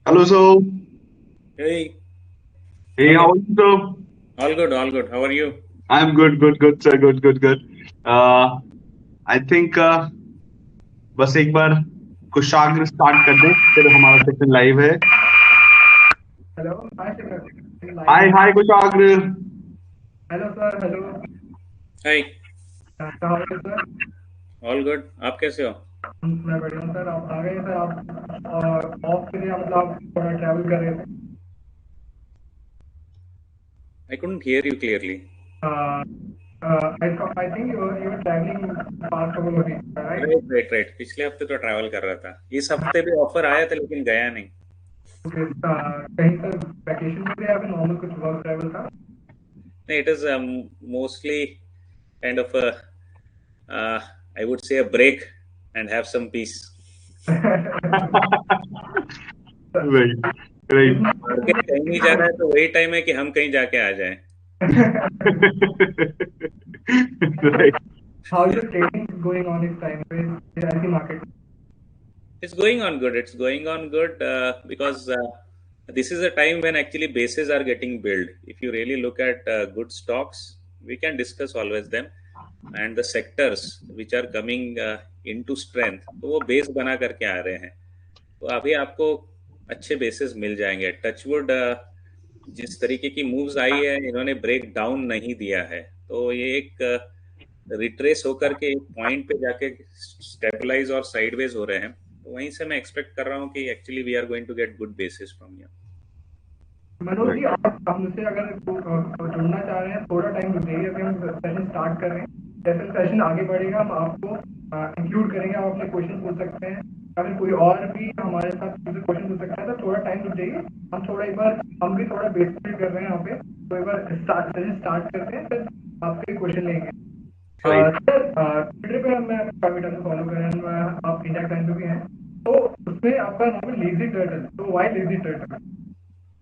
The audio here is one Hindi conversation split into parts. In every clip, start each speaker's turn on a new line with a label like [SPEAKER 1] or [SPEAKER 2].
[SPEAKER 1] Hello, sir.
[SPEAKER 2] Hey,
[SPEAKER 1] Hey,
[SPEAKER 2] all
[SPEAKER 1] how
[SPEAKER 2] good,
[SPEAKER 1] are you, sir?
[SPEAKER 2] all good, all good. How are you?
[SPEAKER 1] I'm good, good, good, sir. Good, good, good. Uh, I think बस एक बार कुशाग्र स्टार्ट कर दें फिर हमारा सेशन लाइव है.
[SPEAKER 3] Hello, hi Shikhar. Live
[SPEAKER 1] हाय
[SPEAKER 3] है.
[SPEAKER 1] हाय कुशाग्र.
[SPEAKER 3] Hello sir, hello.
[SPEAKER 2] Hi,
[SPEAKER 3] How are you sir?
[SPEAKER 2] all good. आप कैसे हो?
[SPEAKER 3] मैं बढ़िया हूँ सर. आप आ गए सर. आप ऑफ के लिए मतलब आप थोड़ा ट्रैवल कर रहे थे.
[SPEAKER 2] I couldn't hear you clearly.
[SPEAKER 3] I think you were traveling past couple of weeks, right?
[SPEAKER 2] Right right right पिछले हफ्ते तो ट्रैवल कर रहा था. इस हफ्ते भी ऑफर आया था लेकिन गया नहीं.
[SPEAKER 3] Okay, कहीं सर वैकेशन में थे या फिर नॉर्मल कुछ वर्क ट्रैवल था?
[SPEAKER 2] नहीं, it is mostly kind of a I would say a break and have some peace.
[SPEAKER 1] Right
[SPEAKER 3] इस
[SPEAKER 1] राइट.
[SPEAKER 2] मार्केट कहीं नहीं जा रहा है तो वही टाइम है कि हम कहीं जाके आ जाएं.
[SPEAKER 1] Right.
[SPEAKER 3] How is the trading going on this time with IC market?
[SPEAKER 2] It's going on good. It's going on good because this is a time when actually bases are getting built. If you really look at good stocks, we can discuss always them and the sectors which are coming into strength. तो वो बेस बना करके आ रहे हैं. तो अभी आपको अच्छे बेसेस मिल जाएंगे. टचवुड जिस तरीके की मूव्स आई है इन्होंने ब्रेक डाउन नहीं दिया है. तो ये एक रिट्रेस होकर के एक पॉइंट पे जाके स्टेबलाइज और साइडवेज हो रहे हैं. तो वहीं से मैं एक्सपेक्ट कर रहा हूँ कि actually we are going to get good basis from here.
[SPEAKER 3] Manoj ji, आप हमसे अगर जुड़ना चाह रहे हैं, थोड़ा टाइम रुकिए. अभी हम सेशन स्टार्ट कर रहे हैं. जैसे सेशन आगे बढ़ेगा हम आपको इंक्लूड करेंगे. आप अपने क्वेश्चन पूछ सकते हैं या फिर कोई और भी हमारे साथ क्वेश्चन पूछ सकता है. तो थोड़ा टाइम रुक जाइए. हम थोड़ा एक बार हम भी थोड़ा बेस बिल्ड कर रहे हैं यहाँ पे. तो एक बार सेशन स्टार्ट करते हैं, फिर आपके क्वेश्चन लेंगे.
[SPEAKER 1] राइट.
[SPEAKER 3] सर, ट्विटर पे हम काफी टाइम से फॉलो कर रहे हैं. आप इंडिया टाइम पे भी हैं. तो उसमें आपका नाम है लेजी टर्टल. तो वाई लेजी टर्टल?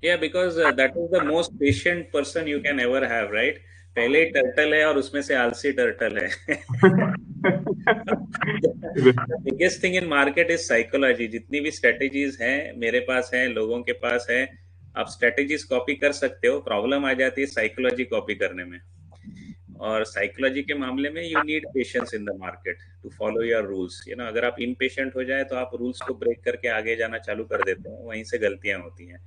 [SPEAKER 2] या because that is the most patient person you can ever have, right. पहले ही टर्टल है और उसमें से आलसी टर्टल है. Biggest thing in market is psychology. जितनी भी स्ट्रेटेजीज हैं मेरे पास हैं, लोगों के पास है, आप स्ट्रेटेजीज कॉपी कर सकते हो. प्रॉब्लम आ जाती है साइकोलॉजी कॉपी करने में. और साइकोलॉजी के मामले में you need patience in the market to follow your rules. अगर आप इम्पेशेंट हो जाए तो आप रूल्स को ब्रेक करके आगे जाना चालू कर देते हो. वहीं से गलतियां होती हैं.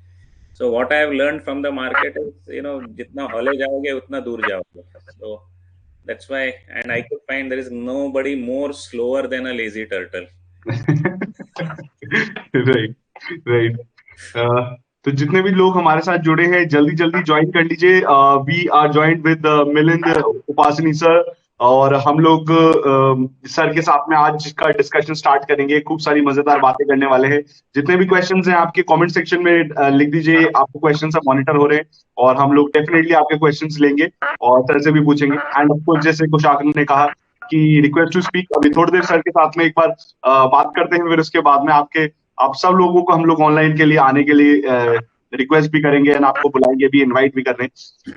[SPEAKER 2] So what I have learn from the market is जितना हौले जाओगे उतना दूर जाओगे. So that's why and I could find there is nobody more slower than a lazy turtle.
[SPEAKER 1] Right. Right. तो जितने भी लोग हमारे साथ जुड़े हैं जल्दी जल्दी ज्वाइन कर लीजिए. We are joint with Milind Upasani sir. और हम लोग सर के साथ में आज का डिस्कशन स्टार्ट करेंगे. खूब सारी मजेदार बातें करने वाले हैं. जितने भी क्वेश्चंस हैं आपके कमेंट सेक्शन में लिख दीजिए. आपको क्वेश्चन सब मॉनिटर हो रहे हैं और हम लोग डेफिनेटली आपके क्वेश्चंस लेंगे और सर से भी पूछेंगे. एंड ऑफ कोर्स जैसे कुशाग्र ने कहा कि रिक्वेस्ट टू स्पीक. अभी थोड़ी देर सर के साथ में एक बार बात करते हैं. फिर उसके बाद में आप सब लोगों को हम लोग ऑनलाइन के लिए आने के लिए रिक्वेस्ट भी करेंगे एंड आपको बुलाएंगे भी, इनवाइट भी कर रहे हैं.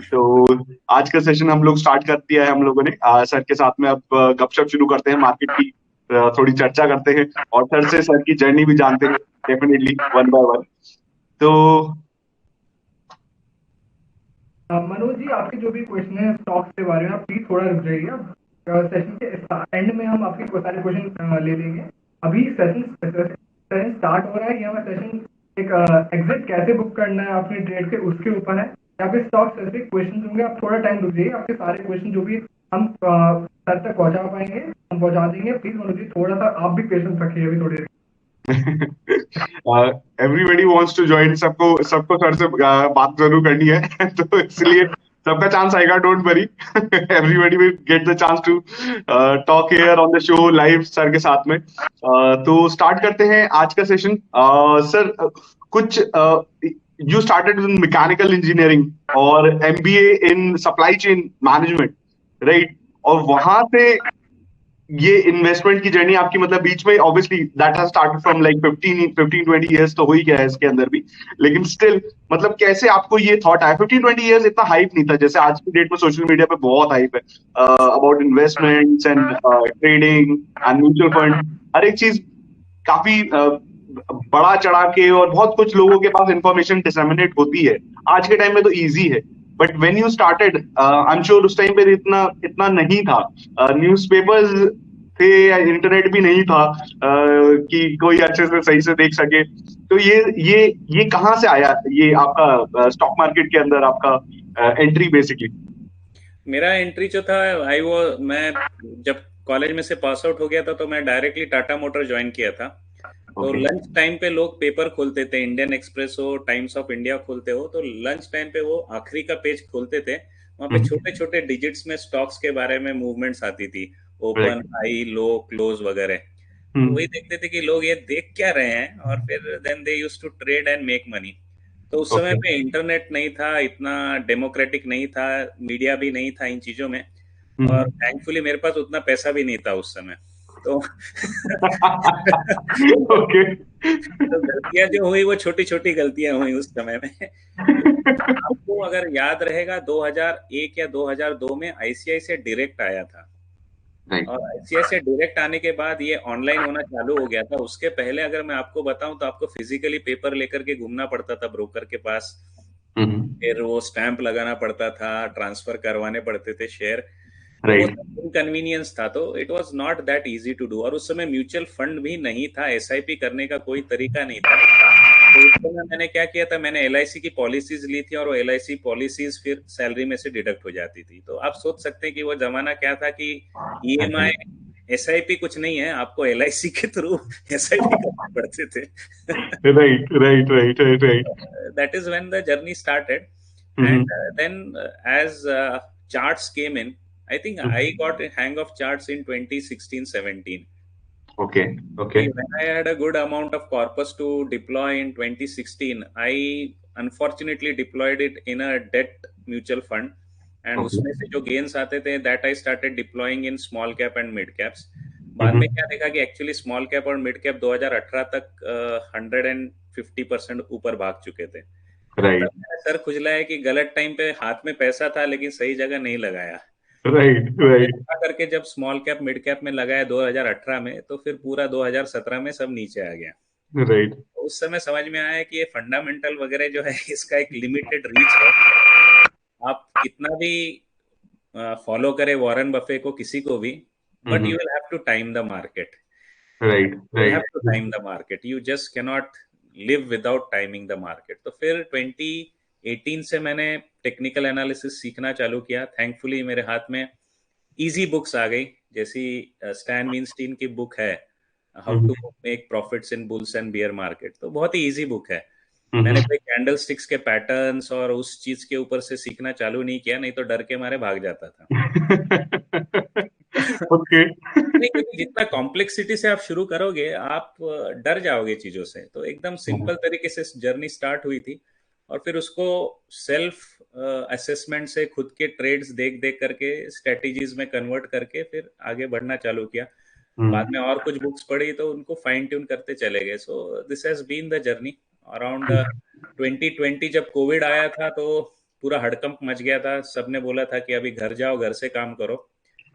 [SPEAKER 1] तो आज का सेशन हम लोग स्टार्ट कर दिया है हम लोगों ने. सर के साथ में अब गपशप शुरू करते हैं. मार्केट की थोड़ी चर्चा करते हैं और सर की जर्नी भी जानते हैं डेफिनेटली वन बाय वन. तो
[SPEAKER 3] मनोज जी, आपके जो भी क्वेश्चन है स्टॉक्स के बारे में, आप प्लीज थोड़ा रुक जाइए. अब सेशन के एंड में हम आपके सारे क्वेश्चन ले लेंगे. अभी सेशन स्टार्ट हो रहा है. यहाँ सेशन एक एग्जिट कैसे बुक करना है अपने ट्रेड के, उसके ऊपर है. या फिर स्टॉक स्पेसिफिक क्वेश्चन होंगे. आप थोड़ा टाइम रुक जाइए. आपके सारे क्वेश्चन जो भी हम सर तक पहुंचा पाएंगे हम पहुंचा देंगे. प्लीज मनोज जी, थोड़ा सा आप भी पेशेंस रखिए अभी थोड़ी देर.
[SPEAKER 1] Everybody wants to join. सबको सबको सर से बात जरूर करनी है. तो इसलिए सबका चांस आएगा. Don't worry. Everybody will get the chance to talk here on the show live sir के साथ में. तो स्टार्ट करते हैं आज का सेशन. सर कुछ you started in mechanical engineering और MBA in supply chain management, right. और वहां से ये इन्वेस्टमेंट की जर्नी आपकी मतलब बीच में obviously that has started from like 15-20 years तो हो ही गया है इसके अंदर भी. लेकिन स्टिल मतलब कैसे आपको ये थॉट आया? 15-20 इयर्स इतना हाइप नहीं था जैसे आज की डेट में सोशल मीडिया पे बहुत हाइप है about investments and trading and mutual fund. हर एक चीज काफी बड़ा चढ़ा के, और बहुत कुछ लोगों के पास इंफॉर्मेशन डिसेमिनेट होती है। आज के टाइम में तो इजी है, but when you started, I am sure उस टाइम पे इतना इतना नहीं था। न्यूज़पेपर्स थे या इंटरनेट भी नहीं था कि कोई अच्छे से सही से देख सके। तो ये कहाँ से आया, ये आपका स्टॉक मार्केट के अंदर आपका एंट्री बेसिकली?
[SPEAKER 2] मेरा एंट्री जो था, मैं जब कॉलेज में से पास आउट हो गया था तो मैं डायरेक्टली टाटा मोटर ज्वाइन किया था। तो
[SPEAKER 1] ओके।
[SPEAKER 2] लंच टाइम पे लोग पेपर खोलते थे, इंडियन एक्सप्रेस हो, टाइम्स ऑफ इंडिया खोलते हो, तो लंच टाइम पे वो आखिरी का पेज खोलते थे। वहां पे छोटे छोटे डिजिट्स में स्टॉक्स के बारे में मूवमेंट्स आती थी, ओपन,
[SPEAKER 1] राइट।
[SPEAKER 2] हाई, लो, क्लोज वगैरह। तो वही देखते थे कि लोग ये देख क्या रहे हैं, और फिर then they used to trade and make money. तो उस समय
[SPEAKER 1] ओके।
[SPEAKER 2] पे इंटरनेट नहीं था, इतना डेमोक्रेटिक नहीं था, मीडिया भी नहीं था इन चीजों में, और थैंकफुली मेरे पास उतना पैसा भी नहीं था उस समय। तो
[SPEAKER 1] ओके।
[SPEAKER 2] तो गलतियां जो हुई वो छोटी छोटी गलतियां हुई उस समय में। क्योंकि आपको अगर याद रहेगा, 2001 या 2002 में आईसीआईसीआई डायरेक्ट आया था,
[SPEAKER 1] राइट।
[SPEAKER 2] और आईसीआईसीआई डायरेक्ट आने के बाद ये ऑनलाइन होना चालू हो गया था। उसके पहले अगर मैं आपको बताऊं तो आपको फिजिकली पेपर लेकर के घूमना पड़ता था ब्रोकर के पास, फिर वो स्टैंप लगाना पड़ता था, ट्रांसफर करवाने पड़ते थे शेयर। तो वो
[SPEAKER 1] राइट।
[SPEAKER 2] सब इनकन्वीनियंस था, तो it was not that easy to do. और उस समय म्यूचुअल फंड भी नहीं था, एसआईपी करने का कोई तरीका नहीं था। तो उस समय मैंने क्या किया था, मैंने एलआईसी की पॉलिसीज ली थी, और वो एलआईसी पॉलिसीज फिर सैलरी में से डिडक्ट हो जाती थी। तो आप सोच सकते हैं कि वो जमाना क्या था कि ईएमआई, एसआईपी कुछ नहीं है, आपको एलआईसी के थ्रू एसआईपी करने पड़ते थे।
[SPEAKER 1] Right. Right. Right. Right. Right.
[SPEAKER 2] That is when the journey started. And then as charts came in, I think I got a hang of charts in 2016-17.
[SPEAKER 1] Okay. Okay.
[SPEAKER 2] When I had a good amount of corpus to deploy in 2016, I unfortunately deployed it in a debt mutual fund, and
[SPEAKER 1] okay.
[SPEAKER 2] उसमें से जो gains आते थे, that I started deploying in small cap and mid caps. बाद में क्या देखा कि एक्चुअली स्मॉल कैप और मिड कैप 2018 तक 150% ऊपर भाग चुके थे। तब
[SPEAKER 1] राइट।
[SPEAKER 2] मेरा सर खुजला है कि गलत टाइम पे हाथ में पैसा था लेकिन सही जगह नहीं लगाया।
[SPEAKER 1] राइट। राइट।
[SPEAKER 2] ऐसा करके जब स्मॉल कैप मिड कैप में लगाया 2018 में, तो फिर पूरा 2017 में सब नीचे आ गया।
[SPEAKER 1] राइट।
[SPEAKER 2] तो उस समय समझ में आया कि ये फंडामेंटल वगैरह जो है इसका एक लिमिटेड रीच है। आप कितना भी फॉलो करें वॉरेन बफे को, किसी को भी, but you will have to time the market.
[SPEAKER 1] Right.
[SPEAKER 2] You have
[SPEAKER 1] right.
[SPEAKER 2] to time the market. You just cannot live without timing the market. तो फिर 2018 से मैंने टेक्निकल एनालिसिस सीखना चालू किया। थैंकफुली मेरे हाथ में इजी बुक्स आ गई, जैसी स्टैन मीनस्टीन की बुक है, how to make profits in bulls and bear market. तो बहुत ही इजी बुक है। मैंने कोई कैंडल स्टिक्स के पैटर्न्स और उस चीज के ऊपर से सीखना चालू नहीं किया, नहीं तो डर के मारे भाग जाता था।
[SPEAKER 1] ओके।
[SPEAKER 2] नहीं, क्योंकि जितना कॉम्प्लेक्सिटी से आप शुरू करोगे आप डर जाओगे चीजों से। तो एकदम सिंपल तरीके से जर्नी स्टार्ट हुई थी, और फिर उसको सेल्फ असेसमेंट से खुद के ट्रेड्स देख देख करके स्ट्रेटेजीज में कन्वर्ट करके फिर आगे बढ़ना चालू किया। बाद में और कुछ बुक्स पढ़ी तो उनको फाइन ट्यून करते चले गए। So this has been the journey. Around 2020 जब कोविड आया था तो पूरा हड़कंप मच गया था। सबने बोला था कि अभी घर जाओ, घर से काम करो।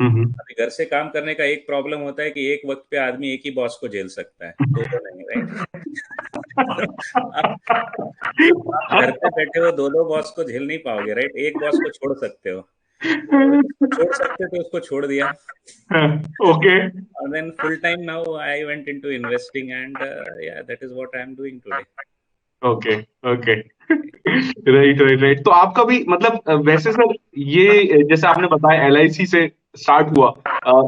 [SPEAKER 2] अभी घर से काम करने का एक प्रॉब्लम होता है कि एक वक्त पे आदमी एक ही बॉस को झेल सकता है, दो तो नहीं, राइट? आप घर पे बैठे हो, दो बॉस को झेल नहीं पाओगे, राइट? एक बॉस को छोड़ सकते हो, तो जिसको छोड़ सकते थे उसको छोड़ दिया।
[SPEAKER 1] Okay.
[SPEAKER 2] And then full time now I went into investing, and yeah, that is what I am doing today.
[SPEAKER 1] Okay. Okay. Right. Right. Right. तो आपका भी मतलब वैसे सर, ये जैसे आपने बताया एलआईसी से स्टार्ट हुआ,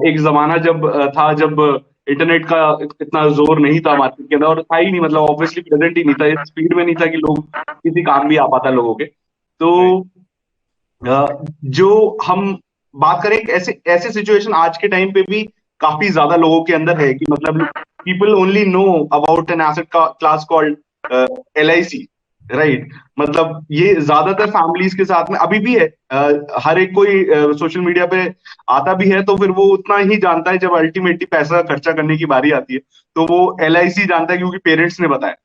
[SPEAKER 1] एक जमाना जब था जब इंटरनेट का इतना जोर नहीं था मार्केट के अंदर, और था ही नहीं, मतलब ऑब्वियसली प्रेजेंट ही नहीं था, इस स्पीड में नहीं था कि लोग किसी काम भी आ पाता लोगों के। तो जो हम बात करें, ऐसे ऐसे सिचुएशन आज के टाइम पे भी काफी ज्यादा लोगों के अंदर है कि मतलब people only know about an asset class called LIC, right? मतलब ये ज्यादातर फैमिलीज के साथ में अभी भी है। हर एक कोई सोशल मीडिया पे आता भी है तो फिर वो उतना ही जानता है, जब अल्टीमेटली पैसा खर्चा करने की बारी आती है तो वो एलआईसी जानता है क्योंकि पेरेंट्स ने बताया,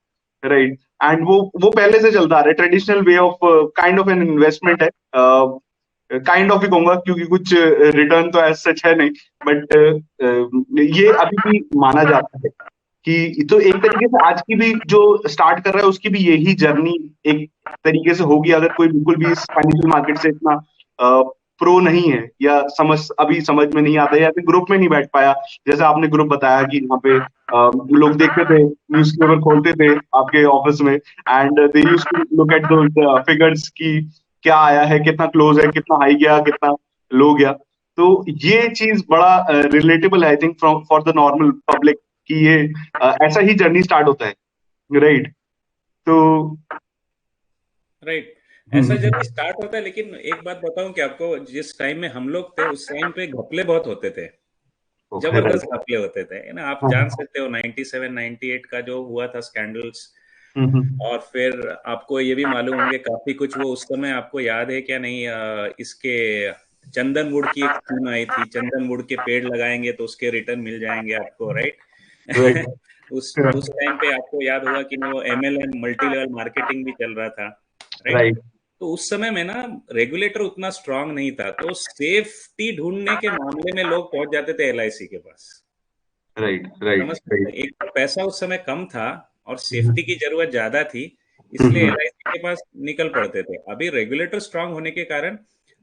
[SPEAKER 1] राइट? एंड वो पहले से चलता आ रहा है, traditional way of kind of an investment है। काइंड ऑफ ही कहूंगा क्योंकि कुछ रिटर्न तो एज सच है नहीं, बट ये अभी भी माना जाता है। कि तो एक तरीके से आज की भी जो स्टार्ट कर रहा है उसकी भी यही जर्नी एक तरीके से होगी, अगर कोई बिल्कुल भी इस फाइनेंशियल मार्केट से इतना प्रो नहीं है या अभी समझ में नहीं आता है या फिर ग्रुप में नहीं बैठ पाया। जैसे आपने ग्रुप बताया कि वहाँ पे लोग देखते थे, न्यूज़पेपर खोलते थे आपके ऑफिस में, and they used to look at those figures की क्या आया है, कितना क्लोज है, कितना हाई गया, कितना लो गया। तो ये चीज बड़ा रिलेटेबल है I think from for the normal public कि ये ऐसा ही जर्नी स्टार्ट होता है, राइट? तो
[SPEAKER 2] राइट, ऐसा
[SPEAKER 1] हम्म,
[SPEAKER 2] जब स्टार्ट होता है। लेकिन एक बात बताऊं कि आपको, जिस टाइम में हम लोग थे उस टाइम पे घपले बहुत होते थे,
[SPEAKER 1] राइट,
[SPEAKER 2] जबरदस्त घपले होते थे, है ना। आप
[SPEAKER 1] हाँ,
[SPEAKER 2] जान सकते हो 97 98 का जो हुआ था स्कैंडल्स।
[SPEAKER 1] हम्म,
[SPEAKER 2] और फिर आपको ये भी मालूम होंगे काफी कुछ, वो उस समय आपको याद है क्या नहीं, इसके चंदन वुड की एक स्कीम आई थी, चंदन वुड के पेड़ लगाएंगे तो उसके रिटर्न मिल जाएंगे आपको,
[SPEAKER 1] राइट,
[SPEAKER 2] राइट। उस टाइम पे आपको याद होगा कि वो MLM मल्टी लेवल मार्केटिंग भी चल रहा था, राइट।
[SPEAKER 1] राइट,
[SPEAKER 2] तो उस समय में ना रेगुलेटर उतना स्ट्रांग नहीं था, तो सेफ्टी ढूंढने के मामले में लोग पहुंच जाते थे LIC के पास।
[SPEAKER 1] राइट, राइट,
[SPEAKER 2] समझ सकते
[SPEAKER 1] राइट,
[SPEAKER 2] हैं? एक तो पैसा उस समय कम था और सेफ्टी की जरूरत ज्यादा थी, इसलिए
[SPEAKER 1] हम्म,
[SPEAKER 2] LIC के पास निकल पड़ते थे। अभी रेगुलेटर स्ट्रांग होने के कारण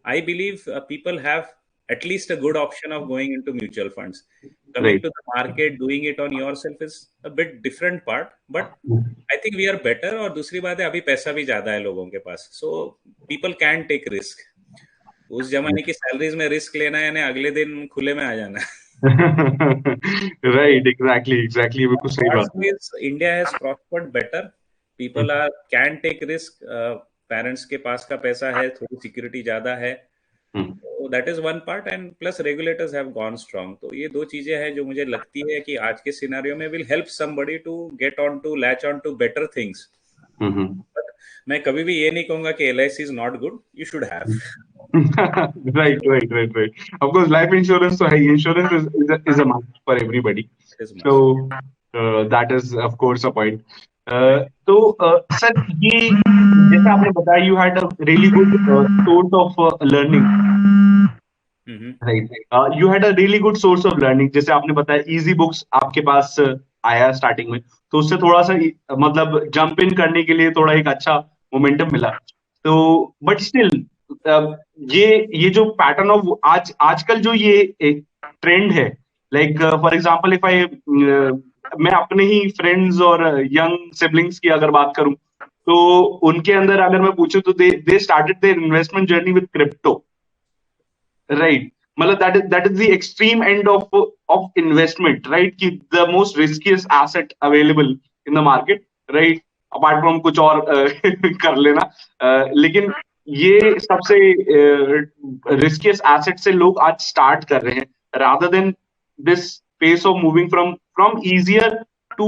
[SPEAKER 2] I believe people have at least a good option of going into mutual funds. Coming
[SPEAKER 1] right,
[SPEAKER 2] to the market, doing it on yourself is a bit different part, but I think we are better। और दूसरी बात है, अभी पैसा भी ज्यादा है लोगों के पास, so people can take risk। उस जमाने की सैलरीज में रिस्क लेना है यानी अगले दिन खुले में आ जाना।
[SPEAKER 1] राइट, एग्जैक्टली, एग्जैक्टली, बिल्कुल सही
[SPEAKER 2] What
[SPEAKER 1] बात है।
[SPEAKER 2] is India has prospered better. People are can take risk। Parents के पास का पैसा है, थोड़ी सिक्योरिटी ज्यादा है,
[SPEAKER 1] हम्म,
[SPEAKER 2] तो that is one part. And plus regulators have gone strong. तो ये दो चीजें हैं जो मुझे लगती है कि आज के सिनेरियो में will help somebody to get on to latch on to better things.
[SPEAKER 1] Hmm,
[SPEAKER 2] but मैं कभी भी ये नहीं कहूंगा कि LIC is not good, you should have.
[SPEAKER 1] Right, right, right, right. Of course life insurance तो है, insurance is a must for everybody.
[SPEAKER 2] Is
[SPEAKER 1] So
[SPEAKER 2] must.
[SPEAKER 1] that is of course a point. तो सर ये जैसे आपने बताया you had a really good source of learning, right? You had a really good source of learning, जैसे आपने बताया easy books आपके पास आया स्टार्टिंग में, तो उससे थोड़ा सा मतलब जंप इन करने के लिए थोड़ा एक अच्छा मोमेंटम मिला। तो बट स्टिल ये जो पैटर्न ऑफ आज आजकल जो ये एक ट्रेंड है, like for example if I मैं अपने ही फ्रेंड्स और यंग सिबलिंग्स की अगर बात करूं, तो उनके अंदर अगर मैं पूछूं तो they started their investment journey with crypto, right? मतलब that is the extreme end of investment, right? कि the most riskiest asset available in the market, right? Apart from कुछ और कर लेना, लेकिन ये सबसे रिस्कियस एसेट से लोग आज स्टार्ट कर रहे हैं, rather than this pace of moving from easier to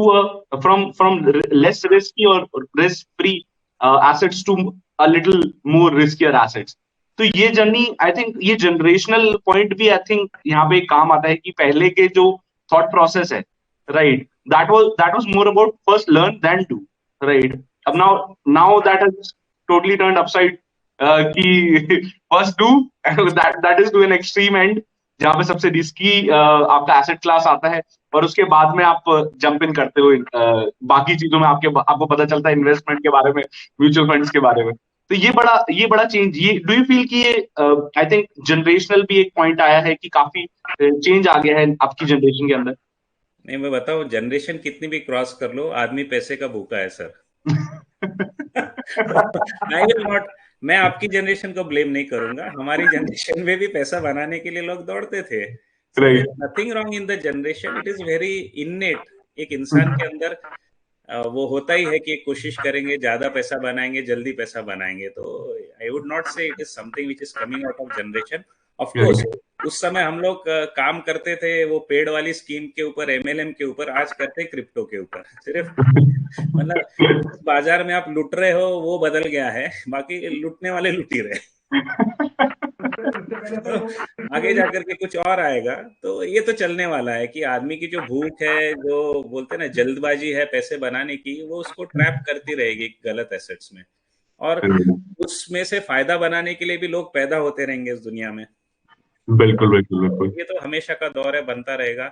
[SPEAKER 1] from less risky और risk free assets to a little more riskier assets. तो ये जर्नी आई थिंक ये जनरेशनल पॉइंट भी आई थिंक यहाँ पे काम आता है कि पहले के जो थॉट प्रोसेस है, right, that was more about first learn then do, right? अब now that has totally turned upside, कि first do, that is to an extreme end, जहाँ पे सबसे रिस्की आपका एसेट क्लास आता है, और उसके बाद में आप जंप इन करते हो बाकी चीजों में, आपको पता चलता है इन्वेस्टमेंट के बारे में, म्यूचुअल फंड्स के बारे में। तो ये बड़ा चेंज, ये डू यू फील कि ये आई थिंक जनरेशनल भी एक पॉइंट आया है कि काफी चेंज आ गया है आपकी जनरेशन के अंदर?
[SPEAKER 2] नहीं, मैं बताऊं, जनरेशन कितनी भी क्रॉस कर लो, आदमी पैसे का भूखा है सर। आई विल नॉट, मैं आपकी जनरेशन को ब्लेम नहीं करूंगा। हमारी जनरेशन में भी पैसा बनाने के लिए लोग दौड़ते थे। So there
[SPEAKER 1] right,
[SPEAKER 2] is nothing wrong in the generation, it is very innate. एक इंसान के अंदर वो होता ही है कि कोशिश करेंगे, ज्यादा पैसा बनाएंगे, जल्दी पैसा बनाएंगे। तो आई वुड नॉट से it is something which is coming out of generation. Of course उस समय हम लोग काम करते थे वो पेड़ वाली स्कीम के ऊपर, MLM के ऊपर, आज करते हैं क्रिप्टो के ऊपर। सिर्फ मतलब जिस बाजार में आप लुट रहे हो वो बदल गया है, बाकी लुटने वाले लुट ही रहे।
[SPEAKER 3] उससे पहले
[SPEAKER 2] तो
[SPEAKER 3] सर वो
[SPEAKER 2] आगे जाकर के कुछ और आएगा। तो ये तो चलने वाला है कि आदमी की जो भूख है, जो बोलते हैं ना जल्दबाजी है पैसे बनाने की, वो उसको ट्रैप करती रहेगी गलत एसेट्स में। और उसमें से फायदा बनाने के लिए भी लोग पैदा होते रहेंगे इस दुनिया में।
[SPEAKER 1] बिल्कुल, बिल्कुल,
[SPEAKER 2] तो
[SPEAKER 1] बिल्कुल।
[SPEAKER 2] ये तो हमेशा का दौर है, बनता रहेगा।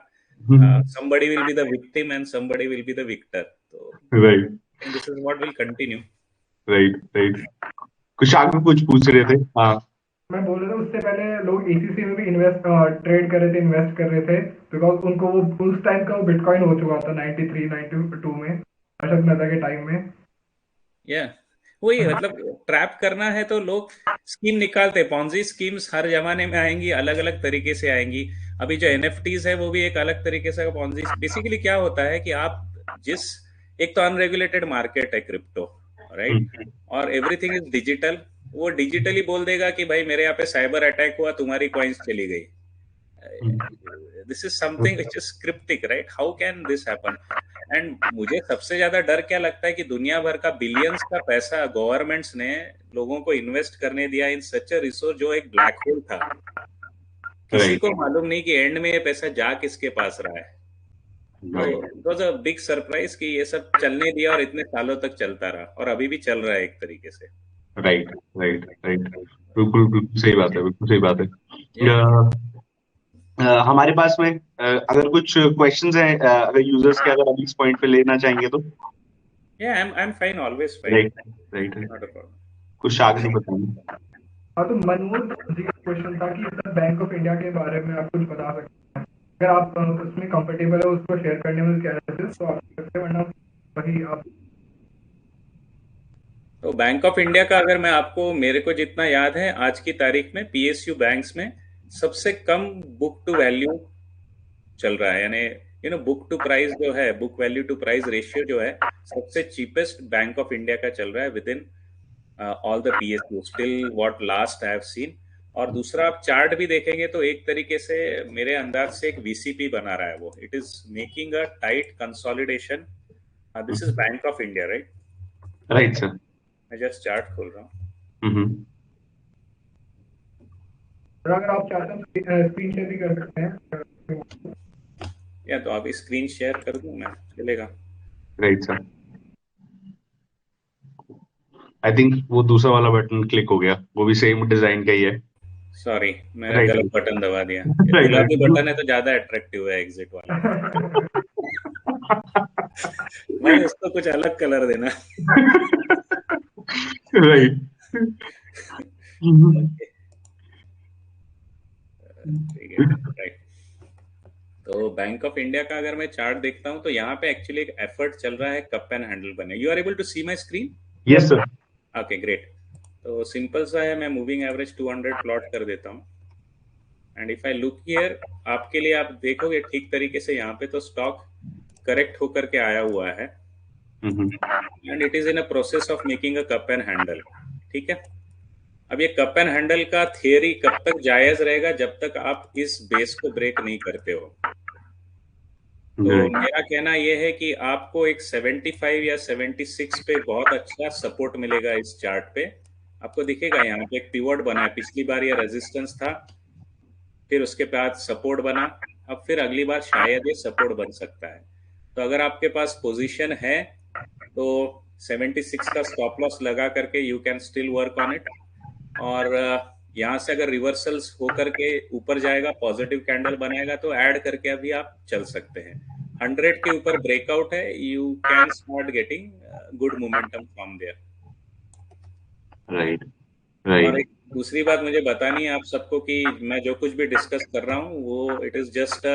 [SPEAKER 2] somebody will be the victim and somebody will be the victor. So
[SPEAKER 1] Right,
[SPEAKER 2] I think this is what will continue.
[SPEAKER 1] right. कुछ आगे कुछ पूछ रहे थे? हाँ,
[SPEAKER 3] मैं बोल रहा था उससे पहले लोग एसीसी में भी ट्रेड कर रहे थे, इन्वेस्ट कर रहे थे, बिकॉज उनको वो उस टाइम का वो बिटकॉइन हो चुका था 93 92 में, अशोक मेहता के टाइम में।
[SPEAKER 2] वही मतलब ट्रैप करना है तो लोग स्कीम निकालते हैं। पॉन्जी स्कीम्स हर जमाने में आएंगी, अलग अलग तरीके से आएंगी। अभी जो एनएफटीज है वो भी एक अलग तरीके से पॉन्जी। बेसिकली क्या होता है कि आप एक तो अनरेगुलेटेड मार्केट है क्रिप्टो, राइट, और एवरीथिंग इज डिजिटल। वो डिजिटली बोल देगा कि भाई मेरे यहाँ पे साइबर अटैक हुआ, तुम्हारी कॉइन्स चली गई। This is something which is cryptic, right? How can this happen? And मुझे सबसे ज्यादा डर क्या लगता है कि दुनिया भर का बिलियंस का पैसा गवर्नमेंट्स ने लोगों को इन्वेस्ट करने दिया इन सच अ रिसोर्स जो एक ब्लैक होल था। किसी को मालूम नहीं कि एंड में ये पैसा जा किसके पास रहा है। तो it was a big surprise कि ये सब चलने दिया और इतने सालों तक चलता रहा, और अभी भी चल रहा है एक तरीके से।
[SPEAKER 1] राइट। बिल्कुल सही बात है, बिल्कुल सही बात है। हमारे पास में अगर कुछ क्वेश्चंस हैं, अगर यूजर्स के, अगर हम इस पॉइंट पे लेना चाहेंगे तो।
[SPEAKER 2] I'm fine, always fine.
[SPEAKER 1] Right.
[SPEAKER 2] Not a problem.
[SPEAKER 1] कुछ आगे बताइए।
[SPEAKER 3] हाँ, तो मनोज जी का क्वेश्चन था कि सर बैंक ऑफ इंडिया के बारे में आप कुछ बता सकते हैं, अगर आप उसमें कंफर्टेबल है उसको शेयर करने में क्या है, तो आप सकते हैं, वरना वही आप।
[SPEAKER 2] तो बैंक ऑफ इंडिया का अगर मैं आपको, मेरे को जितना याद है आज की तारीख में पीएसयू बैंक्स में सबसे कम बुक टू वैल्यू चल रहा है। यानी बुक टू प्राइस जो है, book value to price ratio जो है, सबसे चीपेस्ट बैंक ऑफ इंडिया का चल रहा है with in all the PSU still what last I have seen. और दूसरा आप चार्ट भी देखेंगे तो एक तरीके से मेरे अंदाज से एक वीसीपी बना रहा है वो। It is making a tight consolidation. This is bank of India, right?
[SPEAKER 1] Right sir.
[SPEAKER 2] मैं जस्ट चार्ट खोल रहा हूँ।
[SPEAKER 3] अगर आप चाहते हैं स्क्रीन शेयर भी कर सकते हैं,
[SPEAKER 2] या तो आप स्क्रीन शेयर कर दूं मैं, चलेगा?
[SPEAKER 1] Right sir. आई थिंक वो दूसरा वाला बटन क्लिक हो गया, वो भी सेम डिजाइन का ही है।
[SPEAKER 2] सॉरी, मैंने गलत बटन दबा दिया। गुलाबी बटन है तो ज्यादा अट्रैक्टिव है एग्जिट वाला। भाई उसको कुछ अलग कलर देना।
[SPEAKER 1] राइट।
[SPEAKER 2] ठीक है, राइट। तो बैंक ऑफ इंडिया का अगर मैं चार्ट देखता हूं तो यहाँ पे एक्चुअली एक एफर्ट चल रहा है कप एंड हैंडल बने। You are able to see my screen?
[SPEAKER 1] Yes sir.
[SPEAKER 2] Okay, great. तो सिंपल सा है, मैं मूविंग एवरेज 200 प्लॉट कर देता हूँ। And if I look here, आपके लिए आप देखोगे ठीक तरीके से यहाँ पे तो स्टॉक करेक्ट होकर के आया हुआ है, and it is in a process of making a cup and handle. ठीक है, अब ये कप एंड हैंडल का थियरी कब तक जायज रहेगा? जब तक आप इस बेस को ब्रेक नहीं करते हो। तो मेरा कहना यह है कि आपको एक 75 या 76 पे बहुत अच्छा सपोर्ट मिलेगा। इस चार्ट पे आपको दिखेगा यहाँ पे एक पिवट बना है। पिछली बार ये रेजिस्टेंस था, फिर उसके बाद सपोर्ट बना, अब फिर अगली बार शायद ये सपोर्ट बन सकता है। तो अगर आपके पास पोजीशन है तो 76 का स्टॉप लॉस लगा करके you can still work on it. और यहाँ से अगर रिवर्सल्स होकर के ऊपर जाएगा, पॉजिटिव कैंडल बनाएगा, तो ऐड करके अभी आप चल सकते हैं। 100 के ऊपर ब्रेकआउट है, you can start getting good momentum from there.
[SPEAKER 1] Right.
[SPEAKER 2] और एक दूसरी बात मुझे बतानी है आप सबको कि मैं जो कुछ भी डिस्कस कर रहा हूँ वो it is just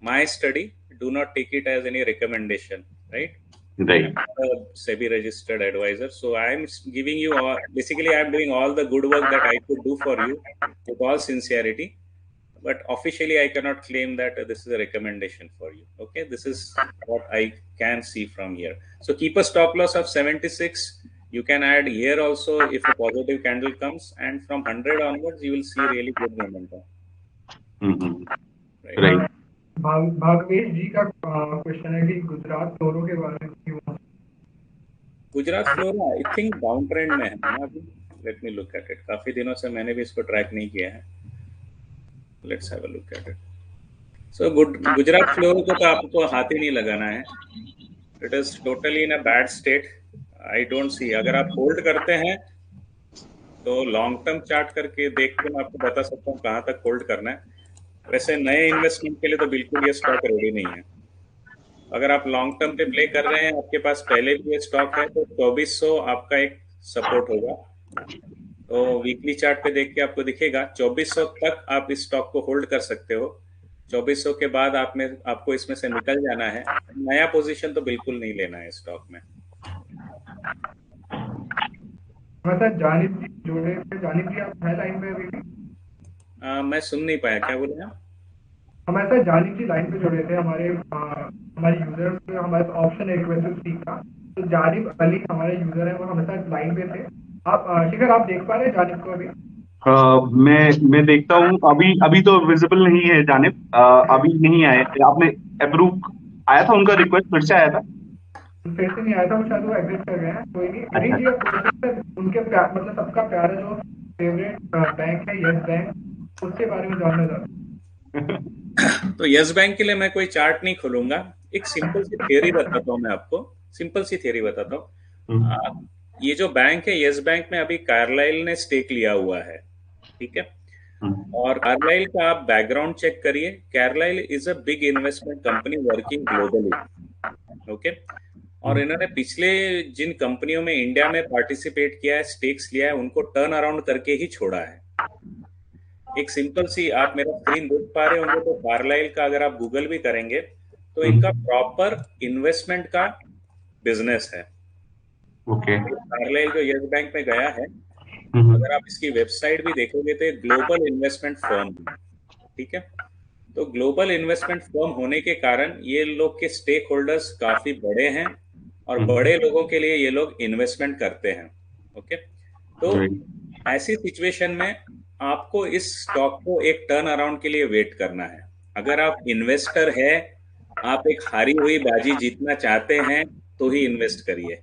[SPEAKER 2] my study, do not take it as any recommendation, right?
[SPEAKER 1] Right.
[SPEAKER 2] SEBI registered advisor, so I am giving you all, basically I am doing all the good work that I could do for you with all sincerity, but officially I cannot claim that this is a recommendation for you. Okay, this is what I can see from here. So keep a stop loss of 76. You can add here also if a positive candle comes, and from 100 onwards you will see really good momentum.
[SPEAKER 1] Right.
[SPEAKER 3] भागवेश जी का क्वेश्चन है कि गुजरात फ्लोरो के बारे में क्यों?
[SPEAKER 2] गुजरात फ्लोरो आई थिंक डाउन ट्रेंड में है ना अभी। Let me look at it. काफी दिनों से मैंने भी इसको ट्रैक नहीं किया है। Let's have a look at it. So Gujarat Fluoro को तो आपको हाथ ही नहीं लगाना है। It is totally in a bad state. I don't see, अगर आप होल्ड करते हैं तो लॉन्ग टर्म चार्ट करके देख के मैं आपको बता सकता हूँ कहाँ तक होल्ड करना है। वैसे नए इन्वेस्टमेंट के लिए तो बिल्कुल ये स्टॉक रेडी नहीं है। अगर आप लॉन्ग टर्म पे प्ले कर रहे हैं, आपके पास पहले भी ये स्टॉक है, तो 2400 आपका एक सपोर्ट होगा। तो वीकली चार्ट पे देख के आपको दिखेगा 2400 तक आप इस स्टॉक को होल्ड कर सकते हो। 2400 के बाद आपको इसमें से निकल जाना है। नया पोजीशन तो बिल्कुल नहीं लेना है स्टॉक में।
[SPEAKER 3] हमारे साथ जानिब जी जुड़े थे। जानिब जी आप है लाइन पे अभी भी?
[SPEAKER 2] मैं सुन नहीं पाया, क्या बोले आप?
[SPEAKER 3] हमारे साथ जानिब जी लाइन पे जुड़े थे। हमारे यूजर्स पे हमारे पास ऑप्शन है रिक्वेस्ट टू स्पीक का। तो जानिब अली हमारे यूजर है, वो हमारे साथ लाइन पे थे। आप शिखर आप देख पा रहे हैं जानिब को अभी?
[SPEAKER 1] मैं देखता हूँ, अभी अभी तो विजिबल नहीं है जानिब, अभी नहीं आए। आपने अप्रूव आया था उनका रिक्वेस्ट, फिर से आया था?
[SPEAKER 3] फिर से नहीं आया था, वो शायद वो एग्जिट कर गए हैं। कोई नहीं।
[SPEAKER 1] अच्छा।
[SPEAKER 3] अली जी आप उनके मतलब सबका प्यारा जो फेवरेट बैंक है यस बैंक, उसके बारे में जानना चाहता
[SPEAKER 2] तो यस बैंक के लिए मैं कोई चार्ट नहीं खोलूंगा। एक सिंपल सी थियरी बताता हूँ मैं आपको, सिंपल सी थियरी बताता हूँ। ये जो बैंक है यस बैंक में अभी कार्लाइल ने स्टेक लिया हुआ है, ठीक है। और कार्लाइल का आप बैकग्राउंड चेक करिए। Carlyle is a big investment company working globally, okay. और इन्होंने पिछले जिन कंपनियों में इंडिया में पार्टिसिपेट किया है, स्टेक्स लिया है, उनको टर्न अराउंड करके ही छोड़ा है। एक सिंपल सी, आप मेरा स्क्रीन देख पा रहे होंगे, तो कार्लाइल का अगर आप गूगल भी करेंगे तो इनका प्रॉपर इन्वेस्टमेंट का बिजनेस है।
[SPEAKER 1] ओके।
[SPEAKER 2] कार्लाइल जो यस बैंक में गया है, अगर आप इसकी वेबसाइट भी देखोगे तो एक ग्लोबल इन्वेस्टमेंट फर्म है, ठीक है। तो ग्लोबल इन्वेस्टमेंट फर्म होने के कारण ये लोग के स्टेक होल्डर्स काफी बड़े हैं, और बड़े लोगों के लिए ये लोग इन्वेस्टमेंट करते हैं, ओके। तो ऐसी सिचुएशन में आपको इस स्टॉक को एक टर्न अराउंड के लिए वेट करना है। अगर आप इन्वेस्टर है, आप एक हारी हुई बाजी जीतना चाहते हैं, तो ही इन्वेस्ट करिए।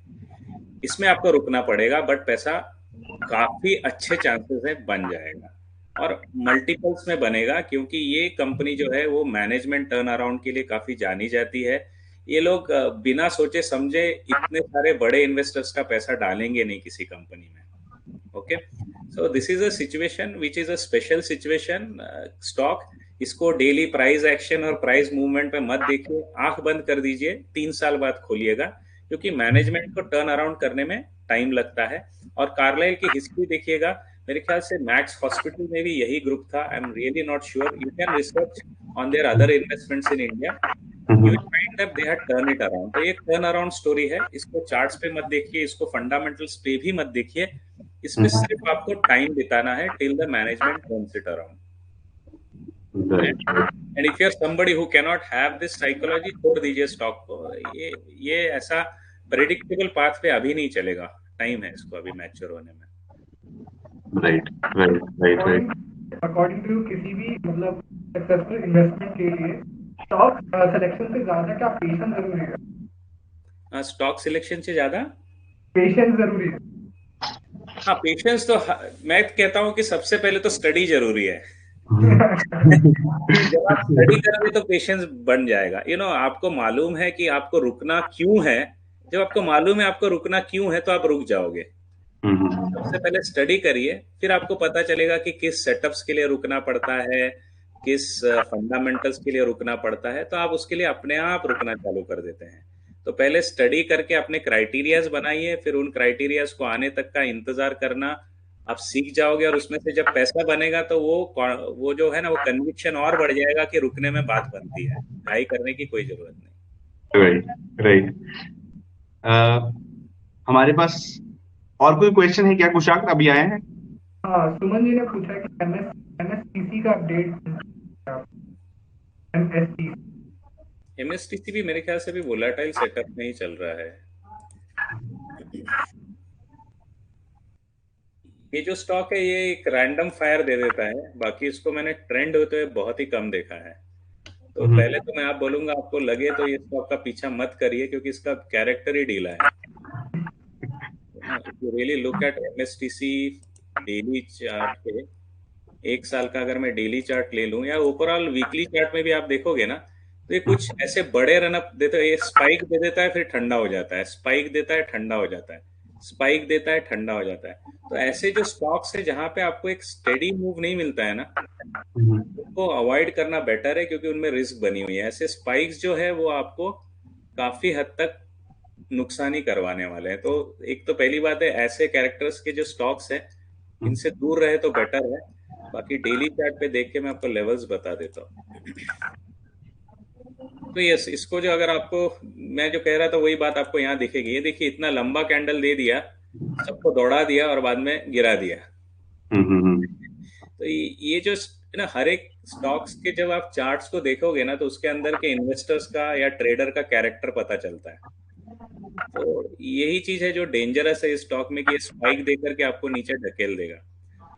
[SPEAKER 2] इसमें आपको रुकना पड़ेगा, बट पैसा काफी अच्छे चांसेस है बन जाएगा, और मल्टीपल्स में बनेगा, क्योंकि ये कंपनी जो है वो मैनेजमेंट टर्न अराउंड के लिए काफी जानी जाती है। ये लोग बिना सोचे समझे इतने सारे बड़े इन्वेस्टर्स का पैसा डालेंगे नहीं किसी कंपनी में, okay. So this is a situation which is a special situation. Stock, इसको डेली प्राइस एक्शन और प्राइस मूवमेंट पे मत देखिए, आंख बंद कर दीजिए, 3 साल बाद खोलिएगा, क्योंकि मैनेजमेंट को टर्न अराउंड करने में टाइम लगता है। और कार्लाइल की हिस्ट्री देखिएगा, मेरे ख्याल से मैक्स हॉस्पिटल में भी यही ग्रुप था। I am really not sure, you can research on their other investments in India, you will find that they had turn it around. तो ये टर्न अराउंड स्टोरी है। इसको चार्ट्स पे मत देखिए, इसको फंडामेंटल्स पे भी मत देखिए, इसमें सिर्फ आपको टाइम बिताना है till the management turns it around. And if you are somebody who can not have this psychology, छोड़ दीजिए स्टॉक को। ये ऐसा प्रेडिक्टेबल पाथ पे अभी नहीं चलेगा, टाइम है इसको अभी मैच्योर होने में।
[SPEAKER 1] Right right right right.
[SPEAKER 3] According to किसी भी मतलब सक्सेसफुल इन्वेस्टमेंट के लिए स्टॉक सिलेक्शन से ज्यादा क्या पेशेंस जरूरी है?
[SPEAKER 2] स्टॉक सिलेक्शन से ज्यादा
[SPEAKER 3] पेशेंस जरूरी है।
[SPEAKER 2] हाँ, पेशेंस तो मैं कहता हूँ कि सबसे पहले तो स्टडी जरूरी है। जब आप स्टडी करोगे तो पेशेंस बन जाएगा। आपको मालूम है कि आपको रुकना क्यों है। जब आपको मालूम है आपको रुकना क्यों है, तो आप रुक जाओगे। सबसे पहले स्टडी करिए, फिर आपको पता चलेगा कि किस सेटअप्स के लिए रुकना पड़ता है, किस फंडामेंटल्स के लिए रुकना पड़ता है, तो आप उसके लिए अपने आप रुकना चालू कर देते हैं। तो पहले स्टडी करके अपने क्राइटेरियाज बनाइए, फिर उन क्राइटेरियाज को आने तक का इंतजार करना, आप सीख जाओगे, और उसमें से जब पैसा बनेगा तो वो जो है ना, वो कन्विक्शन और बढ़ जाएगा कि रुकने में बात बनती है, ट्राई करने की कोई जरूरत नहीं।
[SPEAKER 1] Right right. हमारे पास और कोई क्वेश्चन है क्या कुशाक, अभी आए हैं?
[SPEAKER 3] हाँ, सुमन जी ने पूछा कि एमएसटीसी का अपडेट।
[SPEAKER 2] एमएसटीसी भी मेरे ख्याल से भी वोलेटाइल सेटअप में ही चल रहा है। ये जो स्टॉक है ये एक रैंडम फायर दे देता है, बाकी इसको मैंने ट्रेंड होते हुए बहुत ही कम देखा है। तो पहले तो मैं आप बोलूंगा, आपको लगे तो ये स्टॉक का पीछा मत करिए, क्योंकि इसका कैरेक्टर ही ढीला है। If you really look at MSTC daily chart पे, 1 साल का अगर मैं डेली चार्ट ले लूं, या ओवरऑल वीकली चार्ट में भी आप देखोगे ना, तो ये कुछ ऐसे बड़े रनअप देता है। ये स्पाइक दे देता है, फिर ठंडा हो जाता है, स्पाइक देता है, ठंडा हो जाता है। स्पाइक देता है, ठंडा हो जाता है। तो ऐसे जो स्टॉक्स है जहां पे आपको एक स्टेडी मूव नहीं मिलता है ना, उनको अवॉइड करना बेटर है, क्योंकि उनमें रिस्क बनी हुई है। ऐसे स्पाइक्स जो है वो आपको काफी हद तक नुकसानी करवाने वाले हैं। तो एक तो पहली बात है, ऐसे कैरेक्टर्स के जो स्टॉक्स हैं इनसे दूर रहे तो बेटर है। बाकी डेली चार्ट पे देख के मैं आपको लेवल्स बता देता हूँ। तो यस, इसको जो अगर आपको, मैं जो कह रहा था वही बात आपको यहाँ दिखेगी। ये देखिए, इतना लंबा कैंडल दे दिया, सबको दौड़ा दिया और बाद में गिरा दिया। तो ये जो है ना, हर एक स्टॉक्स के जब आप चार्ट्स को देखोगे ना, तो उसके अंदर के इन्वेस्टर्स का या ट्रेडर का कैरेक्टर पता चलता है। तो यही चीज है जो डेंजरस है इस स्टॉक में, कि ये स्पाइक देकर के आपको नीचे ढकेल देगा।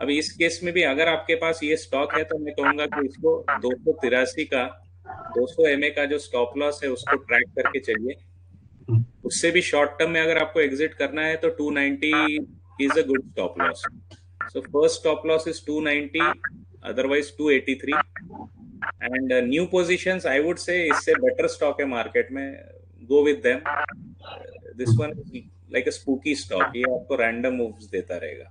[SPEAKER 2] अभी इस केस में भी अगर आपके पास ये स्टॉक है तो मैं कहूंगा कि इसको 283 का 200 MA का जो स्टॉप लॉस है उसको ट्रैक करके चलिए। उससे भी शॉर्ट टर्म में अगर आपको एग्जिट करना है तो 290 is a good stop loss. So first stop loss is 290, otherwise 283। And new positions I would say इससे बेटर स्टॉक है मार्केट में, go with them. This one is like a spooky stock, ये आपको रैंडम मूव्स देता रहेगा।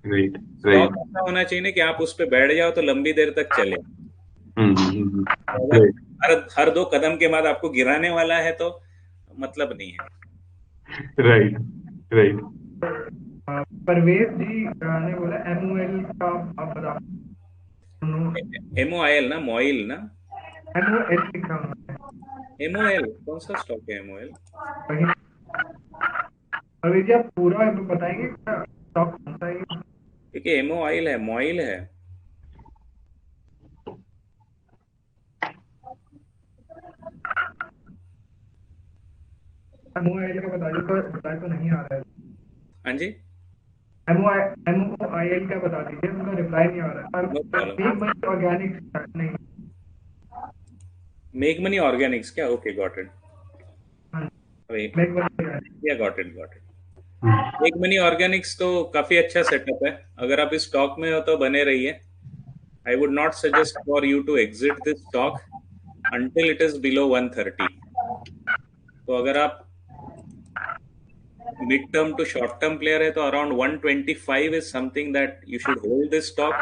[SPEAKER 1] राइट
[SPEAKER 2] स्टॉक ऐसा होना चाहिए ना कि आप उस पे बैठ जाओ तो लंबी देर तक चले। अगर हर 2 कदम के बाद आपको गिराने वाला है तो मतलब नहीं है।
[SPEAKER 1] Right right.
[SPEAKER 3] परवेज जी ने बोला MOL का आप बता।
[SPEAKER 2] MOIL ना, मोइल ना,
[SPEAKER 3] MOL लिखा हुआ है।
[SPEAKER 2] MOL कौन सा स्टॉक है MOL?
[SPEAKER 3] परवेज जी आप पूरा बताएंगे स्टॉक कौन सा है?
[SPEAKER 2] देखिए MOIL है, मोइल है।
[SPEAKER 3] MOIL का बताइए तो नहीं आ रहा है।
[SPEAKER 2] हाँ जी,
[SPEAKER 3] MOIL का बता दीजिए, उनका रिप्लाई नहीं आ रहा है।
[SPEAKER 2] No problem.
[SPEAKER 3] Make money organics नहीं,
[SPEAKER 2] मेक मनी ऑर्गेनिक्स क्या? Okay, got it.
[SPEAKER 3] Make money,
[SPEAKER 2] या got it. Make money organics तो काफी अच्छा सेटअप है। अगर आप इस स्टॉक में हो तो बने रहिए। I would not suggest for you to exit this stock until it is below 130। तो अगर आप mid term to short term player है तो around 125 is something that you should hold this stock.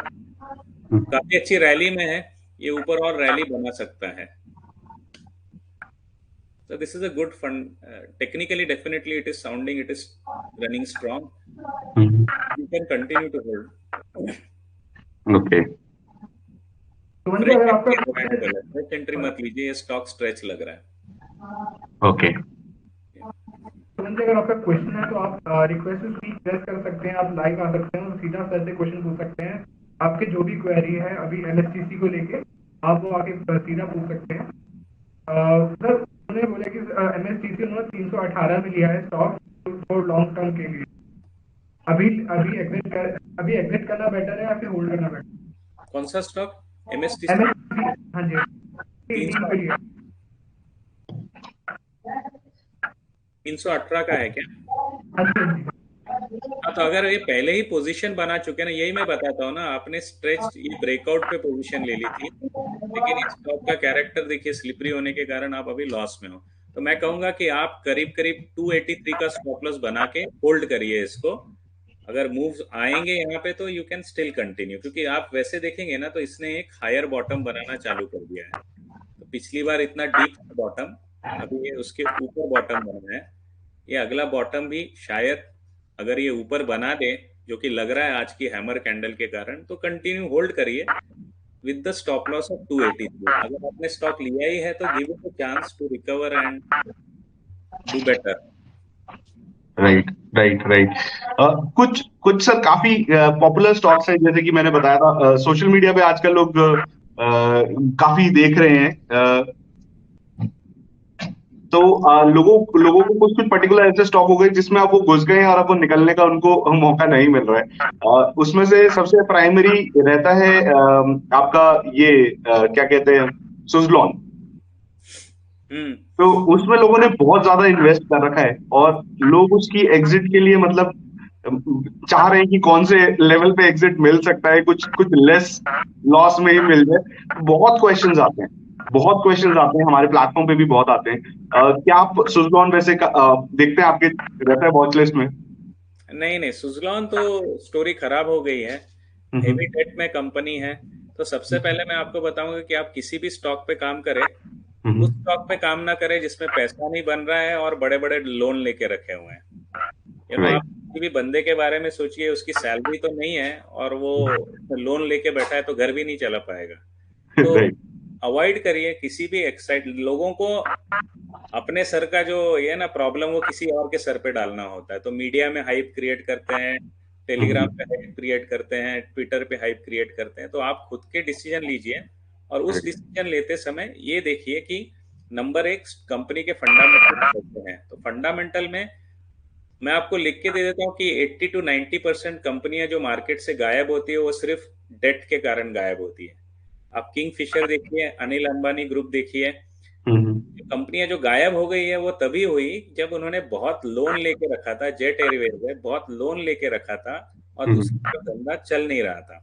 [SPEAKER 2] काफी अच्छी रैली में है ये, ऊपर और रैली बना सकता है। So this is a good fund. Technically, definitely it is sounding, it is running strong. You can continue to hold.
[SPEAKER 1] Okay.
[SPEAKER 2] Fresh entry मत लीजिए, ये स्टॉक स्ट्रेच लग रहा है।
[SPEAKER 1] ओके।
[SPEAKER 3] अगर आपका क्वेश्चन है तो आप रिक्वेस्ट टू स्पीक प्रेस कर सकते हैं, आप लाइव आ सकते हैं, सीधा सर से क्वेश्चन पूछ सकते हैं। आपके जो भी क्वेरी है अभी LSTC को लेके, आप वो आके सीधा पूछ सकते हैं। सर उन्होंने बोला कि MSTC उन्होंने 318 में लिया है स्टॉक फॉर लॉन्ग टर्म के लिए। अभी एग्जिट करना बेटर है या फिर होल्ड करना बेटर?
[SPEAKER 2] कौन सा स्टॉक? MSTC?
[SPEAKER 3] हाँ जी,
[SPEAKER 2] 318 का है क्या?
[SPEAKER 3] हाँ जी।
[SPEAKER 2] हाँ, तो अगर ये पहले ही पोजीशन बना चुके ना, यही मैं बताता हूँ ना, आपने स्ट्रेच ये ब्रेकआउट पे पोजीशन ले ली थी, लेकिन इस स्टॉक का कैरेक्टर देखिए स्लिपरी होने के कारण आप अभी लॉस में हो। तो मैं कहूंगा कि आप करीब करीब 283 का स्टॉप लॉस बना के होल्ड करिए इसको। अगर मूव्स आएंगे यहाँ पे तो यू कैन स्टिल कंटिन्यू, क्योंकि आप वैसे देखेंगे ना तो इसने एक हायर बॉटम बनाना चालू कर दिया है। तो पिछली बार इतना डीप बॉटम, अभी ये उसके ऊपर बॉटम बना है। ये अगला बॉटम भी शायद अगर ये ऊपर बना दे, जो कि लग रहा है आज की हैमर कैंडल के कारण, तो कंटिन्यू होल्ड करिए with the stop loss of 283। अगर आपने स्टॉक लिया ही है तो give it a chance to recover and do better.
[SPEAKER 1] Right. कुछ सर काफी पॉपुलर स्टॉक्स हैं, जैसे कि मैंने बताया था, सोशल मीडिया पे आजकल लोग काफी देख रहे हैं। तो लोगों को कुछ आपको ऐसे स्टॉक हो गए जिसमें आप वो घुस गए और आपको निकलने का उनको मौका नहीं मिल रहा है। उसमें से सबसे प्राइमरी रहता है आपका ये क्या कहते हैं, सुजलॉन। तो उसमें लोगों ने बहुत ज्यादा इन्वेस्ट कर रखा है और लोग उसकी एग्जिट के लिए मतलब चाह रहे हैं कि कौन से लेवल पे एग्जिट मिल सकता है, कुछ लेस लॉस में ही मिल जाए। बहुत क्वेश्चंस आते हैं हमारे प्लेटफॉर्म पे भी बहुत आते हैं। क्या आप सुजलॉन वैसे देखते हैं, आपके रहता है वॉच लिस्ट में?
[SPEAKER 2] नहीं नहीं, सुजलॉन तो स्टोरी खराब हो गई है। हेवी
[SPEAKER 1] हम्म।
[SPEAKER 2] डेट में कंपनी है। तो सबसे पहले मैं आपको बताऊंगा कि आप किसी भी स्टॉक पे काम करें, उस
[SPEAKER 1] हम्म।
[SPEAKER 2] स्टॉक पे काम ना करें जिसमें पैसा नहीं बन रहा है और बड़े बड़े लोन लेके रखे हुए हैं। आप
[SPEAKER 1] राइट।
[SPEAKER 2] किसी भी बंदे के बारे में सोचिए, उसकी सैलरी तो नहीं है और वो लोन लेके बैठा है, तो घर भी नहीं चला पाएगा। तो
[SPEAKER 1] राइट।
[SPEAKER 2] अवॉइड करिए किसी भी एक्साइट लोगों को। अपने सर का जो ये ना प्रॉब्लम, वो किसी और के सर पे डालना होता है। तो मीडिया में हाइप क्रिएट करते हैं, टेलीग्राम पे हाइप क्रिएट करते हैं, ट्विटर पे हाइप क्रिएट करते हैं। तो आप खुद के डिसीजन लीजिए, और उस डिसीजन लेते समय ये देखिए कि नंबर एक, कंपनी के फंडामेंटल कैसे हैं। तो फंडामेंटल में मैं आपको लिख के दे देता हूँ कि 80 to 90% कंपनियां जो मार्केट से गायब होती है, वो सिर्फ डेट के कारण गायब होती है। आप किंग फिशर देखिए, अनिल अंबानी ग्रुप देखिए। कंपनियां जो गायब हो गई है वो तभी हुई जब उन्होंने बहुत लोन लेके रखा था। जेट एयरवेज में बहुत लोन लेके रखा था और दूसरा धंधा चल नहीं रहा था।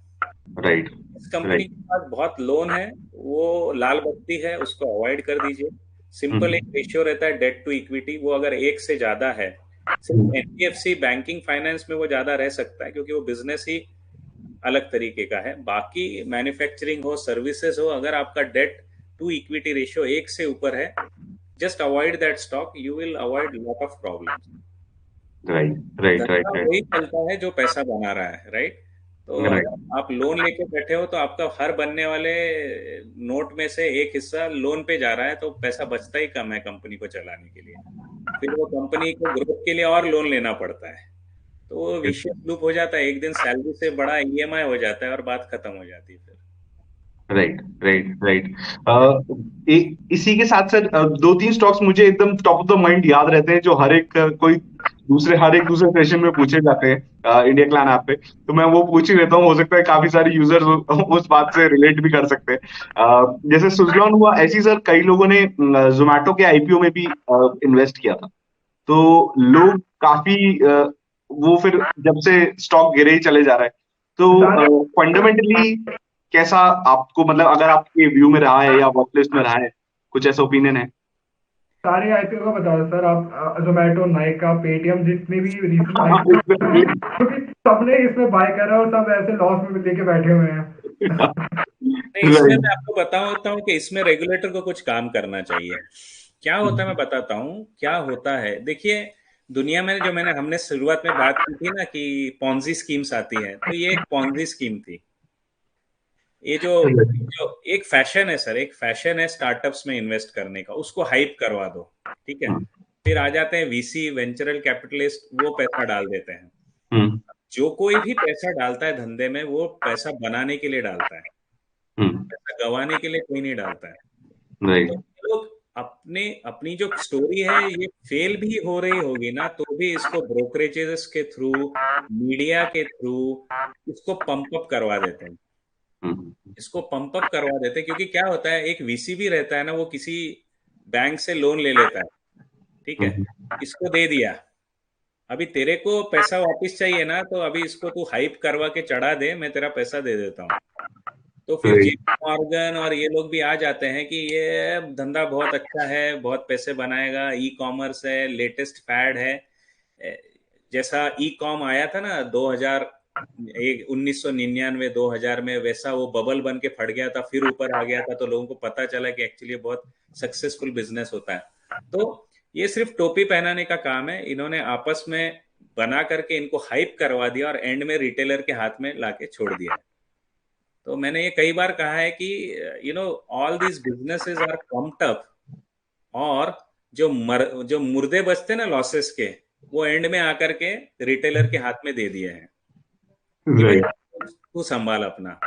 [SPEAKER 1] राइट।
[SPEAKER 2] इस कंपनी
[SPEAKER 1] राइट।
[SPEAKER 2] के पास बहुत लोन है, वो लाल बत्ती है, उसको अवॉइड कर दीजिए। सिंपल एक रेशियो रहता है डेट टू इक्विटी, वो अगर एक से ज्यादा है, सिर्फ एनबीएफसी बैंकिंग फाइनेंस में वो ज्यादा रह सकता है क्योंकि वो बिजनेस ही अलग तरीके का है। बाकी मैन्युफैक्चरिंग हो, सर्विसेज हो, अगर आपका डेट टू इक्विटी रेशियो एक से ऊपर है, just avoid that stock, you will avoid lot of problems.
[SPEAKER 1] Right. Right.
[SPEAKER 2] धंधा
[SPEAKER 1] राइट।
[SPEAKER 2] वही चलता है जो पैसा बना रहा है, राइट। तो
[SPEAKER 1] राइट।
[SPEAKER 2] अगर आप लोन लेके बैठे हो तो आपका हर बनने वाले नोट में से एक हिस्सा लोन पे जा रहा है, तो पैसा बचता ही कम है कंपनी को चलाने के लिए। फिर वो कंपनी को ग्रोथ के लिए और लोन लेना पड़ता है। तो वो विशियस लूप हो जाता है, एक दिन सैलरी से बड़ा ईएमआई हो जाता है और बात खत्म हो जाती है फिर।
[SPEAKER 1] राइट। राइट। राइट। इसी के साथ साथ दो तीन स्टॉक्स मुझे एकदम टॉप ऑफ द माइंड याद रहते हैं, जो हर एक दूसरे सेशन में पूछे जाते हैं इंडिया क्लान ऐप पे। तो मैं वो पूछ ही लेता हूँ, हो सकता है काफी सारे यूजर्स उस बात से रिलेट भी कर सकते हैं। जैसे सुजलॉन हुआ, ऐसे ही सर कई लोगों ने जोमेटो के आईपीओ में भी इन्वेस्ट किया था। तो लोग काफी वो फिर जब से स्टॉक गिरे ही चले जा रहा है।
[SPEAKER 3] सारे
[SPEAKER 1] तो फंडामेंटली कैसा आपको, मतलब अगर आपके व्यू में रहा है या वर्कलिस्ट में रहा है, कुछ ऐसा ओपिनियन है?
[SPEAKER 3] सारे आईपीओ का बता दो सर आप, जोमेटो, नाइका, पेटीएम, जितने भी रीसेंट
[SPEAKER 1] हाँ,
[SPEAKER 3] आईपीओ,
[SPEAKER 1] exactly।
[SPEAKER 3] क्योंकि सबने इसमें बाय करा और सब ऐसे लॉस में लेके बैठे हुए हैं।
[SPEAKER 2] नहीं, इसमें
[SPEAKER 1] राइट।
[SPEAKER 2] मैं आपको बताता हूँ कि इसमें रेगुलेटर को कुछ काम करना चाहिए। क्या होता है मैं बताता हूँ क्या होता है। देखिए, दुनिया में जो हमने शुरुआत में बात की थी ना कि पॉन्जी स्कीम्स आती है, तो ये एक पॉन्जी स्कीम थी। ये जो जो एक फैशन है सर, एक फैशन है स्टार्टअप्स में इन्वेस्ट करने का, उसको हाइप करवा दो, ठीक है। फिर आ जाते हैं वीसी, वेंचरल कैपिटलिस्ट, वो पैसा डाल देते हैं। जो कोई भी पैसा डालता है धंधे में, वो पैसा बनाने के लिए डालता है, पैसा गंवाने के लिए कोई नहीं डालता है। तो
[SPEAKER 1] राइट।
[SPEAKER 2] ये लोग अपने अपनी जो स्टोरी है, ये फेल भी हो रही होगी ना, तो भी इसको ब्रोकरेजेस के थ्रू, मीडिया के थ्रू इसको पंप अप करवा देते हैं। इसको पंप अप करवा देते हैं क्योंकि क्या होता है, एक वीसी भी रहता है ना, वो किसी बैंक से लोन ले लेता है, ठीक है। इसको दे दिया, अभी तेरे को पैसा वापस चाहिए ना, तो अभी इसको तू हाइप करवा के चढ़ा दे, मैं तेरा पैसा दे देता हूँ। तो फिर
[SPEAKER 1] राइट।
[SPEAKER 2] जेपी मॉर्गन और ये लोग भी आ जाते हैं कि ये धंधा बहुत अच्छा है, बहुत पैसे बनाएगा, ई कॉमर्स है, लेटेस्ट फैड है। ए, जैसा ई कॉम आया था ना 2000, 1999 2000 में, वैसा वो बबल बन के फट गया था, फिर ऊपर आ गया था, तो लोगों को पता चला कि एक्चुअली बहुत सक्सेसफुल बिजनेस होता है। तो ये सिर्फ टोपी पहनाने का काम है, इन्होंने आपस में बना करके इनको हाइप करवा दिया और एंड में रिटेलर के हाथ में लाके छोड़ दिया। तो मैंने ये कई बार कहा है कि all these businesses are pumped up, और जो मुर्दे बचते ना लॉसेस के, वो एंड में आकर के रिटेलर के हाथ में दे दिए हैं कि भाई
[SPEAKER 1] राइट।
[SPEAKER 2] तू संभाल अपना।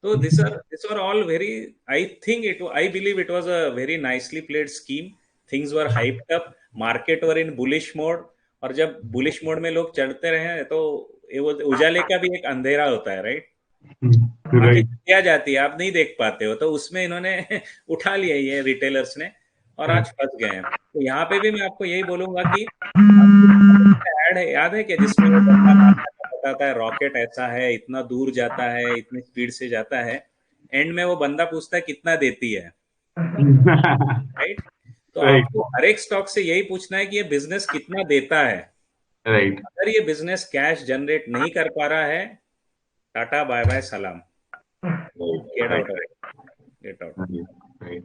[SPEAKER 2] तो this are all very, I believe it was a very nicely played scheme. Things were hyped up, market were in bullish mode, और जब बुलिश मोड में लोग चढ़ते रहे तो ये वो उजाले का भी एक अंधेरा होता है, राइट। आंखें
[SPEAKER 1] राइट।
[SPEAKER 2] किया जाती है, आप नहीं देख पाते हो, तो उसमें इन्होंने उठा लिया ये रिटेलर्स ने, और आज फंस गए हैं। तो यहाँ पे भी मैं आपको यही बोलूंगा कि ऐड है, याद है कि जिसमें वो बंदा बताता है रॉकेट ऐसा है, इतना दूर जाता है, इतनी स्पीड से जाता है, एंड में वो बंदा पूछता है कितना देती है, राइट। तो
[SPEAKER 1] राइट।
[SPEAKER 2] आपको हर एक स्टॉक से यही पूछना है कि ये बिजनेस कितना देता है।
[SPEAKER 1] राइट।
[SPEAKER 2] अगर ये बिजनेस कैश जनरेट नहीं कर पा रहा है, टाटा बाय बाय सलाम, get out of get out.
[SPEAKER 1] Right.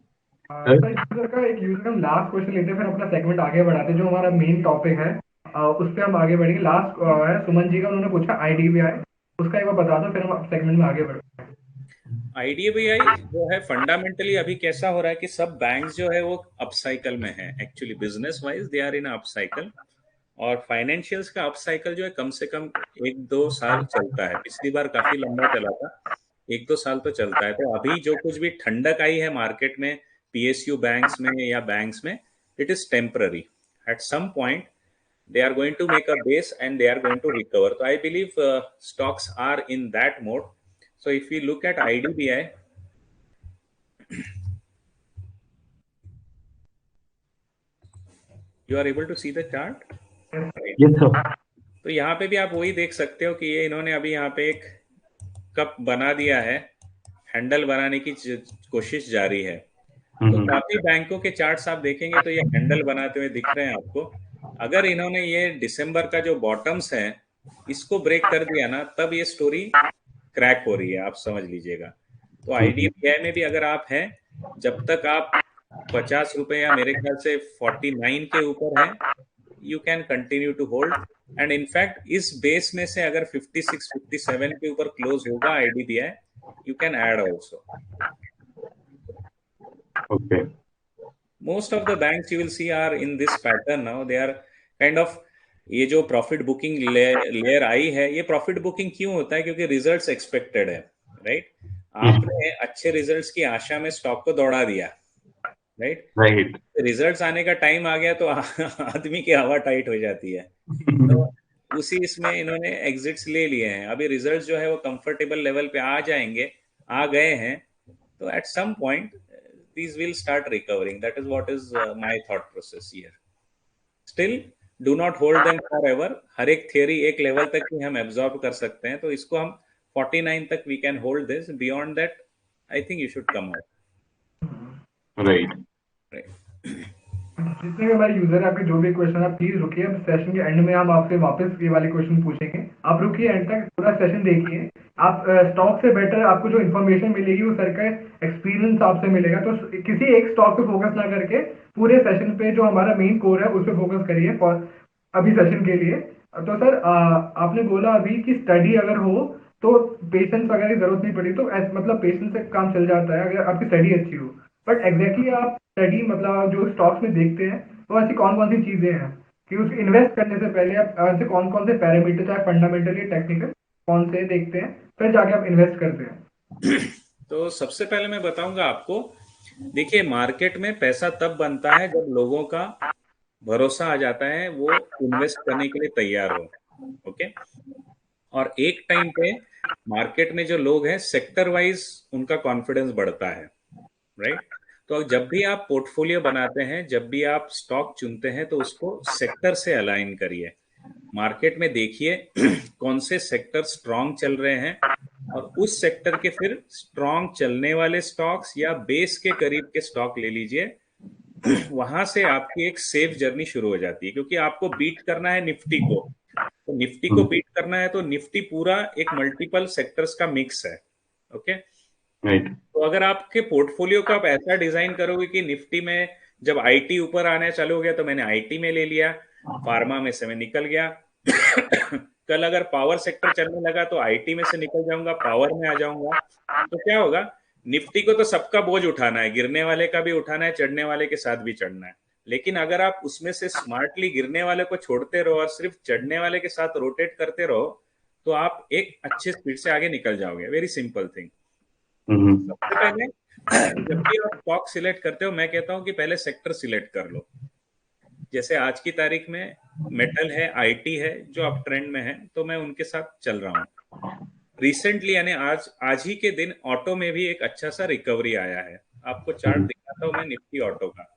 [SPEAKER 3] Sir user का एक यूजर हम लास्ट क्वेश्चन लेते हैं, फिर अपना सेगमेंट आगे बढ़ाते हैं। जो हमारा मेन टॉपिक है उस पर हम आगे बढ़ेंगे। लास्ट है सुमन जी का, उन्होंने पूछा आईडीबीआई, उसका एक बार बता दो, फिर हम सेगमेंट में आगे बढ़ते हैं।
[SPEAKER 2] आईडीबीआई जो है फंडामेंटली अभी कैसा हो रहा है कि सब बैंक्स जो है वो अप साइकिल में है। Actually business wise they are in up cycle, और फाइनेंशियल्स का अप साइकिल जो है कम से कम 1-2 साल चलता है। पिछली बार काफी लंबा चला था, 1-2 साल तो चलता है। तो अभी जो कुछ भी ठंडक आई है मार्केट में, पीएसयू बैंक्स में या बैंक्स में, it is temporary. At some point they are going to make a base and they are going to recover. So I believe stocks are in that mode. So if we look at IDBI, you are able to see the chart.
[SPEAKER 1] Yes, sir.
[SPEAKER 2] तो यहाँ पे भी आप वही देख सकते हो कि ये इन्होंने अभी यहाँ पे एक कप बना दिया है, हैंडल बनाने की कोशिश जारी है। तो काफी बैंकों के चार्ट्स आप देखेंगे तो ये हैंडल बनाते हुए दिख रहे हैं आपको। अगर इन्होंने ये दिसंबर का जो बॉटम्स है इसको ब्रेक कर दिया ना, तब ये स्टोरी क्रैक हो रही है, आप समझ लीजिएगा। तो आईडीबीआई में भी अगर आप हैं, जब तक आप 50 रुपए या मेरे ख्याल से 49 के ऊपर है, you can continue to hold. And in fact इस बेस में से अगर 56-57 के ऊपर क्लोज होगा IDBI, you can add also.
[SPEAKER 1] Okay.
[SPEAKER 2] Most of the banks you will see are in this pattern now. They are kind of, ये जो प्रॉफिट बुकिंग लेयर आई है, ये प्रॉफिट बुकिंग क्यों होता है? क्योंकि रिजल्ट्स एक्सपेक्टेड है, राइट? आपने अच्छे रिजल्ट्स की आशा में स्टॉक को दौड़ा दिया, राइट?
[SPEAKER 1] राइट।
[SPEAKER 2] रिजल्ट्स आने का टाइम आ गया तो आदमी की हवा टाइट हो जाती है। तो उसी इसमें इन्होंने एग्जिट्स ले लिए हैं। अभी रिजल्ट्स जो है वो कंफर्टेबल लेवल पे आ जाएंगे, आ गए हैं, तो at some point these will start recovering. That is what is my thought process here. Still, do not hold them forever. हर एक theory एक level तक ही हम absorb कर सकते हैं, तो इसको हम 49 तक we can hold this. Beyond that, I think you should come out.
[SPEAKER 1] Right.
[SPEAKER 2] Right.
[SPEAKER 3] जितने भी हमारे यूजर है, आपके जो भी क्वेश्चन है प्लीज रुकिए। अब सेशन के एंड में हम आपसे वापस ये वाले क्वेश्चन पूछेंगे। आप रुकिए, एंड तक पूरा सेशन देखिए। आप स्टॉक से बेटर आपको जो इन्फॉर्मेशन मिलेगी वो सर का एक्सपीरियंस आपसे मिलेगा। तो किसी एक स्टॉक पे फोकस ना करके पूरे सेशन पे जो हमारा मेन कोर है उस पर फोकस करिए अभी सेशन के लिए। तो सर आपने बोला अभी कि स्टडी अगर हो तो पेशेंस वगैरह की जरूरत नहीं पड़ी, तो मतलब पेशेंस से काम चल जाता है अगर आपकी स्टडी अच्छी हो। बट एग्जैक्टली आप स्टडी मतलब जो स्टॉक्स में देखते हैं वो ऐसी कौन कौन सी चीजें हैं कि उसको इन्वेस्ट करने से पहले आप ऐसे कौन कौन से पैरामीटर, चाहे फंडामेंटल या टेक्निकल, कौन से देखते हैं फिर जाके आप इन्वेस्ट करते हैं?
[SPEAKER 2] तो सबसे पहले मैं बताऊंगा आपको, देखिए मार्केट में पैसा तब बनता है जब लोगों का भरोसा आ जाता है, वो इन्वेस्ट करने के लिए तैयार हो। ओके, और एक टाइम पे मार्केट में जो लोग हैं सेक्टर वाइज उनका कॉन्फिडेंस बढ़ता है, राइट? तो जब भी आप पोर्टफोलियो बनाते हैं, जब भी आप स्टॉक चुनते हैं, तो उसको सेक्टर से अलाइन करिए। मार्केट में देखिए कौन से सेक्टर स्ट्रांग चल रहे हैं, और उस सेक्टर के फिर स्ट्रांग चलने वाले स्टॉक्स या बेस के करीब के स्टॉक ले लीजिए। वहां से आपकी एक सेफ जर्नी शुरू हो जाती है, क्योंकि आपको बीट करना है निफ्टी को। तो निफ्टी को बीट करना है तो निफ्टी पूरा एक मल्टीपल सेक्टर्स का मिक्स है। Okay,
[SPEAKER 1] right.
[SPEAKER 2] तो अगर आपके पोर्टफोलियो को आप ऐसा डिजाइन करोगे कि निफ्टी में जब आईटी ऊपर आने चालू हो गया तो मैंने आईटी में ले लिया, फार्मा में से मैं निकल गया। कल अगर पावर सेक्टर चलने लगा तो आईटी में से निकल जाऊंगा, पावर में आ जाऊंगा। तो क्या होगा, निफ्टी को तो सबका बोझ उठाना है, गिरने वाले का भी उठाना है, चढ़ने वाले के साथ भी चढ़ना है। लेकिन अगर आप उसमें से स्मार्टली गिरने वाले को छोड़ते रहो और सिर्फ चढ़ने वाले के साथ रोटेट करते रहो, तो आप एक अच्छे स्पीड से आगे निकल जाओगे। Very simple thing. सबसे पहले जब भी आप स्टॉक सिलेक्ट करते हो, मैं कहता हूं कि पहले सेक्टर सिलेक्ट कर लो। जैसे आज की तारीख में मेटल है, आईटी है, जो अब ट्रेंड में है, तो मैं उनके साथ चल रहा हूँ। रिसेंटली यानी आज ही के दिन ऑटो में भी एक अच्छा सा रिकवरी आया है। आपको चार्ट दिखाता हूं मैं निफ्टी ऑटो का।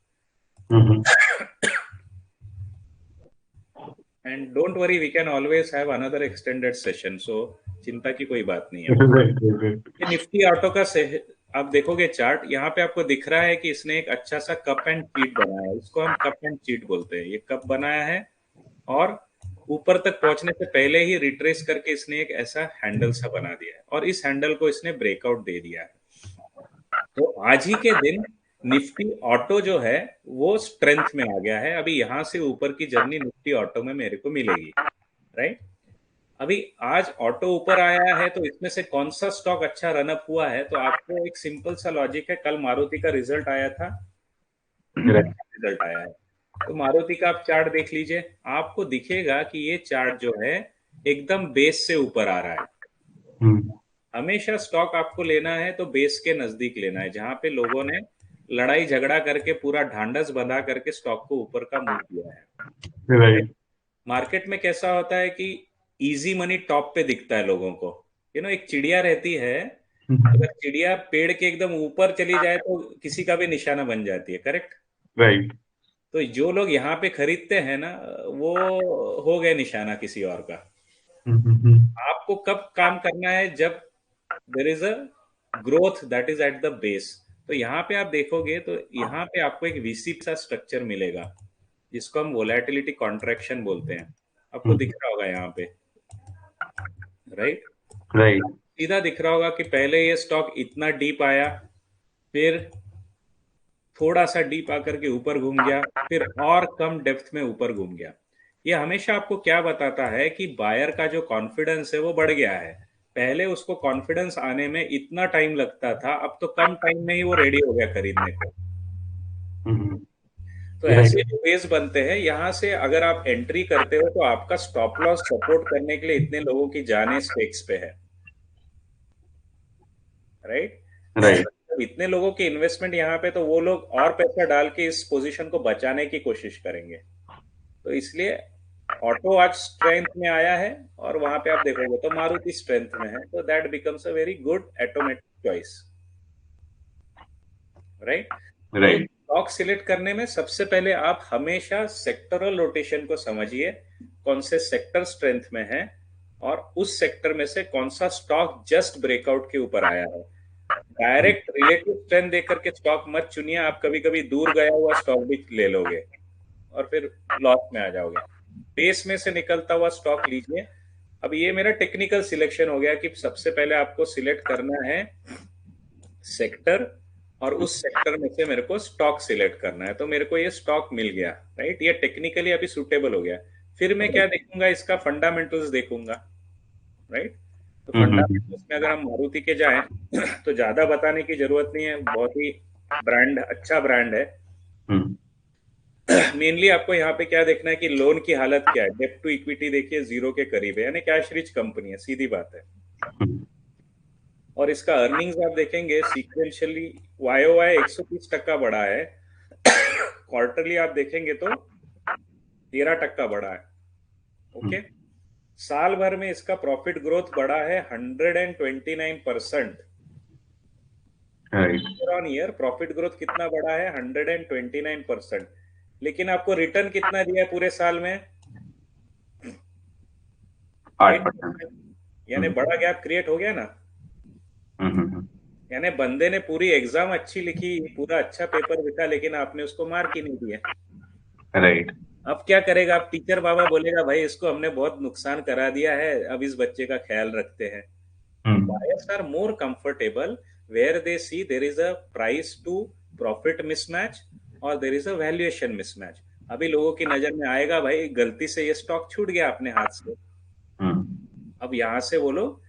[SPEAKER 2] And don't worry, we can always have another extended session, so चिंता की कोई बात नहीं है। निफ्टी ऑटो का आप देखोगे चार्ट, यहाँ पे आपको दिख रहा है कि इसने एक अच्छा सा कप एंड चीट बनाया है। इसको हम कप एंड चीट बोलते हैं। ये कप बनाया है और ऊपर तक पहुंचने से पहले ही रिट्रेस करके इसने एक ऐसा हैंडल सा बना दिया है और इस हैंडल को इसने ब्रेकआउट दे दिया है। तो आज ही के दिन निफ्टी ऑटो जो है वो स्ट्रेंथ में आ गया है। अभी यहां से ऊपर की जर्नी निफ्टी ऑटो में मेरे को मिलेगी, राइट। अभी आज ऑटो ऊपर आया है तो इसमें से कौन सा स्टॉक अच्छा रनअप हुआ है, तो आपको एक सिंपल सा लॉजिक है। कल मारुति का रिजल्ट आया था, रिजल्ट आया है, तो मारुति का आप चार्ट देख लीजिए, आपको दिखेगा कि ये चार्ट जो है एकदम बेस से ऊपर आ रहा है। हमेशा स्टॉक आपको लेना है तो बेस के नजदीक लेना है, जहां पे लोगों ने लड़ाई झगड़ा करके पूरा ढांढस बंधा करके स्टॉक को ऊपर का मूव किया है।
[SPEAKER 1] राइट।
[SPEAKER 2] मार्केट में कैसा होता है कि इजी मनी टॉप पे दिखता है लोगों को। एक चिड़िया रहती है, अगर चिड़िया पेड़ के एकदम ऊपर चली जाए तो किसी का भी निशाना बन जाती है, करेक्ट।
[SPEAKER 1] राइट।
[SPEAKER 2] तो जो लोग यहाँ पे खरीदते हैं ना, वो हो गए निशाना किसी और का। आपको कब काम करना है, जब there is a growth that is at the base. तो यहाँ पे आप देखोगे तो यहाँ पे आपको एक वीसी सा स्ट्रक्चर मिलेगा, जिसको हम वोलेटिलिटी कॉन्ट्रैक्शन बोलते हैं। आपको दिख रहा होगा यहाँ पे, राइट।
[SPEAKER 1] राइट।
[SPEAKER 2] सीधा दिख रहा होगा कि पहले ये स्टॉक इतना डीप आया, फिर थोड़ा सा डीप आकर के ऊपर घूम गया, फिर और कम डेप्थ में ऊपर घूम गया। ये हमेशा आपको क्या बताता है कि बायर का जो कॉन्फिडेंस है वो बढ़ गया है। पहले उसको कॉन्फिडेंस आने में इतना टाइम लगता था, अब तो कम टाइम में ही वो रेडी हो गया खरीदने को। तो ऐसे जो बेस बनते हैं, यहाँ से अगर आप एंट्री करते हो तो आपका स्टॉप लॉस सपोर्ट करने के लिए इतने लोगों की जाने स्टेक्स पे है, राइट।
[SPEAKER 1] राइट।
[SPEAKER 2] इतने लोगों की इन्वेस्टमेंट यहाँ पे, तो वो लोग और पैसा डाल के इस पोजीशन को बचाने की कोशिश करेंगे। तो इसलिए ऑटो आज स्ट्रेंथ में आया है, और वहां पे आप देखोगे तो मारुति स्ट्रेंथ में है, तो that becomes a very good automatic choice, right.
[SPEAKER 1] Right.
[SPEAKER 2] Stock select करने में सबसे पहले आप हमेशा सेक्टरल रोटेशन को समझिए, कौन से सेक्टर स्ट्रेंथ में है और उस सेक्टर में से कौन सा स्टॉक जस्ट ब्रेकआउट के ऊपर आया है। डायरेक्ट रिलेटिव स्ट्रेंथ देख करके स्टॉक मत चुनिए, आप कभी कभी दूर गया हुआ स्टॉक भी ले लोगे और फिर लॉस में आ जाओगे। बेस में से निकलता हुआ स्टॉक लीजिए। अब ये मेरा टेक्निकल सिलेक्शन हो गया कि सबसे पहले आपको सिलेक्ट करना है सेक्टर, और उस सेक्टर में से मेरे को स्टॉक सिलेक्ट करना है। तो मेरे को ये स्टॉक मिल गया, राइट। ये टेक्निकली अभी सुटेबल हो गया। फिर मैं क्या देखूंगा, इसका फंडामेंटल्स देखूंगा, राइट। तो फंडामेंटल्स में अगर हम मारुति के जाएं तो ज्यादा बताने की जरूरत नहीं है, बहुत ही ब्रांड, अच्छा ब्रांड है। मेनली आपको यहाँ पे क्या देखना है कि लोन की हालत क्या है। डेब्ट टू इक्विटी देखिए 0 के करीब है, यानी कैश रिच कंपनी है, सीधी बात है। और इसका अर्निंग्स आप देखेंगे सीक्वेंशियली YOY 130% बढ़ा है। क्वार्टरली आप देखेंगे तो 13% बढ़ा है, ओके। साल भर में इसका प्रॉफिट ग्रोथ बढ़ा है 129%। ऑन ईयर प्रॉफिट ग्रोथ कितना बढ़ा है, 129%। लेकिन आपको रिटर्न कितना दिया है पूरे साल में, 8%। यानी बड़ा गैप क्रिएट हो गया ना। यानी बंदे ने पूरी एग्जाम अच्छी लिखी, पूरा अच्छा पेपर लिखा, लेकिन आपने उसको मार्क ही नहीं दिया,
[SPEAKER 1] राइट।
[SPEAKER 2] अब क्या करेगा, आप टीचर बाबा बोलेगा भाई इसको हमने बहुत नुकसान करा दिया है, अब इस बच्चे का ख्याल रखते हैं। Buyers are more comfortable where they see there is a price to profit mismatch और there is a valuation mismatch। अभी लोगों की नजर में आएगा भाई गलती से ये स्टॉक छूट गया अपने हाथ से, अब यहाँ से वो लोग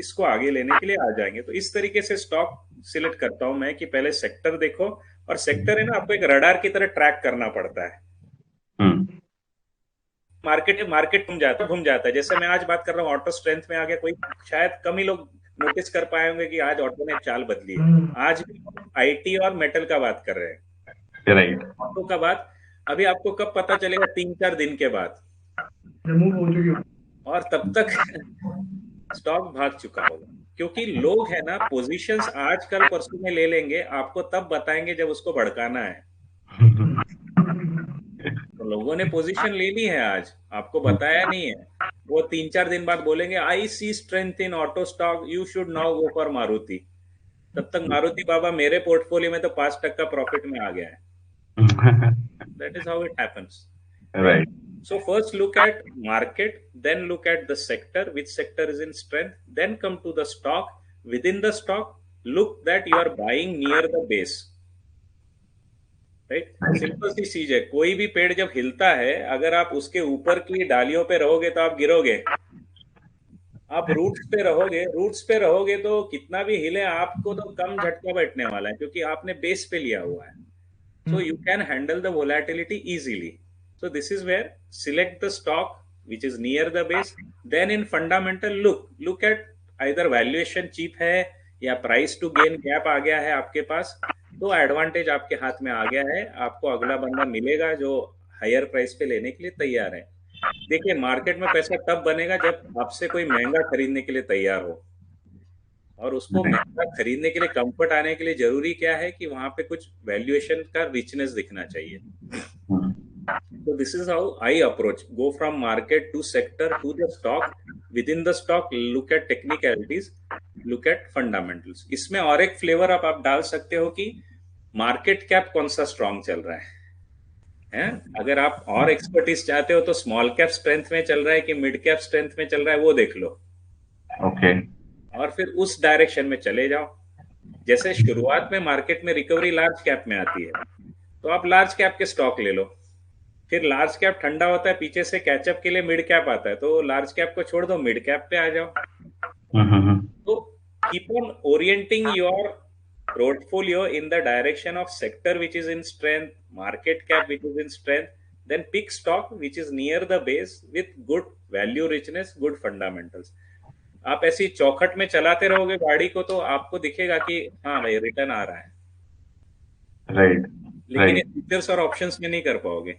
[SPEAKER 2] इसको आगे लेने के लिए आ जाएंगे। तो इस तरीके से स्टॉक सिलेक्ट करता हूं मैं कि पहले सेक्टर देखो, और सेक्टर है ना आपको एक रडार की तरह ट्रैक करना पड़ता है। मार्केट घूम जाता है। जैसे मैं आज बात कर रहा हूँ ऑटो स्ट्रेंथ में आ गया, कोई शायद कम ही लोग नोटिस कर पाए होंगे कि आज ऑटो ने चाल बदली है। आज भी IT और मेटल का बात कर रहे हैं,
[SPEAKER 1] राइट।
[SPEAKER 2] ऑटो का बात अभी आपको कब पता चलेगा, 3-4 दिन के बाद, और तब तक स्टॉक भाग चुका होगा। क्योंकि लोग है ना पोजीशंस आजकल परसों में ले लेंगे, आपको तब बताएंगे जब उसको भड़काना है। तो लोगों ने पोजीशन ले ली है, आज आपको बताया नहीं है। वो 3-4 दिन बाद बोलेंगे I see strength in auto stock, you should now go for Maruti. तब तक मारुति बाबा मेरे पोर्टफोलियो में तो 5% प्रॉफिट में आ गया है। That is how it happens,
[SPEAKER 1] right.
[SPEAKER 2] So first look at market, then look at the sector, which sector is in strength, then come to the stock. Within the stock, look that you are buying near the base. Right, simple सी चीज है, कोई भी पेड़ जब हिलता है, अगर आप उसके ऊपर की डालियों पे रहोगे तो आप गिरोगे। आप रूट्स पे रहोगे तो कितना भी हिले आपको तो कम झटका बैठने वाला है, क्योंकि आपने बेस पे लिया हुआ है। So you can handle the volatility easily. So this is where select the stock which is near the base. Then in fundamental look at either valuation cheap है या price to gain gap आ गया है आपके पास, तो एडवांटेज आपके हाथ में आ गया है, आपको अगला बंदा मिलेगा जो हायर प्राइस पे लेने के लिए तैयार है। देखिए, मार्केट में पैसा तब बनेगा जब आपसे कोई महंगा खरीदने के लिए तैयार हो, और उसको महंगा खरीदने के लिए कंफर्ट आने के लिए जरूरी क्या है कि वहां पे कुछ वैल्यूएशन का रिचनेस दिखना चाहिए। So this is how I approach, go from market to sector to the stock, within the stock look at technicalities, look at fundamentals। इसमें और एक फ्लेवर आप डाल सकते हो कि मार्केट कैप कौन सा स्ट्रांग चल रहा है। अगर आप और एक्सपर्टीज चाहते हो तो स्मॉल कैप स्ट्रेंथ में चल रहा है कि मिड कैप स्ट्रेंथ में चल रहा है, वो देख लो।
[SPEAKER 1] ओके,
[SPEAKER 2] और फिर उस डायरेक्शन में चले जाओ। जैसे शुरुआत में मार्केट में रिकवरी लार्ज कैप में आती है, तो आप लार्ज कैप के स्टॉक ले लो। फिर लार्ज कैप ठंडा होता है, पीछे से कैचअप के लिए मिड कैप आता है, तो लार्ज कैप को छोड़ दो, मिड कैप पे आ जाओ। तो keep on orienting your portfolio in the direction of sector which is in strength, market cap which is in strength, then pick stock which is near the base with good value richness, good fundamentals. आप ऐसी चौखट में चलाते रहोगे गाड़ी को तो आपको दिखेगा कि हाँ भाई रिटर्न आ रहा है,
[SPEAKER 1] राइट,
[SPEAKER 2] लेकिन ये फीचर्स और ऑप्शंस में नहीं कर पाओगे।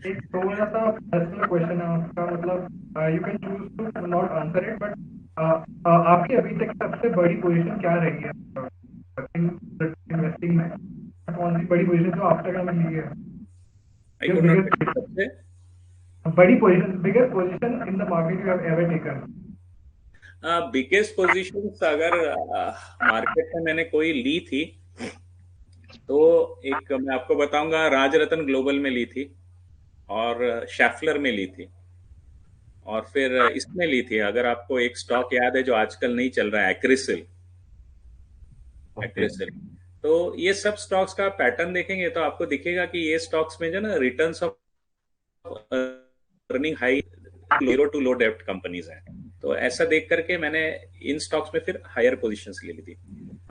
[SPEAKER 3] एक थोड़ा सा पर्सनल क्वेश्चन है आपका, मतलब you can choose to not answer it, but आपकी अभी तक सबसे बड़ी पोजीशन क्या रही है इन्वेस्टिंग में? कौन सी बड़ी पोजीशन जो आप तक में ली है?
[SPEAKER 2] सबसे
[SPEAKER 3] बड़ी position, biggest position in the market you have ever taken?
[SPEAKER 2] Biggest position अगर मार्केट में मैंने कोई ली थी तो एक मैं आपको बताऊंगा, राजरत्न ग्लोबल में ली थी, और शैफलर में ली थी, और फिर इसमें ली थी, अगर आपको एक स्टॉक याद है जो आजकल नहीं चल रहा है, एक्रिसिल। तो ये सब स्टॉक्स का पैटर्न देखेंगे तो आपको दिखेगा कि ये स्टॉक्स में जो ना returns of earning high, zero to low डेब्ट कंपनीज हैं। तो ऐसा देख करके मैंने इन स्टॉक्स में फिर हायर पोजीशंस ले ली थी।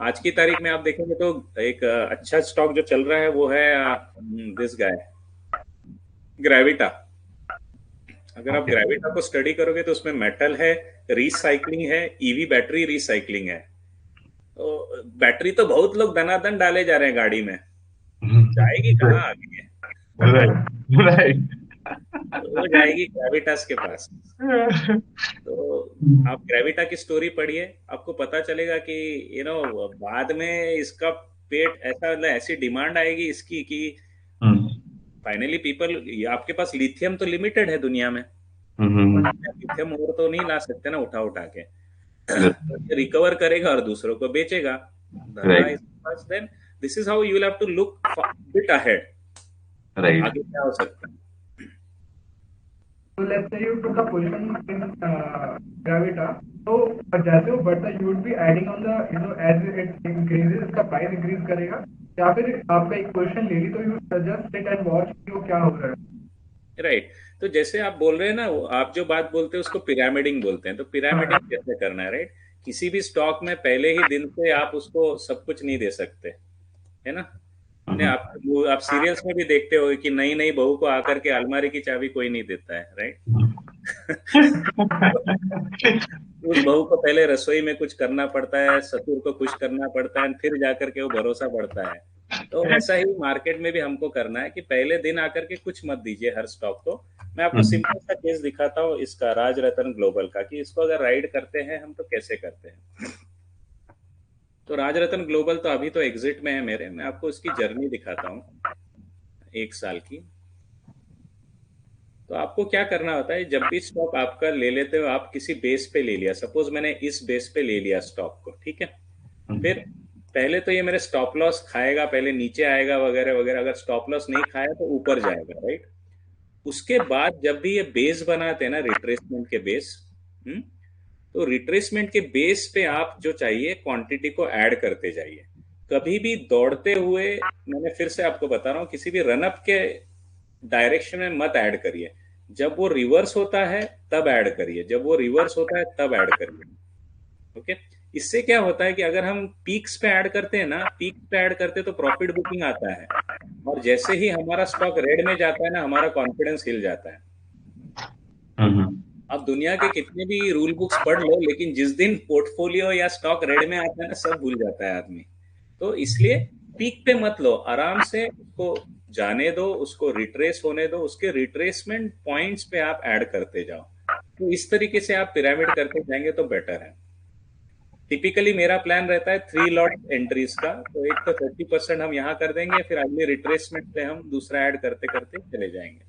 [SPEAKER 2] आज की तारीख में आप देखेंगे तो एक अच्छा स्टॉक जो चल रहा है वो है दिस गाय, ग्रेविटा। अगर आप ग्रेविटा को स्टडी करोगे तो उसमें मेटल है, रिसाइकलिंग है, ईवी बैटरी रिसाइकलिंग है। तो बैटरी तो बहुत लोग धनाधन डाले जा रहे हैं गाड़ी में, जाएगी कहाँ आगे?
[SPEAKER 1] राइट,
[SPEAKER 2] वो जाएगी ग्रेविटास के पास। तो आप ग्रेविटा की स्टोरी पढ़िए, आपको पता चलेगा कि बाद में इसका पेट ऐसा, मतलब ऐसी डिमांड आएगी इसकी कि फाइनली पीपल, आपके पास लिथियम तो लिमिटेड है दुनिया में, लिथियम और तो नहीं ला सकते ना उठा के, तो रिकवर करेगा और दूसरों को बेचेगा। Then this is how you will have to look bit ahead, आगे क्या हो सकता है।
[SPEAKER 3] So let's say you took a position in Gravita. So जैसे वो बढ़ता है, you would be adding on the, as it increases, इसका प्राइस इंक्रीज करेगा, या फिर आपका एक पोजीशन ले ली तो you just sit and watch कि वो क्या हो रहा है।
[SPEAKER 2] राइट, तो जैसे आप बोल रहे हैं ना, आप जो बात बोलते हैं उसको पिरामिडिंग बोलते हैं। तो पिरामिडिंग कैसे करना है, राइट? किसी भी स्टॉक में पहले ही दिन से आप उसको सब कुछ नहीं दे सकते, है ना? आप सीरियल्स में भी देखते हो कि नई नई बहू को आकर के अलमारी की चाबी कोई नहीं देता है, राइट? उस बहू को पहले रसोई में कुछ करना पड़ता है, ससुर को खुश करना पड़ता है, फिर जाकर के वो भरोसा बढ़ता है। तो ऐसा ही मार्केट में भी हमको करना है कि पहले दिन आकर के कुछ मत दीजिए हर स्टॉक को। मैं आपको सिंपल सा केस दिखाता हूँ इसका, राजरत्न ग्लोबल का, कि इसको अगर राइड करते हैं हम तो कैसे करते हैं। तो राजरत्न ग्लोबल तो अभी तो एग्जिट में है मेरे, मैं आपको इसकी जर्नी दिखाता हूँ 1 साल की। तो आपको क्या करना होता है, जब भी स्टॉक आपका ले लेते हो, आप किसी बेस पे ले लिया, सपोज मैंने इस बेस पे ले लिया स्टॉक को, ठीक है? फिर पहले तो ये मेरे स्टॉप लॉस खाएगा, पहले नीचे आएगा वगैरह वगैरह, अगर स्टॉप लॉस नहीं खाया तो ऊपर जाएगा, राइट। उसके बाद जब भी ये बेस बनाते हैं ना, रिट्रेसमेंट के बेस, तो रिट्रेसमेंट के बेस पे आप जो चाहिए क्वांटिटी को ऐड करते जाइए। कभी भी दौड़ते हुए, मैंने फिर से आपको बता रहा हूँ, किसी भी रनअप के डायरेक्शन में मत ऐड करिए। जब वो रिवर्स होता है तब ऐड करिए, जब वो रिवर्स होता है तब ऐड करिए, ओके। इससे क्या होता है कि अगर हम पीक्स पे ऐड करते हैं ना, पीक्स पे ऐड करते हैं तो प्रॉफिट बुकिंग आता है, और जैसे ही हमारा स्टॉक रेड में जाता है ना, हमारा कॉन्फिडेंस हिल जाता है। अब दुनिया के कितने भी रूल बुक्स पढ़ लो, लेकिन जिस दिन पोर्टफोलियो या स्टॉक रेड में आता है ना, सब भूल जाता है आदमी। तो इसलिए पीक पे मत लो, आराम से उसको जाने दो, उसको रिट्रेस होने दो, उसके रिट्रेसमेंट पॉइंट्स पे आप ऐड करते जाओ। तो इस तरीके से आप पिरामिड करते जाएंगे तो बेटर है। टिपिकली मेरा प्लान रहता है 3 लॉट एंट्रीज का, तो एक तो 30% हम यहाँ कर देंगे, फिर अगले रिट्रेसमेंट पे हम दूसरा ऐड करते करते चले जाएंगे।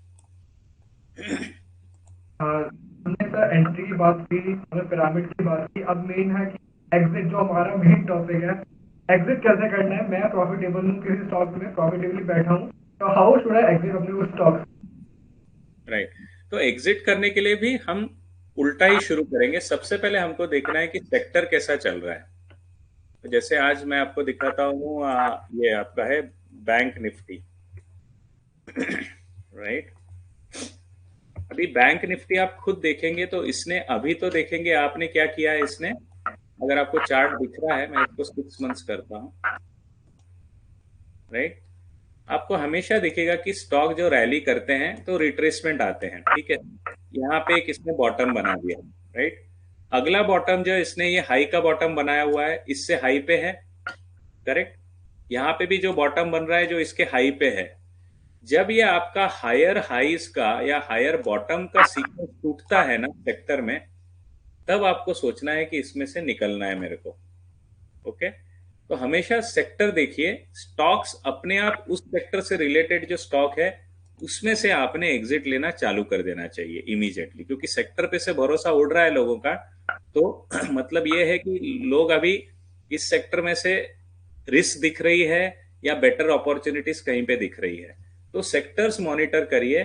[SPEAKER 3] हमने सर एंट्री की बात की, हमने पिरामिड की बात की, अब मेन है कि एग्जिट, जो हमारा मेन टॉपिक है, एग्जिट कैसे करना है। मैं प्रॉफिटेबल हूँ, किसी स्टॉक में प्रॉफिटेबली बैठा हूँ, तो हाउ शुड आई एग्जिट अपने उस स्टॉक।
[SPEAKER 2] राइट, तो एग्जिट करने के लिए भी हम उल्टा ही शुरू करेंगे। सबसे पहले हमको देखना है कि सेक्टर कैसा चल रहा है। तो जैसे आज मैं आपको दिखाता हूँ, ये आपका है बैंक निफ्टी, राइट। अभी बैंक निफ्टी आप खुद देखेंगे तो इसने, अभी तो देखेंगे आपने क्या किया है इसने। अगर आपको चार्ट दिख रहा है, मैं इसको 6 मंथ्स करता हूँ, राइट। आपको हमेशा दिखेगा कि स्टॉक जो रैली करते हैं तो रिट्रेसमेंट आते हैं, ठीक है। यहाँ पे एक इसने बॉटम बना दिया, राइट। अगला बॉटम जो इसने, ये हाई का बॉटम बनाया हुआ है, इससे हाई पे है, करेक्ट। यहाँ पे भी जो बॉटम बन रहा है जो इसके हाई पे है, जब ये आपका हायर हाइज का या हायर बॉटम का सीक्वेंस टूटता है ना सेक्टर में, तब आपको सोचना है कि इसमें से निकलना है मेरे को, ओके। तो हमेशा सेक्टर देखिए, स्टॉक्स अपने आप उस सेक्टर से रिलेटेड जो स्टॉक है उसमें से आपने एग्जिट लेना चालू कर देना चाहिए इमीडिएटली, क्योंकि सेक्टर पे से भरोसा उड़ रहा है लोगों का। तो मतलब ये है कि लोग अभी इस सेक्टर में से रिस्क दिख रही है या बेटर अपॉर्चुनिटीज कहीं पे दिख रही है, तो सेक्टर्स मॉनिटर करिए।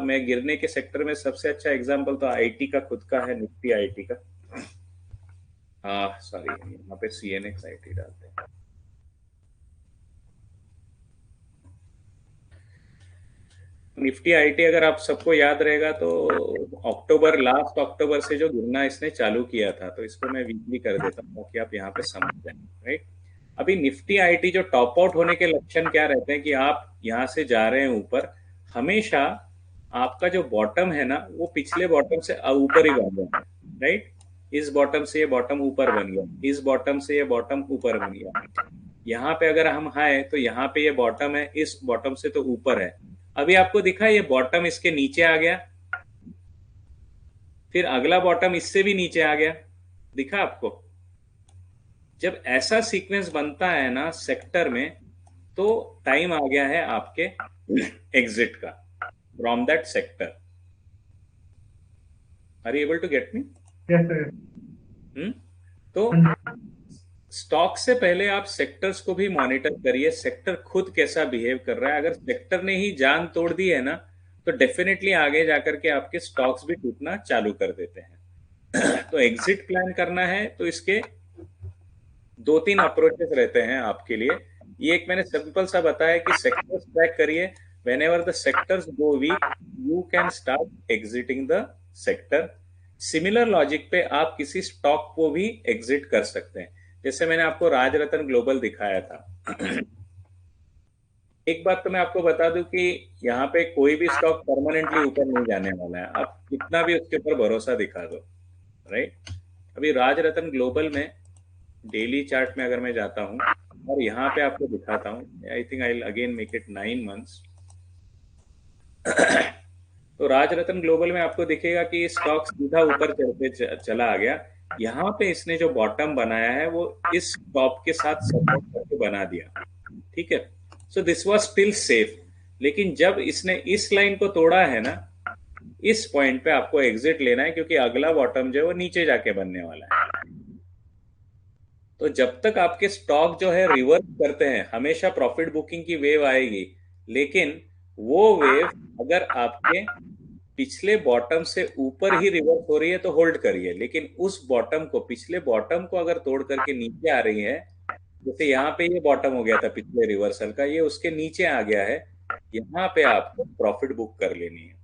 [SPEAKER 2] मैं गिरने के सेक्टर में सबसे अच्छा एग्जांपल तो आईटी का खुद का है, निफ्टी आईटी का। सॉरी, यहाँ पे सीएनएक्स आईटी डालते हैं। निफ्टी आईटी अगर आप सबको याद रहेगा तो अक्टूबर, लास्ट अक्टूबर से जो गिरना इसने चालू किया था, तो इसको मैं वीकली कर देता हूँ ताकि आप यहाँ पे समझ जाएं, राइट। अभी निफ्टी आईटी जो टॉप आउट होने के लक्षण क्या रहते हैं कि आप यहाँ से जा रहे हैं ऊपर, हमेशा आपका जो बॉटम है ना वो पिछले बॉटम से ऊपर ही बन गया, राइट। इस बॉटम से ये बॉटम ऊपर बन गया, इस बॉटम से ये बॉटम ऊपर बन गया। यहाँ पे अगर हम आए तो यहाँ पे ये बॉटम है, इस बॉटम से तो ऊपर है। अभी आपको दिखा ये बॉटम इसके नीचे आ गया, फिर अगला बॉटम इससे भी नीचे आ गया, दिखा आपको। जब ऐसा सीक्वेंस बनता है ना सेक्टर में, तो टाइम आ गया है आपके एग्जिट का from that sector. Are you able to get me?
[SPEAKER 3] Yes sir.
[SPEAKER 2] तो स्टॉक से पहले आप सेक्टर्स को भी मॉनिटर करिए, सेक्टर खुद कैसा बिहेव कर रहा है। अगर सेक्टर ने ही जान तोड़ दी है ना, तो डेफिनेटली आगे जाकर के आपके स्टॉक्स भी टूटना चालू कर देते हैं। तो एग्जिट प्लान करना है तो इसके 2-3 अप्रोचेस रहते हैं आपके लिए। ये एक मैंने सिंपल सा बताया कि सेक्टर्स ट्रैक करिए, whenever the sectors go weak you can start exiting the sector. Similar logic पे आप किसी स्टॉक को भी एग्जिट कर सकते हैं, जैसे मैंने आपको राजरत्न ग्लोबल दिखाया था। एक बात तो मैं आपको बता दूं कि यहाँ पे कोई भी स्टॉक परमानेंटली ऊपर नहीं जाने वाला है, आप कितना भी उसके ऊपर भरोसा दिखा दो, राइट। अभी राजरत्न ग्लोबल में डेली चार्ट में अगर मैं जाता हूँ और यहाँ पे आपको दिखाता हूँ, आई think I will again make it 9 months. तो राजरत्न ग्लोबल में आपको दिखेगा कि स्टॉक सीधा ऊपर चढ़ते चला आ गया। यहाँ पे इसने जो बॉटम बनाया है वो इस टॉप के साथ सपोर्ट करके बना दिया, ठीक है। So this was still safe, लेकिन जब इसने इस लाइन को तोड़ा है ना, इस पॉइंट पे आपको एग्जिट लेना है, क्योंकि अगला बॉटम जो है वो नीचे जाके बनने वाला है। तो जब तक आपके स्टॉक जो है रिवर्स करते हैं, हमेशा प्रॉफिट बुकिंग की वेव आएगी, लेकिन वो वेव अगर आपके पिछले बॉटम से ऊपर ही रिवर्स हो रही है तो होल्ड करिए, लेकिन उस बॉटम को, पिछले बॉटम को अगर तोड़ करके नीचे आ रही है, जैसे यहाँ पे ये बॉटम हो गया था पिछले रिवर्सल का, ये उसके नीचे आ गया है, यहाँ पे आपको प्रॉफिट बुक कर लेनी है।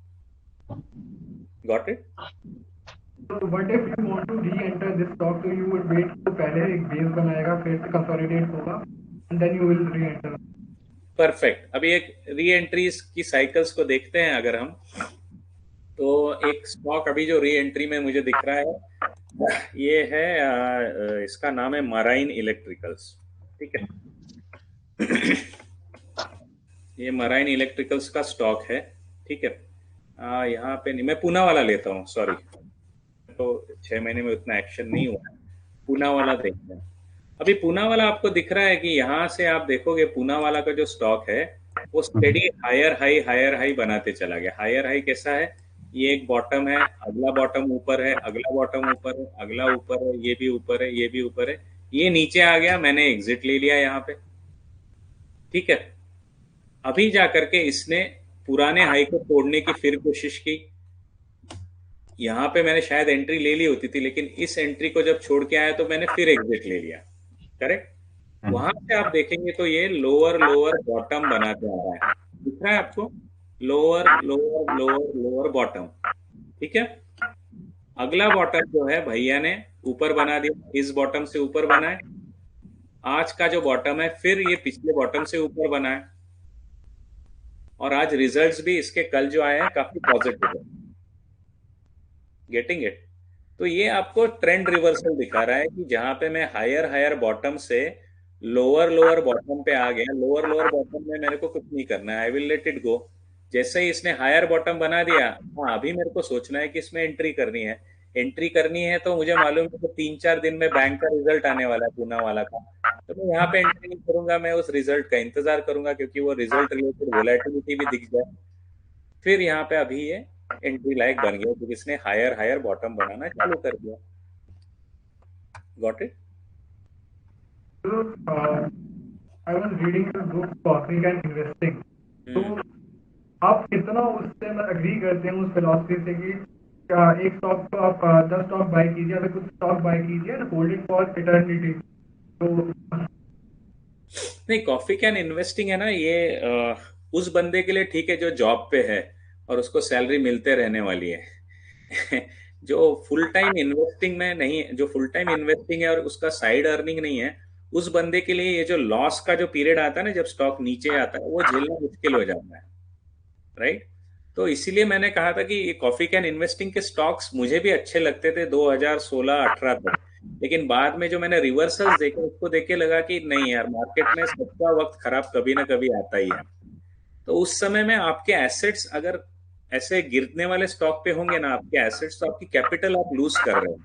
[SPEAKER 2] Got it?
[SPEAKER 3] So what if you want to re-enter this stock, so you would wait तो पहले एक बेस बनाएगा, फिर से कंसोलिडेट होगा, and then you will re-enter.
[SPEAKER 2] Perfect. अभी एक री एंट्रीज की साइकिल्स को देखते हैं अगर हम, तो एक स्टॉक अभी जो री एंट्री में मुझे दिख रहा है, ये है इसका नाम है मराइन इलेक्ट्रिकल्स। ठीक है, ये मराइन इलेक्ट्रिकल्स का स्टॉक है। ठीक है, यहाँ पे नहीं, मैं पूना वाला लेता हूँ, सॉरी, तो 6 महीने में उतना एक्शन नहीं हुआ है, पूना वाला देखते हैं। अभी पूना वाला आपको दिख रहा है कि यहाँ से आप देखोगे पूना वाला का जो स्टॉक है वो स्टेडी हायर हाई बनाते चला गया। हायर हाई कैसा है, ये एक बॉटम है, अगला बॉटम ऊपर है, अगला बॉटम ऊपर है, अगला ऊपर है, ये भी ऊपर है, ये भी ऊपर है, ये नीचे आ गया, मैंने एग्जिट ले लिया यहाँ पे। ठीक है, अभी जाकर के इसने पुराने हाई को तोड़ने की फिर कोशिश की, यहाँ पे मैंने शायद एंट्री ले ली होती थी, लेकिन इस एंट्री को जब छोड़ के आया तो मैंने फिर एग्जिट ले लिया। करेक्ट, वहां से आप देखेंगे तो ये लोअर लोअर बॉटम बनाते आ रहा है, दिख रहा है आपको, lower lower lower lower bottom. ठीक है, अगला बॉटम जो है भैया ने ऊपर बना दिया, इस बॉटम से ऊपर बनाए, आज का जो बॉटम है फिर ये पिछले बॉटम से ऊपर बनाए, और आज रिजल्ट्स भी इसके कल जो आए हैं काफी पॉजिटिव है। Getting it? तो ये आपको ट्रेंड रिवर्सल दिखा रहा है कि जहां पे मैं हायर हायर बॉटम से लोअर लोअर बॉटम पे आ गया, लोअर लोअर बॉटम में मेरे को कुछ नहीं करना है, I will let it go. जैसे ही इसने हायर बॉटम बना दिया, हाँ अभी मेरे को सोचना है कि इसमें एंट्री करनी है। एंट्री करनी है तो मुझे मालूम है कि 3-4 दिन में बैंक का रिजल्ट आने वाला है पूना वाला का, तो मैं यहाँ पे एंट्री नहीं करूंगा, मैं उस रिजल्ट का इंतजार करूंगा, क्योंकि वो रिजल्ट रिलेटेड वोलेटिलिटी भी दिख जाए, फिर यहाँ पे अभी ये एंट्री लायक बन गया क्योंकि इसने हायर हायर बॉटम बनाना चालू कर दिया। Got it?
[SPEAKER 3] So I was reading the book Coffee and Investing. तो आप कितना उससे अग्री करते हैं उस फिलॉसफी से कि एक स्टॉक को आप 10 स्टॉक बाय कीजिए, अगर कुछ स्टॉक बाय कीजिए and hold it for eternity. तो
[SPEAKER 2] नहीं, कॉफी कैन इन्वेस्टिंग है ना, ये उस बंदे के लिए ठीक है जो जॉब पे है और उसको सैलरी मिलते रहने वाली है जो फुल टाइम इन्वेस्टिंग में नहीं है, जो फुल टाइम इन्वेस्टिंग है और उसका साइड अर्निंग नहीं है, उस बंदे के लिए ये जो लॉस का जो पीरियड आता है ना, जब स्टॉक नीचे आता है, वो झेलना मुश्किल हो जाता है। राइट, तो इसीलिए मैंने कहा था कि कॉफी कैन इन्वेस्टिंग के स्टॉक्स मुझे भी अच्छे लगते थे 2016-18 तक, लेकिन बाद में जो मैंने रिवर्सल्स देखे उसको देख के लगा कि नहीं यार, मार्केट में सबका वक्त खराब कभी ना कभी आता ही है। तो उस समय में आपके एसेट्स अगर ऐसे गिरने वाले स्टॉक पे होंगे ना आपके एसेट्स, तो आपकी कैपिटल आप लूज कर रहे हो,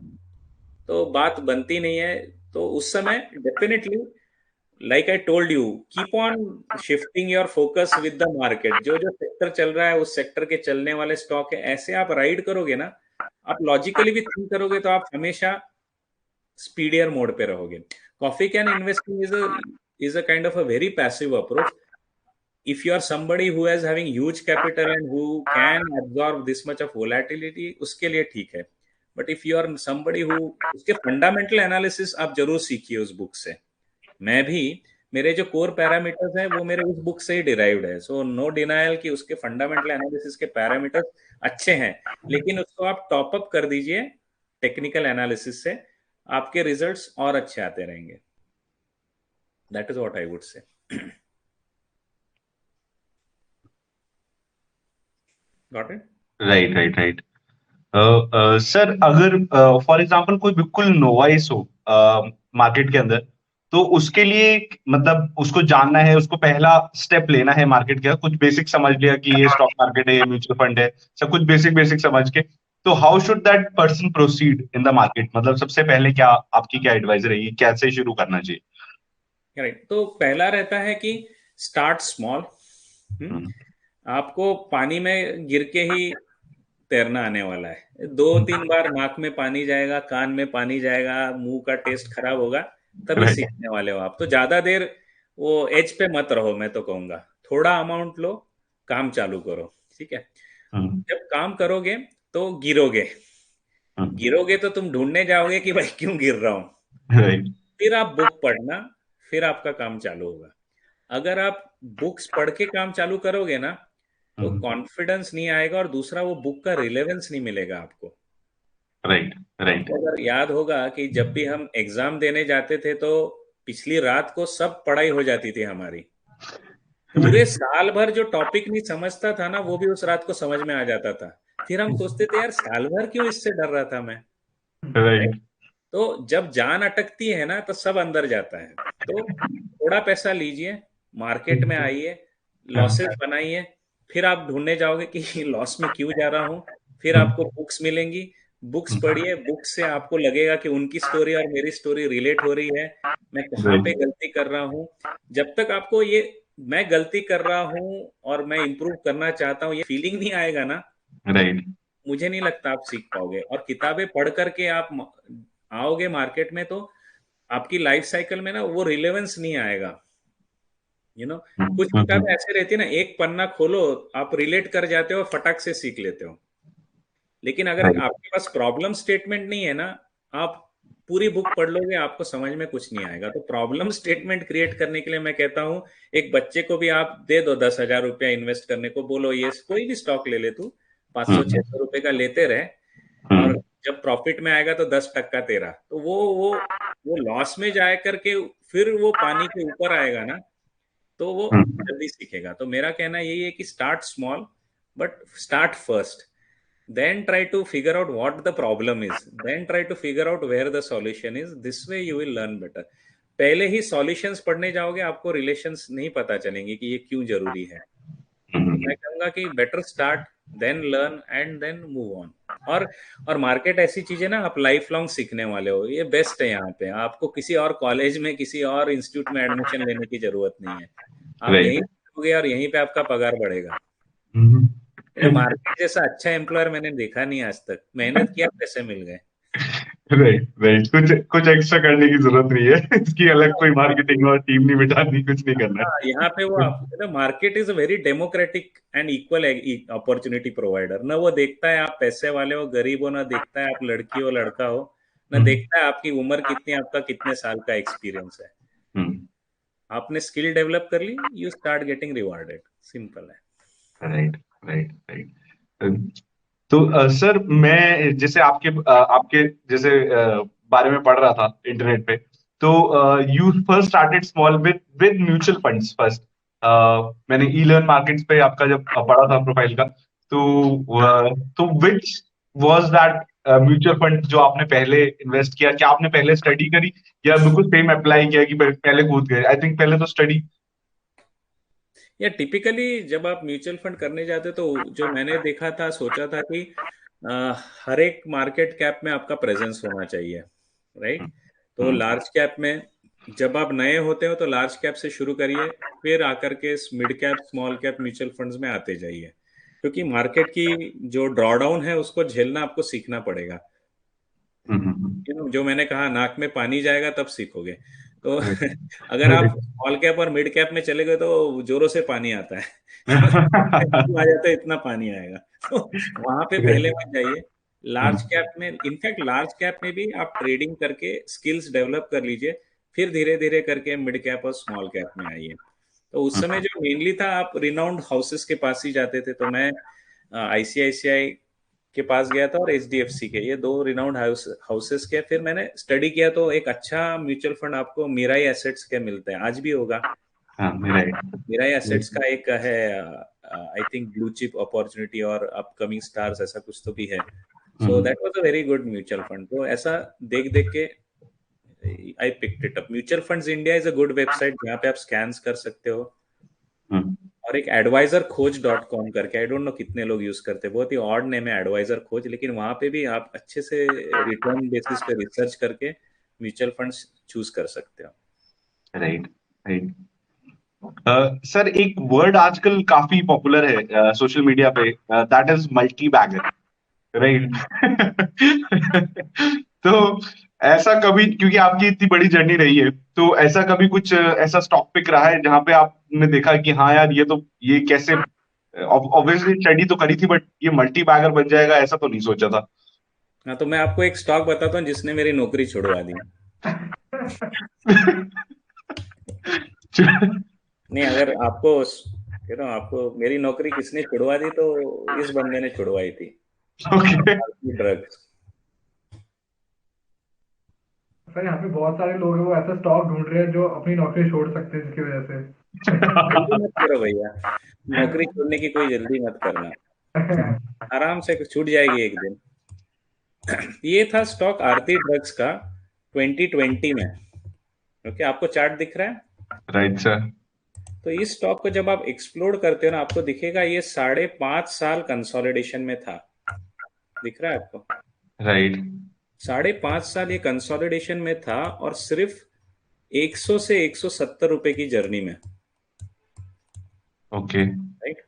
[SPEAKER 2] तो बात बनती नहीं है। तो उस समय definitely, like I told you, keep on shifting your focus with the market. जो जो सेक्टर चल रहा है उस सेक्टर के चलने वाले स्टॉक है, ऐसे आप राइड करोगे ना, आप लॉजिकली भी थिंक करोगे तो आप हमेशा स्पीडियर मोड पे रहोगे। Coffee can investing is a kind of a very passive approach. If you are somebody who is having huge capital and who can absorb this much of volatility, उसके लिए ठीक है। But if you are somebody who, उसके फंडामेंटल एनालिसिस आप जरूर सीखिए उस बुक से। मैं भी, मेरे जो कोर पैरामीटर्स हैं वो मेरे उस बुक से ही डिराइव्ड है, सो नो डिनायल कि उसके फंडामेंटल एनालिसिस के पैरामीटर्स अच्छे हैं, लेकिन उसको आप टॉप अप कर दीजिए टेक्निकल एनालिसिस से, आपके रिजल्ट्स और अच्छे आते रहेंगे। That is what I would say. Got it?
[SPEAKER 1] Right right right. Sir अगर फॉर एग्जांपल कोई बिल्कुल नोवाइस हो मार्केट के अंदर, तो उसके लिए मतलब उसको जानना है, उसको पहला स्टेप लेना है मार्केट का, कुछ बेसिक समझ लिया कि ये स्टॉक मार्केट है, ये म्यूचुअल फंड है, सब कुछ बेसिक बेसिक समझ के, तो how should that person proceed in the market? मतलब सबसे पहले क्या आपकी क्या एडवाइस रहेगी, कैसे शुरू करना चाहिए?
[SPEAKER 2] राइट, तो पहला रहता है कि स्टार्ट स्मॉल। आपको पानी में गिर के ही तैरना आने वाला है, 2-3 बार नाक में पानी जाएगा, कान में पानी जाएगा, मुंह का टेस्ट खराब होगा, तभी
[SPEAKER 1] Right.
[SPEAKER 2] सीखने वाले हो आप। तो ज्यादा देर वो एज पे मत रहो, मैं तो कहूंगा थोड़ा अमाउंट लो, काम चालू करो, ठीक है।
[SPEAKER 1] हम्म,
[SPEAKER 2] जब काम करोगे तो गिरोगे,
[SPEAKER 1] हम्म,
[SPEAKER 2] गिरोगे तो तुम ढूंढने जाओगे कि भाई क्यों गिर रहा हूँ,
[SPEAKER 1] Right.
[SPEAKER 2] फिर आप बुक पढ़ना, फिर आपका काम चालू होगा। अगर आप बुक्स पढ़ के काम चालू करोगे ना, तो
[SPEAKER 1] हम्म,
[SPEAKER 2] कॉन्फिडेंस नहीं आएगा, और दूसरा वो बुक का रिलेवेंस नहीं मिलेगा आपको।
[SPEAKER 1] Right. Right.
[SPEAKER 2] आपको अगर याद होगा कि जब भी हम एग्जाम देने जाते थे तो पिछली रात को सब पढ़ाई हो जाती थी हमारी, पूरे साल भर जो टॉपिक नहीं समझता था ना वो भी उस रात को समझ में आ जाता था। फिर हम सोचते थे यार साल भर क्यों इससे डर रहा था मैं।
[SPEAKER 1] Right.
[SPEAKER 2] तो जब जान अटकती है ना तो सब अंदर जाता है। तो थोड़ा पैसा लीजिए, मार्केट में आइए, लॉसेस बनाइए, फिर आप ढूंढने जाओगे कि लॉस में क्यों जा रहा हूँ। फिर आपको बुक्स मिलेंगी, बुक्स पढ़िए, बुक्स से आपको लगेगा कि उनकी स्टोरी और मेरी स्टोरी रिलेट हो रही है, मैं कहाँ
[SPEAKER 1] Right.
[SPEAKER 2] पे गलती कर रहा हूँ। जब तक आपको ये मैं गलती कर रहा हूँ और मैं इम्प्रूव करना चाहता हूँ ये फीलिंग नहीं आएगा ना,
[SPEAKER 1] Right.
[SPEAKER 2] मुझे नहीं लगता आप सीख पाओगे। और किताबें पढ़ करके आप आओगे मार्केट में तो आपकी लाइफ साइकिल में ना वो रिलेवेंस नहीं आएगा। कुछ किताबें ऐसे रहती है ना, एक पन्ना खोलो, आप रिलेट कर जाते हो, फटाक से सीख लेते हो। लेकिन अगर
[SPEAKER 1] Right.
[SPEAKER 2] आपके पास प्रॉब्लम स्टेटमेंट नहीं है ना, आप पूरी बुक पढ़ लोगे, आपको समझ में कुछ नहीं आएगा। तो प्रॉब्लम स्टेटमेंट क्रिएट करने के लिए मैं कहता हूँ, एक बच्चे को भी आप दे दो 10,000 रुपया इन्वेस्ट करने को, बोलो ये कोई भी स्टॉक ले ले तू, 500-600 रुपए का लेते रहे, और जब प्रॉफिट में आएगा तो 10% तेरा, तो वो लॉस में जाए करके फिर वो पानी के ऊपर आएगा ना, तो वो जल्दी सीखेगा। तो मेरा कहना यही है कि start small, but start first, then try to figure out what the problem is, then try to figure out where the solution is, this way you will learn better। पहले ही सॉल्यूशंस पढ़ने जाओगे आपको रिलेशंस नहीं पता चलेंगे कि ये क्यों जरूरी है। तो मैं कहूंगा कि better start, then learn and then move on. और मार्केट ऐसी चीज है ना, आप लाइफ लॉन्ग सीखने वाले हो, ये बेस्ट है। यहाँ पे आपको किसी और कॉलेज में किसी और इंस्टीट्यूट में एडमिशन लेने की जरूरत नहीं है, आप
[SPEAKER 1] Right.
[SPEAKER 2] यहीं सीखोगे और यहीं पे आपका पगार बढ़ेगा।
[SPEAKER 1] हम्म।
[SPEAKER 2] मार्केट जैसा अच्छा एम्प्लॉयर मैंने देखा नहीं आज तक, मेहनत किया पैसे मिल गए।
[SPEAKER 1] राइट राइट, कुछ कुछ एक्स्ट्रा करने की जरूरत नहीं है, इसकी अलग कोई मार्केटिंग और टीम नहीं बिठानी, कुछ नहीं करना
[SPEAKER 2] हाँ, यहाँ पे वो आप market is a very democratic and equal opportunity provider. ना वो देखता है आप पैसे वाले हो गरीब हो, ना देखता है आप लड़की हो लड़का हो, ना देखता है आपकी उम्र कितनी, आपका कितने साल का एक्सपीरियंस है।
[SPEAKER 1] है।
[SPEAKER 2] आपने स्किल डेवलप कर ली, you start getting rewarded, simple है।
[SPEAKER 1] Right right right. तो सर मैं जैसे आपके जैसे बारे में पढ़ रहा था इंटरनेट पे, तो you first started small with mutual funds first. मैंने ई लर्न मार्केट्स पे आपका जब पढ़ा था प्रोफाइल का, तो which was that mutual fund जो आपने पहले इन्वेस्ट किया? क्या आपने पहले स्टडी करी या बिल्कुल सेम अप्लाई किया कि पहले कूद गए? आई थिंक पहले तो स्टडी।
[SPEAKER 2] या टिपिकली जब आप म्यूचुअल फंड करने जाते तो जो मैंने देखा था, सोचा था कि हर एक मार्केट कैप में आपका प्रेजेंस होना चाहिए, राइट। तो लार्ज कैप में जब आप नए होते हो तो लार्ज कैप से शुरू करिए, फिर आकर के mid cap small cap mutual funds में आते जाइए, क्योंकि मार्केट की जो ड्रॉडाउन है उसको झेलना आपको सीखना पड़ेगा। जो मैंने कहा, नाक में पानी जाएगा तब सीखोगे। तो अगर आप स्मॉल कैप और मिड कैप में चले गए तो जोरों से पानी आता है आ जाता है, इतना पानी आएगा तो वहां पे पहले मत जाइए। लार्ज कैप में, इनफैक्ट लार्ज कैप में भी आप ट्रेडिंग करके स्किल्स डेवलप कर लीजिए, फिर धीरे धीरे करके मिड कैप और स्मॉल कैप में आइए। तो उस समय जो मेनली था, आप रिनाउंड हाउसेस के पास ही जाते थे। तो मैं आईसीआईसीआई के पास गया था और एचडीएफसी के, ये दो रिनाउंड हाउसेस के। फिर मैंने स्टडी किया तो एक अच्छा म्यूचुअल फंड आपको मीराई एसेट्स के मिलते हैं, आज भी होगा। मीराई एसेट्स का एक है, I think blue chip opportunity और अपकमिंग स्टार्स, ऐसा कुछ तो भी है। So that was a very good mutual fund. तो ऐसा देख देख के I picked it up. Mutual funds India is a good website जहाँ पे आप स्कैन्स कर सकते हो। और एक एडवाइजर खोज .com करके, आई डोंट नो कितने लोग यूज करते हैं, बहुत ही ऑड नेम है एडवाइजर खोज, लेकिन वहां पे भी आप अच्छे से रिटर्न बेसिस पे रिसर्च करके म्यूचुअल फंड्स चूज कर सकते हो।
[SPEAKER 1] Right right. सर एक वर्ड आजकल काफी पॉपुलर है सोशल मीडिया पे, that is multi bagger, right? तो ऐसा कभी, क्योंकि आपकी इतनी बड़ी जर्नी रही है, तो ऐसा कभी कुछ ऐसा स्टॉक पिक रहा है जहां पे आपने देखा कि हाँ यार ये तो, ये कैसे, ऑब्वियसली स्टडी तो करी थी बट ये मल्टी बैगर बन जाएगा ऐसा तो नहीं सोचा था।
[SPEAKER 2] हाँ, तो मैं आपको एक स्टॉक बताता हूँ जिसने मेरी नौकरी छुड़वा दी। नहीं, अगर आपको कह रहा हूँ, आपको मेरी नौकरी किसने छुड़वा दी, तो इस बंदे ने छुड़वाई थी,
[SPEAKER 1] ओके।
[SPEAKER 2] ड्रग्स।
[SPEAKER 3] सर यहाँ पे बहुत सारे लोग हैं वो ऐसा स्टॉक ढूंढ रहे हैं जो अपनी नौकरी छोड़ सकते हैं इसकी वजह से।
[SPEAKER 2] जल्दी मत करो भैया, नौकरी छोड़ने की कोई जल्दी मत करना, आराम से छूट जाएगी एक दिन। ये था स्टॉक आरती ड्रग्स का 2020 में। ओके, आपको चार्ट दिख रहा है?
[SPEAKER 1] Right sir.
[SPEAKER 2] तो इस स्टॉक को जब आप एक्सप्लोर करते हो ना, आपको दिखेगा ये 5.5 साल कंसोलिडेशन में था। दिख रहा है आपको?
[SPEAKER 1] राइट।
[SPEAKER 2] 5.5 साल ये कंसोलिडेशन में था, और सिर्फ 100 से 170 रुपए की जर्नी में।
[SPEAKER 1] ओके।
[SPEAKER 2] राइट।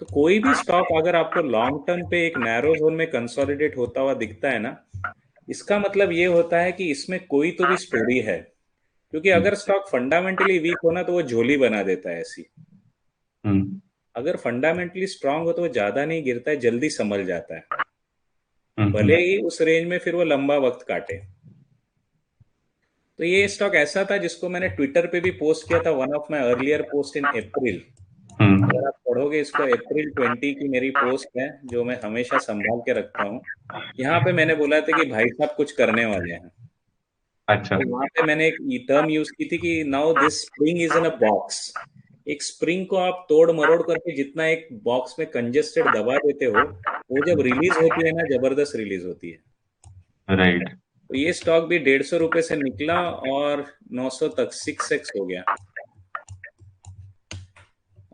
[SPEAKER 2] तो कोई भी स्टॉक अगर आपको लॉन्ग टर्म पे एक नैरो जोन में कंसोलिडेट होता हुआ दिखता है ना, इसका मतलब ये होता है कि इसमें कोई तो भी स्टोरी है। क्योंकि अगर स्टॉक फंडामेंटली वीक हो ना, तो वो झोली बना देता है ऐसी।
[SPEAKER 1] हम्म।
[SPEAKER 2] अगर फंडामेंटली स्ट्रांग हो तो वो ज्यादा नहीं गिरता है, जल्दी संभल जाता है, भले
[SPEAKER 1] हम्म।
[SPEAKER 2] ही उस रेंज में फिर वो लंबा वक्त काटे। तो ये स्टॉक ऐसा था जिसको मैंने ट्विटर पे भी पोस्ट किया था, one of my earlier post in April.
[SPEAKER 1] Hmm.
[SPEAKER 2] अगर आप पढ़ोगे इसको, अप्रैल 20 की मेरी पोस्ट है जो मैं हमेशा संभाल के रखता हूँ। यहाँ पे मैंने बोला था कि भाई साहब कुछ करने वाले हैं।
[SPEAKER 1] अच्छा।
[SPEAKER 2] तो वहां पे मैंने एक टर्म यूज की थी कि now this spring is in a box. एक स्प्रिंग को आप तोड़ मरोड़ करके जितना एक बॉक्स में कंजेस्टेड दबा देते हो, वो जब रिलीज होती है ना, जबरदस्त रिलीज होती है।
[SPEAKER 1] राइट।
[SPEAKER 2] तो ये स्टॉक भी 150 रुपए से निकला और 900 तक 6x हो गया।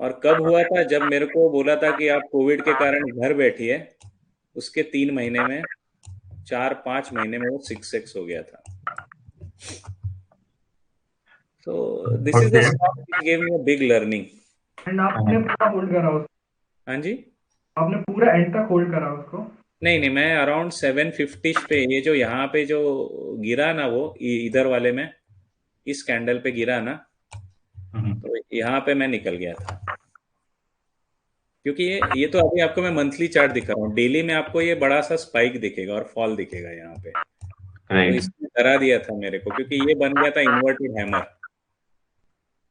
[SPEAKER 2] और कब हुआ था? जब मेरे को बोला था कि आप कोविड के कारण घर बैठिए, उसके 3 महीने में, 4-5 महीने में वो 6x हो गया था। So this is the
[SPEAKER 1] okay.
[SPEAKER 2] stock which gave me a big learning.
[SPEAKER 3] And आपने पूरा होल्ड करा उसको?
[SPEAKER 2] हाँ जी।
[SPEAKER 3] आपने पूरा एंड तक होल्ड करा उसको?
[SPEAKER 2] नहीं नहीं, मैं अराउंड 750 पे, ये जो यहाँ पे जो गिरा ना, वो इधर वाले में, इस कैंडल पे गिरा ना, तो यहाँ पे मैं निकल गया था। क्योंकि ये तो अभी आपको मैं मंथली चार्ट दिखा रहा हूँ, डेली में आपको ये बड़ा सा स्पाइक दिखेगा और फॉल दिखेगा यहाँ पे। तो
[SPEAKER 1] राइट।
[SPEAKER 2] इसने डरा दिया था मेरे को, क्योंकि ये बन गया था इन्वर्टेड हैमर,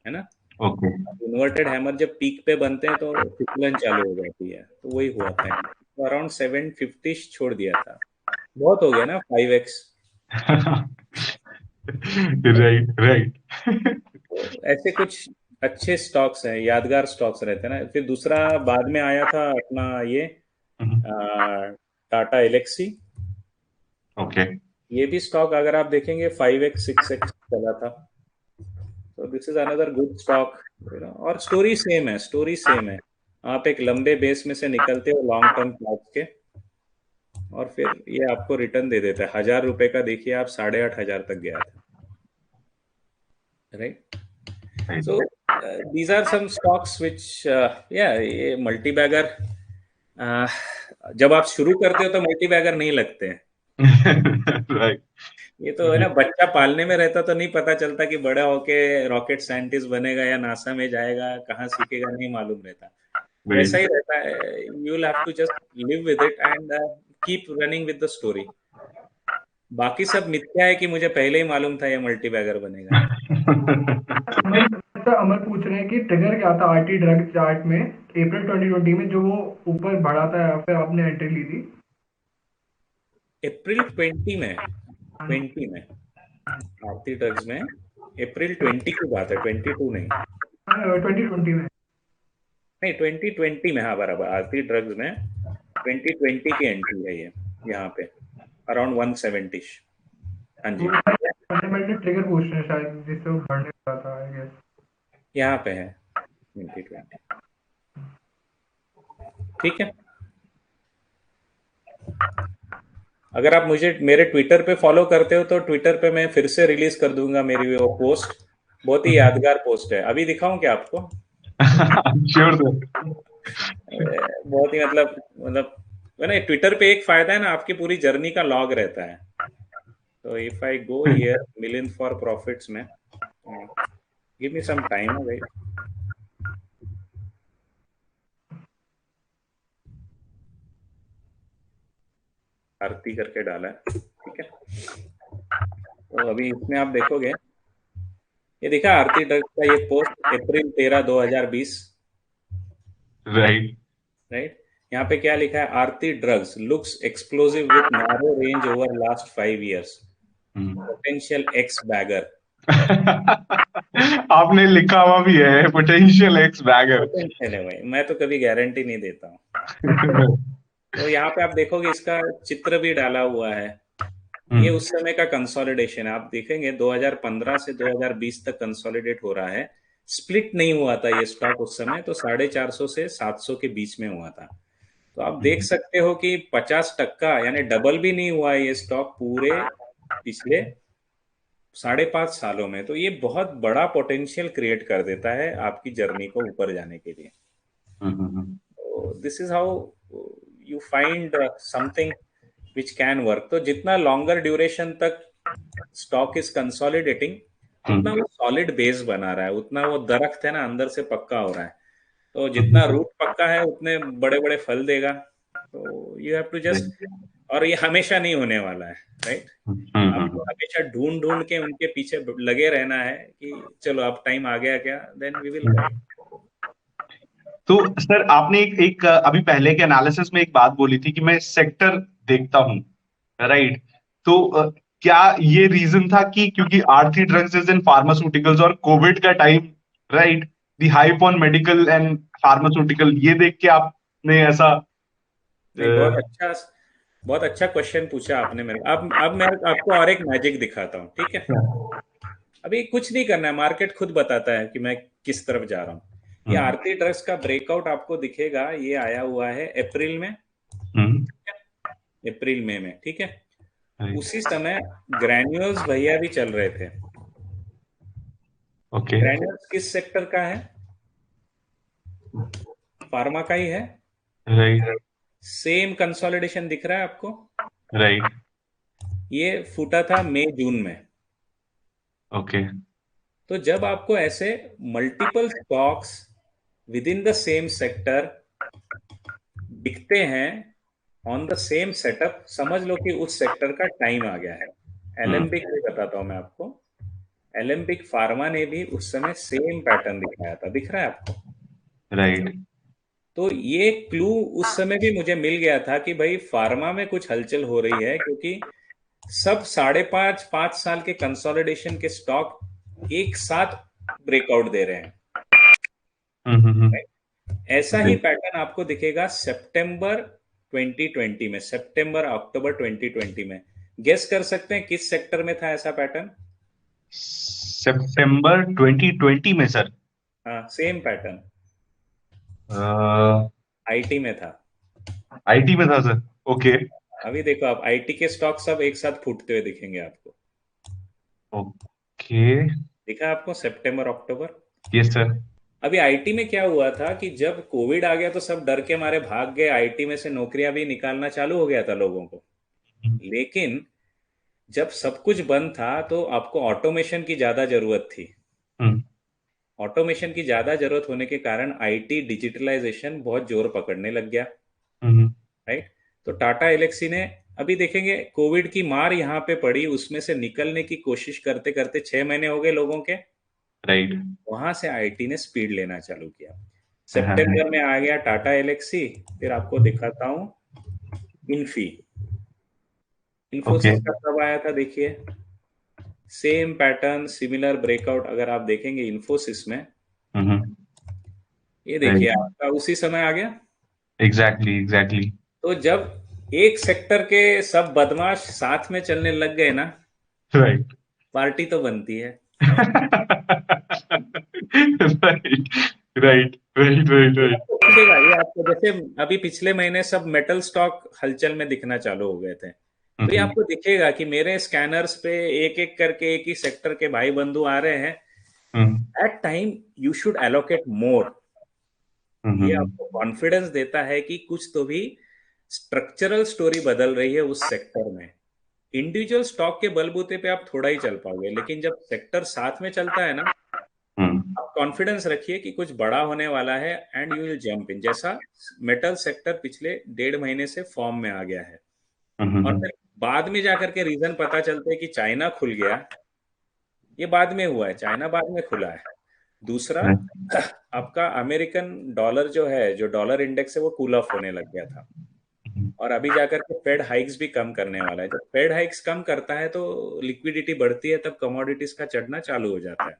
[SPEAKER 2] है ना।
[SPEAKER 1] ओके।
[SPEAKER 2] इन्वर्टेड हैमर जब पीक पे बनते हैं तो फिसलन चालू हो जाती है, तो वही हुआ था। तो अराउंड 750 छोड़ दिया था। बहुत हो गया ना 5x।
[SPEAKER 1] राइट। राइट।
[SPEAKER 2] तो ऐसे कुछ अच्छे स्टॉक्स हैं, यादगार स्टॉक्स रहते हैं ना। फिर दूसरा बाद में आया था अपना ये टाटा एलेक्सी।
[SPEAKER 1] ओके।
[SPEAKER 2] ये भी स्टॉक अगर आप देखेंगे 5x 6x चला था। तो this is another good stock. और स्टोरी सेम है, स्टोरी सेम है। आप एक लंबे बेस में से निकलते हो लॉन्ग टर्म चार्ट के, और फिर ये आपको रिटर्न दे देता है। 1,000 रुपए का देखिए आप, 8,500 तक गया था। Right. So these are some stocks which, या ये मल्टी बैगर, जब आप शुरू करते हो तो मल्टी बैगर नहीं लगते हैं।
[SPEAKER 1] राइट।
[SPEAKER 2] ये तो है ना, बच्चा पालने में रहता तो नहीं पता चलता कि बड़ा होके रॉकेट साइंटिस्ट बनेगा या नासा में जाएगा, कहाँ सीखेगा नहीं मालूम रहता। वैसा ही रहता है, you will have to just live with it and keep running with the story. बाकी सब मिथ्या है कि मुझे पहले ही मालूम था ये मल्टी बैगर बनेगा।
[SPEAKER 3] अमर पूछ रहे हैं कि ट्रिगर क्या था आरटी ड्रग चार्ट में अप्रैल 2020 में, जो वो ऊपर बढ़ा था या फिर आपने एंट्री ली थी?
[SPEAKER 2] अप्रैल 20 में आरती ड्रग्स में, अप्रैल 20 की बात है, 22 नहीं।
[SPEAKER 3] 2020 में?
[SPEAKER 2] नहीं, 2020 में, हाँ बराबर, आरती ड्रग्स में 2020 की एंट्री है ये, यहाँ पे अराउंड 170। हाँ जी,
[SPEAKER 3] फंडामेंटल ट्रिगर पूछ रहे हैं शायद, जिससे वो बढ़ने वाला था आई गेस।
[SPEAKER 2] यहाँ पे है 2020। ठीक है। अगर आप मुझे मेरे ट्विटर पे फॉलो करते हो तो ट्विटर पे मैं फिर से रिलीज कर दूंगा मेरी वो पोस्ट। बहुत ही यादगार पोस्ट है। अभी दिखाऊं क्या आपको?
[SPEAKER 1] Sure sir.
[SPEAKER 2] बहुत ही मतलब है ना, ट्विटर पे एक फायदा है ना, आपकी पूरी जर्नी का लॉग रहता है। तो if I go here million for profits में, गिव मी सम टाइम भाई। आरती करके डाला है, ठीक है। तो अभी इसमें आप देखोगे, ये दिखा आरती ड्रग्स का ये पोस्ट अप्रैल 13 2020,
[SPEAKER 1] राइट।
[SPEAKER 2] राइट। यहाँ पे क्या लिखा है, Aarti Drugs looks explosive with narrow range over last 5 years, potential x bagger.
[SPEAKER 1] आपने लिखा हुआ भी है पोटेंशियल एक्स बैगर।
[SPEAKER 2] पोटेंशियल है भाई, मैं तो कभी गारंटी नहीं देता हूँ। तो यहाँ पे आप देखोगे इसका चित्र भी डाला हुआ है, ये उस समय का कंसोलिडेशन है। आप देखेंगे 2015 से 2020 तक कंसोलिडेट हो रहा है। स्प्लिट नहीं हुआ था ये स्टॉक उस समय, तो 450 से 700 के बीच में हुआ था। तो आप देख सकते हो कि 50% यानी डबल भी नहीं हुआ है ये स्टॉक पूरे पिछले 5.5 सालों में। तो ये बहुत बड़ा पोटेंशियल क्रिएट कर देता है आपकी जर्नी को ऊपर जाने के लिए। This is how you find something which can work. तो जितना लॉन्गर ड्यूरेशन तक स्टॉक इज कंसोलिडेटिंग, उतना वो सॉलिड बेस बना रहा है, उतना वो दरख्त है ना अंदर से पक्का हो रहा है। तो जितना रूट पक्का है उतने बड़े बड़े फल देगा। तो यू हैव टू जस्ट, और ये हमेशा नहीं होने वाला है, राइट। आपको हमेशा ढूंढ ढूंढ के उनके पीछे लगे रहना है कि चलो अब टाइम आ गया क्या, देन वी विल।
[SPEAKER 1] तो सर आपने एक अभी पहले के एनालिसिस में एक बात बोली थी कि मैं सेक्टर देखता हूँ, राइट। तो क्या ये रीजन था कि क्योंकि आरती ड्रग्स इज इन फार्मास्यूटिकल्स और कोविड का time, right, the hype on medical and pharmaceutical, ये देख के आपने ऐसा?
[SPEAKER 2] नहीं, बहुत अच्छा क्वेश्चन पूछा आपने मेरे। अब मैं आपको और एक मैजिक दिखाता हूँ, ठीक है। अभी कुछ नहीं करना है, मार्केट खुद बताता है कि मैं किस तरफ जा रहा हूँ। ये आरती ड्रग्स का ब्रेकआउट आपको दिखेगा, ये आया हुआ है अप्रैल में, अप्रैल में, ठीक है। उसी समय ग्रैन्यूल्स भैया भी चल रहे थे।
[SPEAKER 1] ओके।
[SPEAKER 2] ग्रैन्यूल्स किस सेक्टर का है? फार्मा का ही है,
[SPEAKER 1] राइट।
[SPEAKER 2] सेम कंसोलिडेशन दिख रहा है आपको,
[SPEAKER 1] राइट।
[SPEAKER 2] ये फूटा था मई जून में।
[SPEAKER 1] ओके।
[SPEAKER 2] तो जब आपको ऐसे multiple stocks with in the same sector दिखते हैं ऑन द सेम सेटअप, समझ लो कि उस सेक्टर का टाइम आ गया है। एलेम्बिक भी बताता हूं मैं आपको, एलेम्बिक फार्मा ने भी उस समय सेम पैटर्न दिखाया था, दिख रहा है आपको?
[SPEAKER 1] राइट।
[SPEAKER 2] तो ये क्लू उस समय भी मुझे मिल गया था कि भाई फार्मा में कुछ हलचल हो रही है, क्योंकि सब 5.5 साल के कंसोलिडेशन के स्टॉक एक साथ ब्रेकआउट दे रहे हैं। ऐसा ही पैटर्न आपको दिखेगा सितंबर 2020 में, सितंबर अक्टूबर 2020 में। गेस कर सकते हैं किस सेक्टर में था ऐसा पैटर्न?
[SPEAKER 1] सितंबर 2020 में सर?
[SPEAKER 2] हाँ, सेम पैटर्न आईटी में था।
[SPEAKER 1] आईटी में था सर? ओके।
[SPEAKER 2] अभी देखो आप, आईटी के स्टॉक सब एक साथ फूटते हुए दिखेंगे आपको।
[SPEAKER 1] ओके।
[SPEAKER 2] दिखा आपको सितंबर अक्टूबर?
[SPEAKER 1] Yes sir.
[SPEAKER 2] अभी आईटी में क्या हुआ था कि जब कोविड आ गया तो सब डर के मारे भाग गए, आईटी में से नौकरियां भी निकालना चालू हो गया था लोगों को। लेकिन जब सब कुछ बंद था तो आपको ऑटोमेशन की ज्यादा जरूरत थी। ऑटोमेशन की ज्यादा जरूरत होने के कारण आईटी डिजिटलाइजेशन बहुत जोर पकड़ने लग गया, राइट। तो टाटा एलेक्सी ने, अभी देखेंगे कोविड की मार यहाँ पे पड़ी, उसमें से निकलने की कोशिश करते करते 6 महीने हो गए लोगों के,
[SPEAKER 1] राइट।
[SPEAKER 2] वहां से आईटी ने स्पीड लेना चालू किया। सितंबर में आ गया टाटा एलेक्सी, फिर आपको दिखाता हूं इन्फोसिस का कब आया था, देखिए सेम पैटर्न, सिमिलर ब्रेकआउट। अगर आप देखेंगे इन्फोसिस में, ये देखिए आपका उसी समय आ गया।
[SPEAKER 1] एग्जैक्टली।
[SPEAKER 2] तो जब एक सेक्टर के सब बदमाश साथ में चलने लग गए ना,
[SPEAKER 1] राइट,
[SPEAKER 2] पार्टी तो बनती है।
[SPEAKER 1] राइट।
[SPEAKER 2] दिखेगा ये आपको, जैसे अभी पिछले महीने सब मेटल स्टॉक हलचल में दिखना चालू हो गए थे, तो ये आपको दिखेगा कि मेरे स्कैनर्स पे एक एक करके एक ही सेक्टर के भाई बंधु आ रहे हैं। At time you should allocate more. ये आपको कॉन्फिडेंस देता है कि कुछ तो भी स्ट्रक्चरल स्टोरी बदल रही है उस सेक्टर में। इंडिविजुअल स्टॉक के बलबूते पे आप थोड़ा ही चल पाओगे, लेकिन जब सेक्टर साथ में चलता है ना, आप कॉन्फिडेंस रखिए कि कुछ बड़ा होने वाला है and you will jump in. जैसा मेटल सेक्टर पिछले 1.5 महीने से फॉर्म में आ गया है, और फिर बाद में जाकर के रीजन पता चलते है कि चाइना खुल गया। ये बाद में हुआ है, चाइना बाद में खुला है। दूसरा, आपका अमेरिकन डॉलर जो है, जो डॉलर इंडेक्स है, वो कूल ऑफ होने लग गया था, और अभी जाकर के फेड हाइक्स भी कम करने वाला है। जब फेड हाइक्स कम करता है तो लिक्विडिटी बढ़ती है, तब कमोडिटीज का चढ़ना चालू हो जाता है।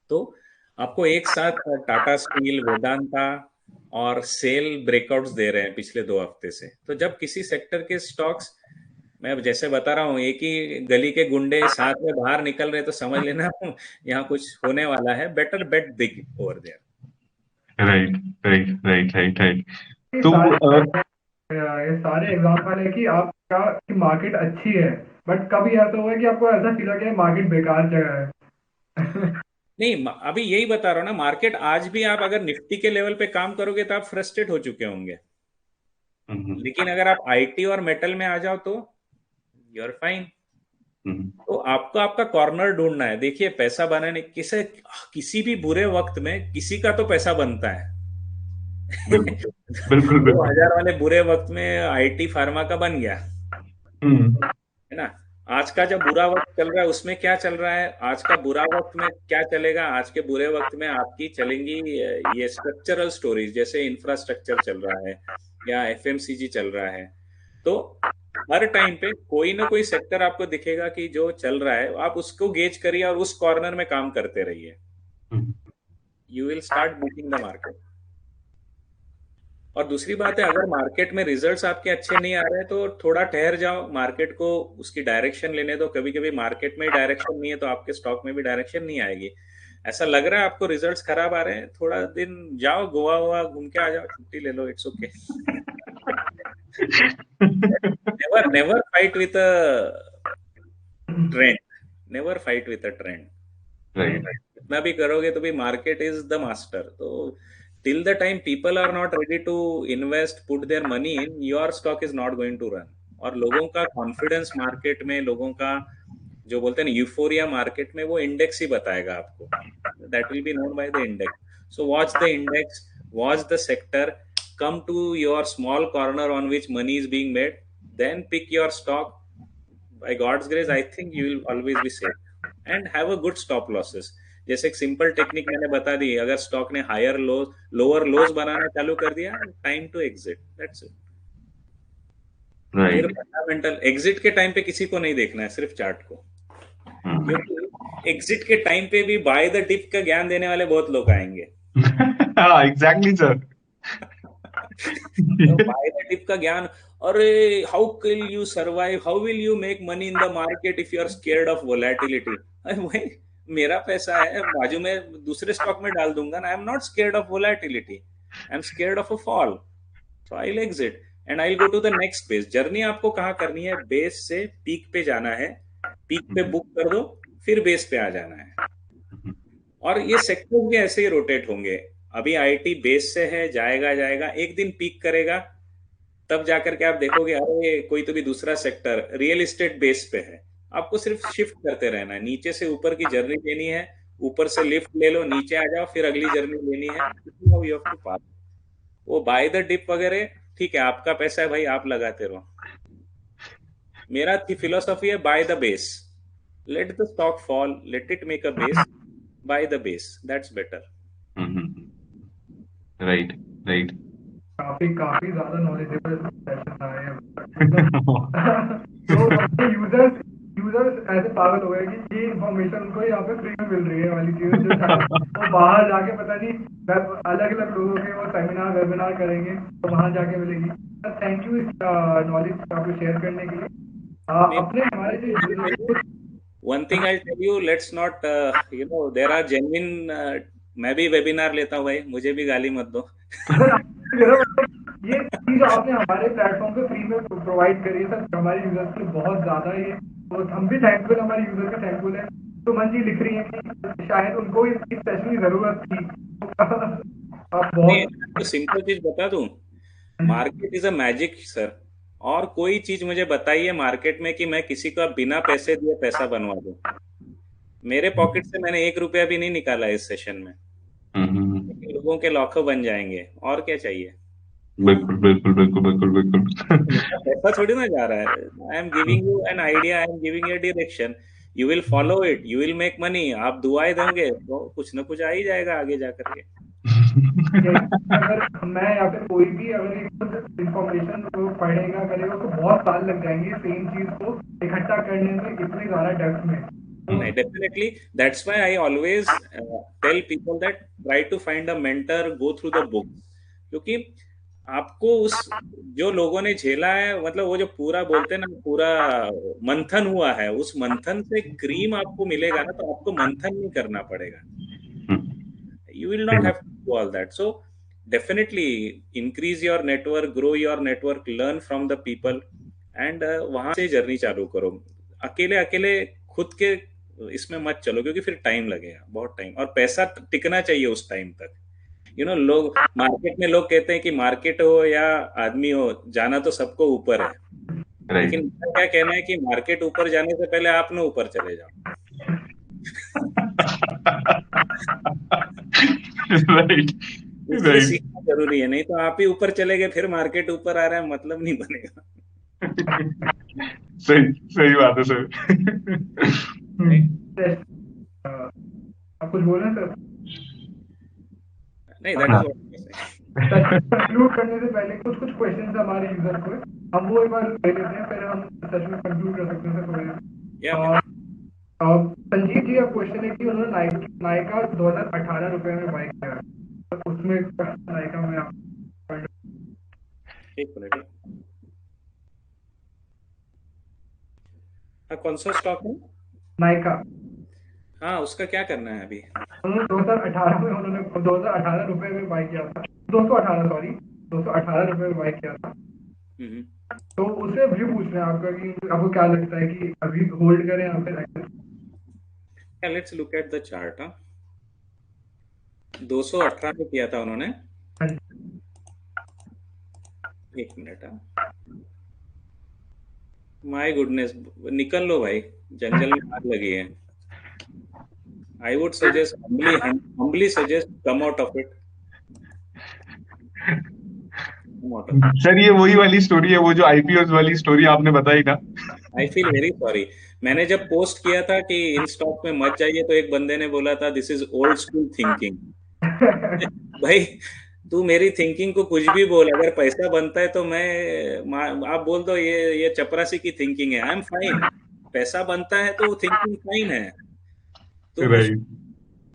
[SPEAKER 2] तो आपको एक साथ टाटा स्टील, वेदांता और सेल ब्रेकआउट्स दे रहे हैं पिछले 2 हफ्ते से। तो जब किसी सेक्टर के स्टॉक्स, मैं जैसे बता रहा हूँ, एक ही गली के गुंडे साथ में बाहर निकल रहे, तो समझ लेना यहाँ कुछ होने वाला है। Better bet big over there.
[SPEAKER 1] Right right right right right.
[SPEAKER 3] ये
[SPEAKER 1] तो
[SPEAKER 3] सारे एग्जाम्पल है कि आपका कि मार्केट अच्छी है, बट कभी ऐसा हुआ है कि आपको ऐसा फील हो कि मार्केट बेकार जगह है?
[SPEAKER 2] नहीं, अभी यही बता रहा हूँ ना, मार्केट आज भी, आप अगर निफ्टी के लेवल पे काम करोगे तो आप फ्रस्ट्रेट हो चुके होंगे, लेकिन अगर आप आईटी और मेटल में आ जाओ तो यू आर फाइन। तो आपको आपका कॉर्नर ढूंढना है। देखिए, पैसा बनाने किसी भी बुरे वक्त में किसी का तो पैसा बनता है।
[SPEAKER 1] बिल्कुल बिल्कुल बिल्कुल।
[SPEAKER 2] 2000 वाले बुरे वक्त में आईटी फार्मा का बन गया, है ना। आज का जब बुरा वक्त चल रहा है उसमें क्या चल रहा है, आज का बुरा वक्त में क्या चलेगा, आज के बुरे वक्त में आपकी चलेंगी ये स्ट्रक्चरल स्टोरीज, जैसे इंफ्रास्ट्रक्चर चल रहा है या एफएमसीजी चल रहा है। तो हर टाइम पे कोई ना कोई सेक्टर आपको दिखेगा कि जो चल रहा है, आप उसको गेज करिए और उस कॉर्नर में काम करते रहिए। You will start beating the market. और दूसरी बात है, अगर मार्केट में रिजल्ट्स आपके अच्छे नहीं आ रहे हैं तो थोड़ा ठहर जाओ, मार्केट को उसकी डायरेक्शन लेने दो। कभी कभी मार्केट में ही डायरेक्शन नहीं है तो आपके स्टॉक में भी डायरेक्शन नहीं आएगी। ऐसा लग रहा है आपको रिजल्ट्स खराब आ रहे हैं, थोड़ा दिन जाओ, गोवा हुआ घूम के आ जाओ, छुट्टी ले लो, it's okay. Never never fight with a trend, never fight with a trend. जितना भी करोगे तो भी मार्केट इज द मास्टर। तो till the time people are not ready to invest, put their money in, your stock is not going to run. और लोगों का कॉन्फिडेंस मार्केट में, लोगों का जो बोलते हैं ना यूफोरिया मार्केट में, वो इंडेक्स ही बताएगा आपको। That will be known by the index. So watch the index, watch the sector, come to your small corner on which money is being made, then pick your stock. By God's grace, I think you will always be safe and have a good stop losses. जैसे एक सिंपल टेक्निक मैंने बता दी, अगर स्टॉक ने हायर लो, लोअर लोज बनाना चालू कर दिया, time to exit, that's it. फिर फंडामेंटल एग्जिट के टाइम पे किसी को नहीं देखना है, सिर्फ चार्ट को, क्योंकि एग्जिट के टाइम पे भी बाय द डिप का ज्ञान देने वाले बहुत लोग आएंगे।
[SPEAKER 1] Exactly sir.
[SPEAKER 2] Buy the dip का ज्ञान, अरे how will you survive, how will you make money in the market if you are scared of volatility. भाई, मेरा पैसा है, बाजू में दूसरे स्टॉक में डाल दूंगा ना। I am not scared of volatility, I am scared of a fall, so I will exit and I will go to the next base. Journey आपको कहाँ करनी है, बेस से पीक पे जाना है, पीक पे बुक कर दो, फिर बेस पे आ जाना है। और ये सेक्टर भी ऐसे ही रोटेट होंगे। अभी आईटी बेस से है, जाएगा जाएगा, एक दिन पीक करेगा, तब जाकर के आप देखोगे अरे कोई तो भी दूसरा सेक्टर रियल एस्टेट बेस पे है। आपको सिर्फ शिफ्ट करते रहना है, नीचे से ऊपर की जर्नी लेनी है, ऊपर से लिफ्ट ले लो, नीचे आ जाओ, फिर अगली जर्नी लेनी है। यू हैव टू पास। वो बाय द डिप वगैरह ठीक है, आपका पैसा है भाई, आप लगाते रहो। मेरा फिलोसॉफी है by the base, let the stock fall, let it make a base, by the base, that's better.
[SPEAKER 1] Right right.
[SPEAKER 3] काफी ज्यादा नॉलेजेबल सेशन था ये। तो यूजर्स ऐसे पागल हो गए कि ये इन्फॉर्मेशन उनको यहाँ पे फ्री में मिल रही है वाली चीज, जो वो बाहर जाके पता नहीं अलग अलग लोगों के वो सेमिनार वेबिनार करेंगे तो वहां जाके मिलेगी। थैंक यू इस नॉलेज आपको शेयर करने के लिए। अपने हमारे जो
[SPEAKER 2] one thing I'll tell you, let's not there are genuine मैं भी वेबिनार लेता हूँ भाई, मुझे भी गाली मत दो।
[SPEAKER 3] ये चीज आपने हमारे प्लेटफॉर्म पे फ्री में प्रोवाइड करी है सर, हमारे यूजर्स के बहुत ज्यादा ये, तो हम भी थैंकफुल, हमारे यूजर का थैंकफुल है। तो मन जी लिख रही है कि शायद उनको इस सेशन की जरूरत थी। आप बहुत
[SPEAKER 2] सिंपल चीज बता दूं, market is a magic sir, और कोई चीज मुझे बताइए मार्केट में कि मैं किसी को बिना पैसे दिए पैसा बनवा दूं। मेरे पॉकेट से मैंने 1 रुपया भी नहीं निकाला इस सेशन में, लेकिन लोगों के लाखों बन जाएंगे, और क्या चाहिए।
[SPEAKER 1] बिल्कुल बिल्कुल बिल्कुल बिल्कुल बिल्कुल।
[SPEAKER 2] मेरा पैसा थोड़ी ना जा रहा है। I am giving you an idea, I am giving you direction, you will follow it, you will make money. आप दुआएं दोगे तो कुछ ना कुछ आ ही जाएगा आगे जा करके।
[SPEAKER 3] अगर मैं या फिर कोई भी अगर एक इंफॉर्मेशन को पढ़ेगा करेगा तो बहुत साल लग जाएंगे सेम चीज को इकट्ठा करने में, इतने ज्यादा डेप्थ में।
[SPEAKER 2] नहीं, definitely. That's why I always tell people that try to find a mentor, go through the book. क्योंकि आपको उस जो लोगों ने झेला है, मतलब वो जो पूरा बोलते हैं ना, पूरा मंथन हुआ है, उस मंथन से क्रीम आपको मिलेगा ना, तो आपको मंथन नहीं करना पड़ेगा। You will not have to do all that. So definitely increase your network, grow your network, learn from the people, and वहां से जर्नी चालू करो। अकेले अकेले खुद के इसमें मत चलो, क्योंकि फिर टाइम लगेगा, बहुत टाइम, और पैसा टिकना चाहिए उस टाइम तक। लोग मार्केट में लोग कहते हैं कि मार्केट हो या आदमी हो, जाना तो सबको ऊपर है। लेकिन मेरा क्या कहना है कि मार्केट ऊपर जाने से पहले आप ना ऊपर चले जाओ।
[SPEAKER 1] राइट
[SPEAKER 2] इसलिए
[SPEAKER 1] राइट।
[SPEAKER 2] सीखना जरूरी है, नहीं तो आप ही ऊपर चले गए फिर मार्केट ऊपर आ रहा है, मतलब नहीं बनेगा।
[SPEAKER 1] सही सही बात है सर।
[SPEAKER 3] आप कुछ बोल रहे हैं सर?
[SPEAKER 2] नहीं, दैट इज व्हाट
[SPEAKER 3] कंक्लूड करने से पहले कुछ कुछ क्वेश्चंस हमारे यूजर को हम वो एक बार ले लेते हैं, फिर हम सच में कंक्लूड कर सकते हैं सर। संजीव जी का क्वेश्चन है कि उन्होंने नायका 2018 रुपए में बाय किया, तो उसमें नायका में
[SPEAKER 2] एक मिनट, कौन सा स्टॉक है?
[SPEAKER 3] नायका।
[SPEAKER 2] हाँ, उसका क्या करना है अभी?
[SPEAKER 3] उन्होंने 2018 में 2018 रुपए में बाय किया था, 218 रुपए में बाय किया था। तो उससे व्यू पूछ रहे हैं आपका कि आपको क्या लगता है कि अभी होल्ड करें या फिर?
[SPEAKER 2] Let's look at the chart. 218 में किया था उन्होंने। एक मिनट, माय गुडनेस, निकल लो भाई, जंगल में आग लगी है। I would suggest, humbly suggest, come out of it.
[SPEAKER 1] Sir ये वही वाली स्टोरी है, वो जो आईपीओ वाली स्टोरी आपने बताई ना।
[SPEAKER 2] I feel very sorry. मैंने जब पोस्ट किया था कि इन स्टॉक में मत जाइए, तो एक बंदे ने बोला था this is old school thinking. भाई तू मेरी थिंकिंग को कुछ भी बोल, अगर पैसा बनता है तो आप बोल दो ये चपरासी की थिंकिंग है, आई एम फाइन। पैसा बनता है तो थिंकिंग फाइन है। तो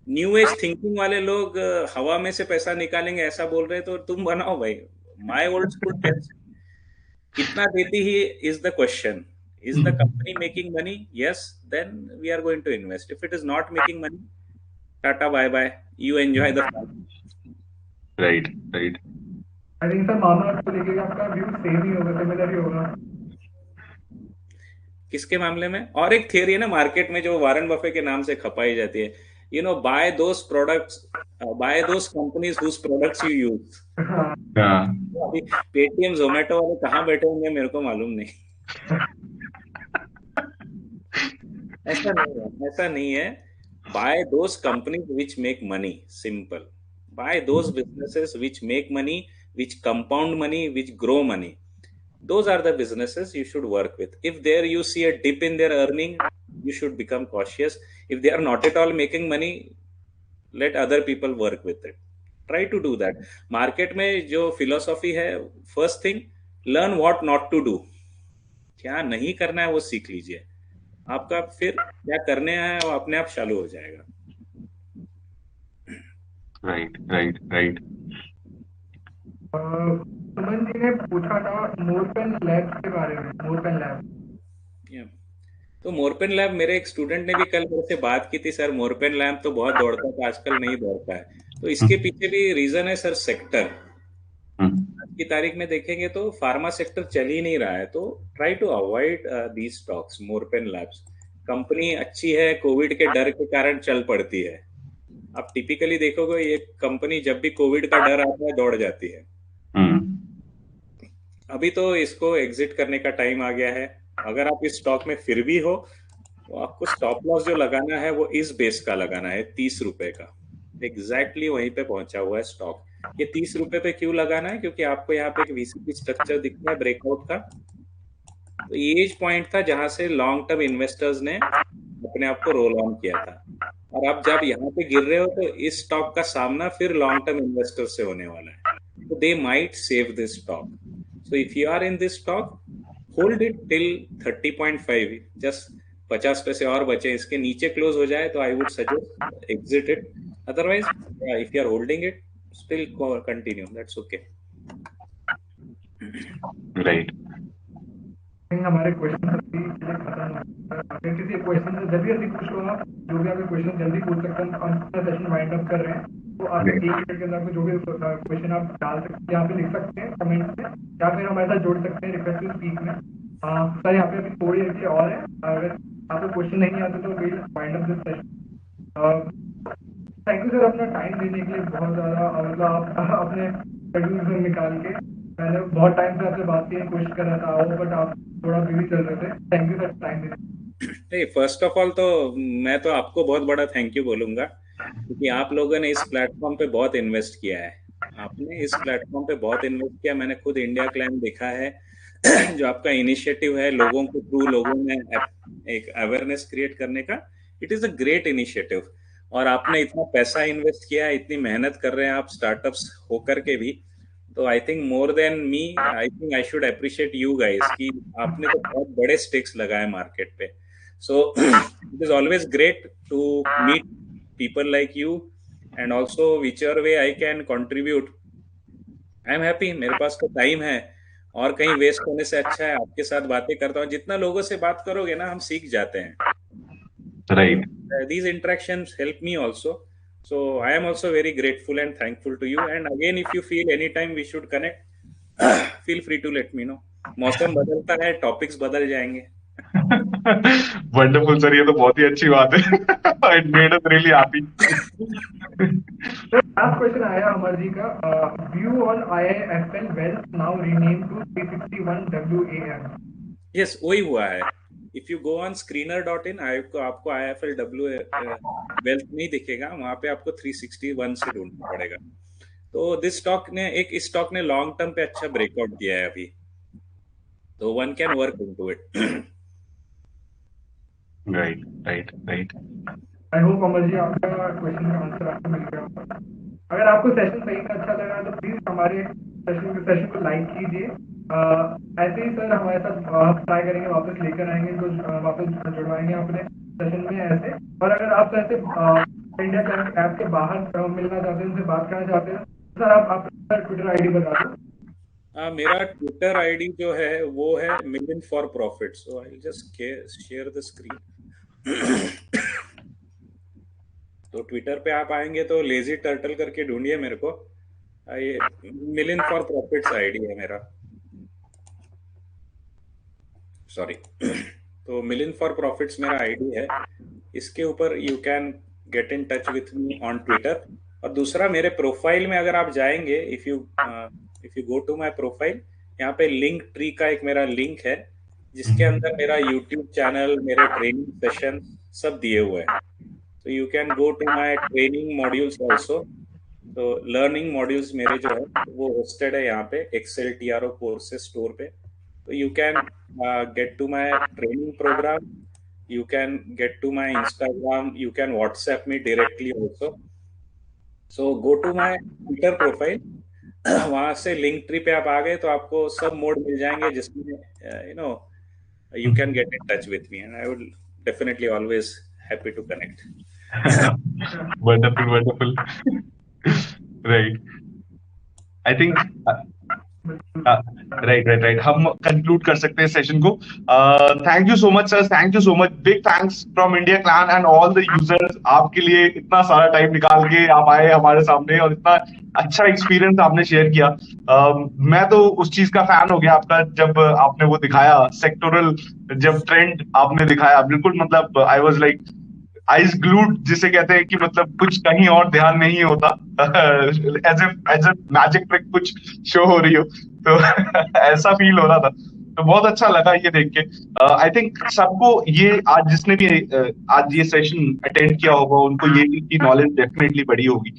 [SPEAKER 2] न्यू एज थिंकिंग वाले लोग हवा में से पैसा निकालेंगे ऐसा बोल रहे, तो तुम बनाओ भाई। माय ओल्ड स्कूल कितना देती ही is the question. Is the company making money? Yes, then we are going to invest. If it is not making money, tata bye bye, you enjoy the fun.
[SPEAKER 1] Right right.
[SPEAKER 3] I think sir मामला को लेके आपका व्यू सेम ही होगा, सिमिलर ही होगा।
[SPEAKER 2] किसके मामले में? और एक थियरी है ना मार्केट में जो वारन बफे के नाम से खपाई जाती है, buy those products, buy those companies whose products you use. अभी पेटीएम जोमेटो वाले कहाँ बैठे होंगे मेरे को मालूम नहीं। ऐसा नहीं है। Buy those companies which make money. Simple. Buy those businesses which make money, which compound money, which grow money. Those are the businesses you should work with. If there you see a dip in their earning, you should become cautious. If they are not at all making money, let other people work with it. Try to do that. Market में जो philosophy है, first thing, learn what not to do. क्या नहीं करना है वो सीख लीजिए, आपका फिर क्या करने हैं वो अपने आप चालू हो जाएगा।
[SPEAKER 1] Right right right.
[SPEAKER 3] Suman ji ने पूछा था मोरपेन लैब के बारे में। मोरपेन लैब,
[SPEAKER 2] तो मोरपेन लैब मेरे एक स्टूडेंट ने भी कल मेरे से बात की थी, सर मोरपेन लैब तो बहुत दौड़ता था, आजकल नहीं दौड़ता है। तो इसके पीछे भी रीजन है सर, सेक्टर। आज की तारीख में देखेंगे तो फार्मा सेक्टर चल ही नहीं रहा है, तो try to avoid these stocks. Morepen labs company अच्छी है, कोविड के डर के कारण चल पड़ती है। आप टिपिकली देखोगे ये कंपनी जब भी कोविड का डर आता है दौड़ जाती है। अभी तो इसको एग्जिट करने का टाइम आ गया है। अगर आप इस स्टॉक में फिर भी हो तो आपको स्टॉप लॉस जो लगाना है वो इस बेस का लगाना है, 30 रुपए का। एग्जैक्टली वहीं पे पहुंचा हुआ है स्टॉक। ये 30 रुपए पे क्यों लगाना है? क्योंकि आपको यहाँ पे एक वीसीपी स्ट्रक्चर दिख रहा है ब्रेकआउट का। तो ये पॉइंट था जहां से लॉन्ग टर्म इन्वेस्टर्स ने अपने आप को रोल ऑन किया था। और आप जब यहाँ पे गिर रहे हो तो इस स्टॉक का सामना फिर लॉन्ग टर्म इन्वेस्टर से होने वाला है, तो they might save this stock. So if you are in this stock, hold it till 30.5, just 50 पैसे और बचे, इसके नीचे क्लोज हो जाए तो I would suggest exit it. Otherwise if you are holding it, still continue, that's okay.
[SPEAKER 1] Right.
[SPEAKER 3] हमारे क्वेश्चन अभी के लिए खत्म हो गए। अगर किसी क्वेश्चन से जल्दी जल्दी पूछ लो, आप जो भी आपके क्वेश्चन जल्दी पूछ सकते हैं। हम अपना सेशन वाइंड अप कर रहे हैं, तो आपके 1 मिनट के अंदर आपको जो भी क्वेश्चन आप डाल सकते हैं, यहाँ पे लिख सकते हैं कमेंट में, या फिर हमारे साथ जोड़ सकते हैं रिक्वेस्ट टू स्पीक में। सर यहाँ पे अभी थोड़ी देर के और है, अगर आपको क्वेश्चन नहीं आते तो will wind up this session. Thank you sir अपना टाइम देने के लिए, बहुत ज़्यादा। मतलब आप अपने शेड्यूल से निकाल के, मैंने बहुत टाइम से आपसे बात की कोशिश कर रहा था आओ, बट आप थोड़ा बिजी चल रहे थे। थैंक यू सर टाइम देने।
[SPEAKER 2] फर्स्ट ऑफ ऑल तो मैं तो आपको बहुत बड़ा थैंक यू बोलूंगा, क्योंकि आप लोगों ने इस प्लेटफॉर्म पे बहुत इन्वेस्ट किया है। आपने इस प्लेटफॉर्म पे बहुत इन्वेस्ट किया। मैंने खुद इंडिया क्लाइम देखा है। जो आपका इनिशिएटिव है लोगों के थ्रू, लोगों में एक अवेयरनेस क्रिएट करने का, it is a great initiative. और आपने इतना पैसा इन्वेस्ट किया है, इतनी मेहनत कर रहे हैं आप स्टार्टअप्स होकर के भी। तो I think more than me, I think I should appreciate you guys कि आपने तो बहुत बड़े स्टेक्स लगाए मार्केट पे। So it is always great to meet people like you, and also whichever way I can contribute, I am happy। मेरे पास तो टाइम है, और कहीं वेस्ट होने से अच्छा है आपके साथ बातें करता हूँ। जितना लोगों से बात करोगे ना, हम सीख जाते हैं।
[SPEAKER 1] Right.
[SPEAKER 2] These interactions help me also, so I am also very grateful and thankful to you। And again, if you feel anytime we should connect, feel free to let me know। मौसम बदलता है, टॉपिक्स बदल जाएंगे।
[SPEAKER 1] वंडरफुल सर, ये तो बहुत ही अच्छी बात है। It made us really happy.
[SPEAKER 3] Last question आया अमर जी का, view on IIFL wealth now rename to 361 WAM।
[SPEAKER 2] Yes, वही हुआ है। If you go on screener.in, आपको IIFL वेल्थ नहीं दिखेगा वहां पे, आपको 361 से ढूंढना पड़ेगा। तो इस स्टॉक ने लॉन्ग टर्म पे अच्छा ब्रेकआउट दिया है अभी, तो one can work into it.
[SPEAKER 1] Right right right.
[SPEAKER 3] I hope Amar ji आपका क्वेश्चन का आंसर आपको मिल गया होगा। अगर आपको सेशन सही में अच्छा लगा तो प्लीज हमारे सेशन को लाइक कीजिए। ऐसे ही सर हमारे साथ ट्राई करेंगे, वापस लेकर आएंगे इनको, वापस जुड़वाएंगे अपने सेशन में ऐसे। और अगर आप ऐसे इंडिया क्लाइम ऐप के बाहर मिलना चाहते हैं, उनसे बात करना चाहते हैं, सर आप अपना ट्विटर आईडी बता दो।
[SPEAKER 2] मेरा ट्विटर आईडी जो है वो है million for profit। So I just share the screen. तो ट्विटर पे आप आएंगे तो लेजी टर्टल करके ढूंढिए मेरे को, ये million for profits आईडी है मेरा, सॉरी। तो million for profits मेरा आईडी है, इसके ऊपर you can get in touch with me on Twitter. और दूसरा, मेरे प्रोफाइल में अगर आप जाएंगे, if you go to my profile, यहाँ पे लिंक ट्री का एक मेरा लिंक है, जिसके अंदर मेरा यूट्यूब चैनल, मेरे ट्रेनिंग सेशन सब दिए हुए हैं। तो you can go to my training modules also. तो लर्निंग मॉड्यूल्स मेरे जो है वो होस्टेड है यहाँ पे एक्सेल TRO कोर्सेज स्टोर पे। तो you can get to my training programme, you can get to my Instagram, you can WhatsApp me directly also। So go to my Twitter profile, वहां से लिंक ट्री पे आप आ गए तो आपको सब मोड मिल जाएंगे जिसमें you can get in touch with me, and I would definitely always happy to connect।
[SPEAKER 1] Wonderful wonderful. Right. I think right हम कंक्लूड कर सकते हैं सेशन को। Thank you so much sir, thank you so much, big thanks from India clan and all the users. आपके लिए इतना सारा टाइम निकाल के आप आए हमारे सामने और इतना अच्छा एक्सपीरियंस आपने शेयर किया। मैं तो उस चीज का फैन हो गया आपका, जब आपने वो दिखाया सेक्टोरल, जब ट्रेंड आपने दिखाया, बिल्कुल मतलब I was like eyes glued जिसे कहते हैं कि मतलब कुछ कहीं और ध्यान नहीं होता, एज ए मैजिक ट्रिक कुछ शो हो रही हो, तो ऐसा फील हो रहा था। तो बहुत अच्छा लगा ये देख के। आई थिंक सबको ये आज जिसने भी आज ये सेशन अटेंड किया होगा उनको ये की नॉलेज डेफिनेटली बढ़ी होगी।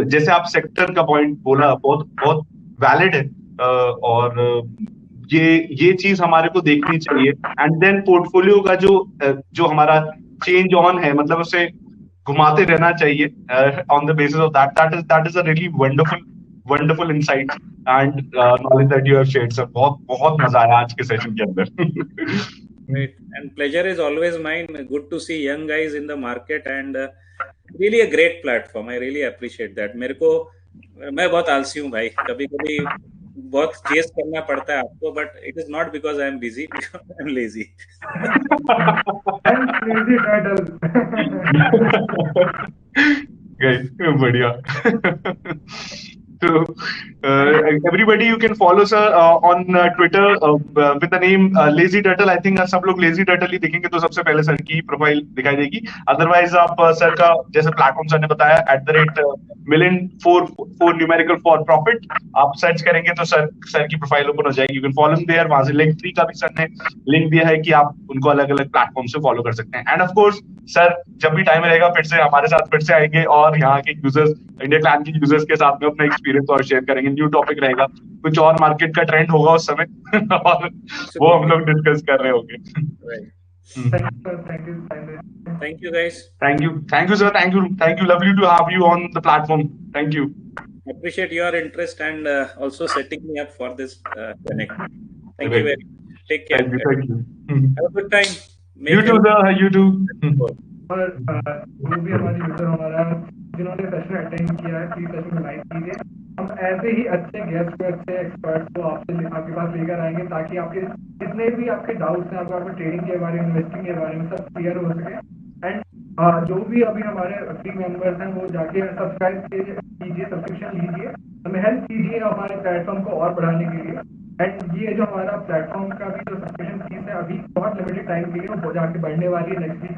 [SPEAKER 1] जैसे आप सेक्टर का पॉइंट बोला, बहुत बहुत वैलिड है। और ये चीज हमारे को देखनी चाहिए। एंड देन पोर्टफोलियो का जो हमारा चेंज ऑन है, मतलब उसे घुमाते रहना चाहिए on the basis of that is a really wonderful wonderful insight and knowledge that you have shared sir. बहुत बहुत मजा आया आज के सेशन के अंदर।
[SPEAKER 2] Great. And pleasure is always mine. Good to see young guys in the market and really a great platform. I really appreciate that. मैं बहुत आलसी हूँ भाई, कभी कभी बहुत चेस करना पड़ता है आपको, but it is not because I am busy, I am lazy.
[SPEAKER 3] Crazy title.
[SPEAKER 1] बढ़िया। So, everybody, you can follow sir on Twitter with the name Lazy Turtle. I think सब लोग Lazy Turtle ही देखेंगे तो सबसे पहले सर की प्रोफाइल दिखाई देगी। अदरवाइज आप सर का जैसे प्लेटफॉर्म सर ने बताया @million4 numerical for profit आप सर्च करेंगे तो सर की प्रोफाइल ओपन हो जाएगी। You can follow him there. वहां से लिंक 3 का भी सर ने लिंक दिया है कि आप उनको अलग अलग प्लेटफॉर्म से फॉलो कर सकते हैं। एंड ऑफ कोर्स सर जब भी टाइम रहेगा फिर से हमारे साथ फिर से आएंगे और यहाँ के यूजर्स, इंडिया क्लैन के यूजर्स के साथ में अपना एक्सपीरियंस और शेयर करेंगे। न्यू टॉपिक रहेगा, कुछ और मार्केट का ट्रेंड होगा उस समय और वो हम लोग डिस्कस कर रहे होंगे।
[SPEAKER 2] Thank you guys.
[SPEAKER 1] Thank you sir, thank you, lovely to have you on the platform. Thank you.
[SPEAKER 2] Appreciate your interest and also setting me up for this connect. Thank you very much. Take care.
[SPEAKER 1] Thank you.
[SPEAKER 2] Have a good time.
[SPEAKER 1] You too sir, you too.
[SPEAKER 3] और जो भी हमारे यूजर हमारा जिन्होंने सेशन अटेंड किया है, प्लीज सेशन को लाइक कीजिए। हम ऐसे ही अच्छे गेस्ट को, अच्छे एक्सपर्ट को आपके पास लेकर आएंगे ताकि आपके जितने भी आपके डाउट्स हैं, आपको ट्रेडिंग के बारे में, इन्वेस्टिंग के बारे में सब क्लियर हो सके। एंड जो भी अभी हमारे फ्री मेंबर्स हैं वो जाके सब्सक्राइब कीजिए, सब्सक्रिप्शन लीजिए, हमें हेल्प कीजिए हमारे प्लेटफॉर्म को और बढ़ाने के लिए। एंड ये जो हमारा प्लेटफॉर्म का भी जो सब्सक्रिप्शन फीस है अभी बहुत लिमिटेड टाइम के लिए वो जाके बढ़ने वाली है नेक्स्ट वीक।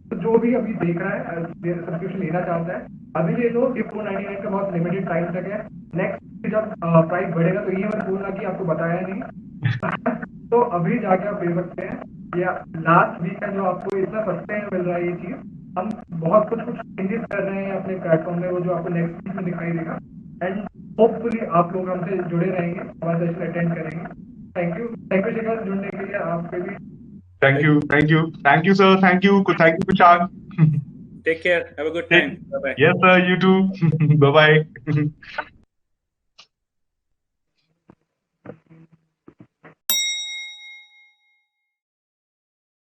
[SPEAKER 3] तो जो भी अभी देख रहा है सब्सक्रिप्शन लेना चाहता है अभी ले लो, ये 499 का बहुत लिमिटेड टाइम तक है। नेक्स्ट जब प्राइस बढ़ेगा तो ये मत बोलना कि आपको बताया नहीं। तो अभी जाके आप ले सकते हैं। या लास्ट वीक है जो आपको इतना सस्ते में मिल रहा है ये चीज। हम बहुत कुछ चेंजेस कर रहे हैं अपने प्लेटफॉर्म में, वो जो आपको नेक्स्ट वीक में दिखाई देगा। एंड होपफुली आप लोग हमसे जुड़े रहेंगे, हमारा सेशन अटेंड करेंगे। थैंक यू शिखर जुड़ने के लिए, आपके भी
[SPEAKER 1] Thank you sir, thank you Kushal.
[SPEAKER 2] Take care, have a good time. Bye bye.
[SPEAKER 1] Yes sir, you too. Bye bye.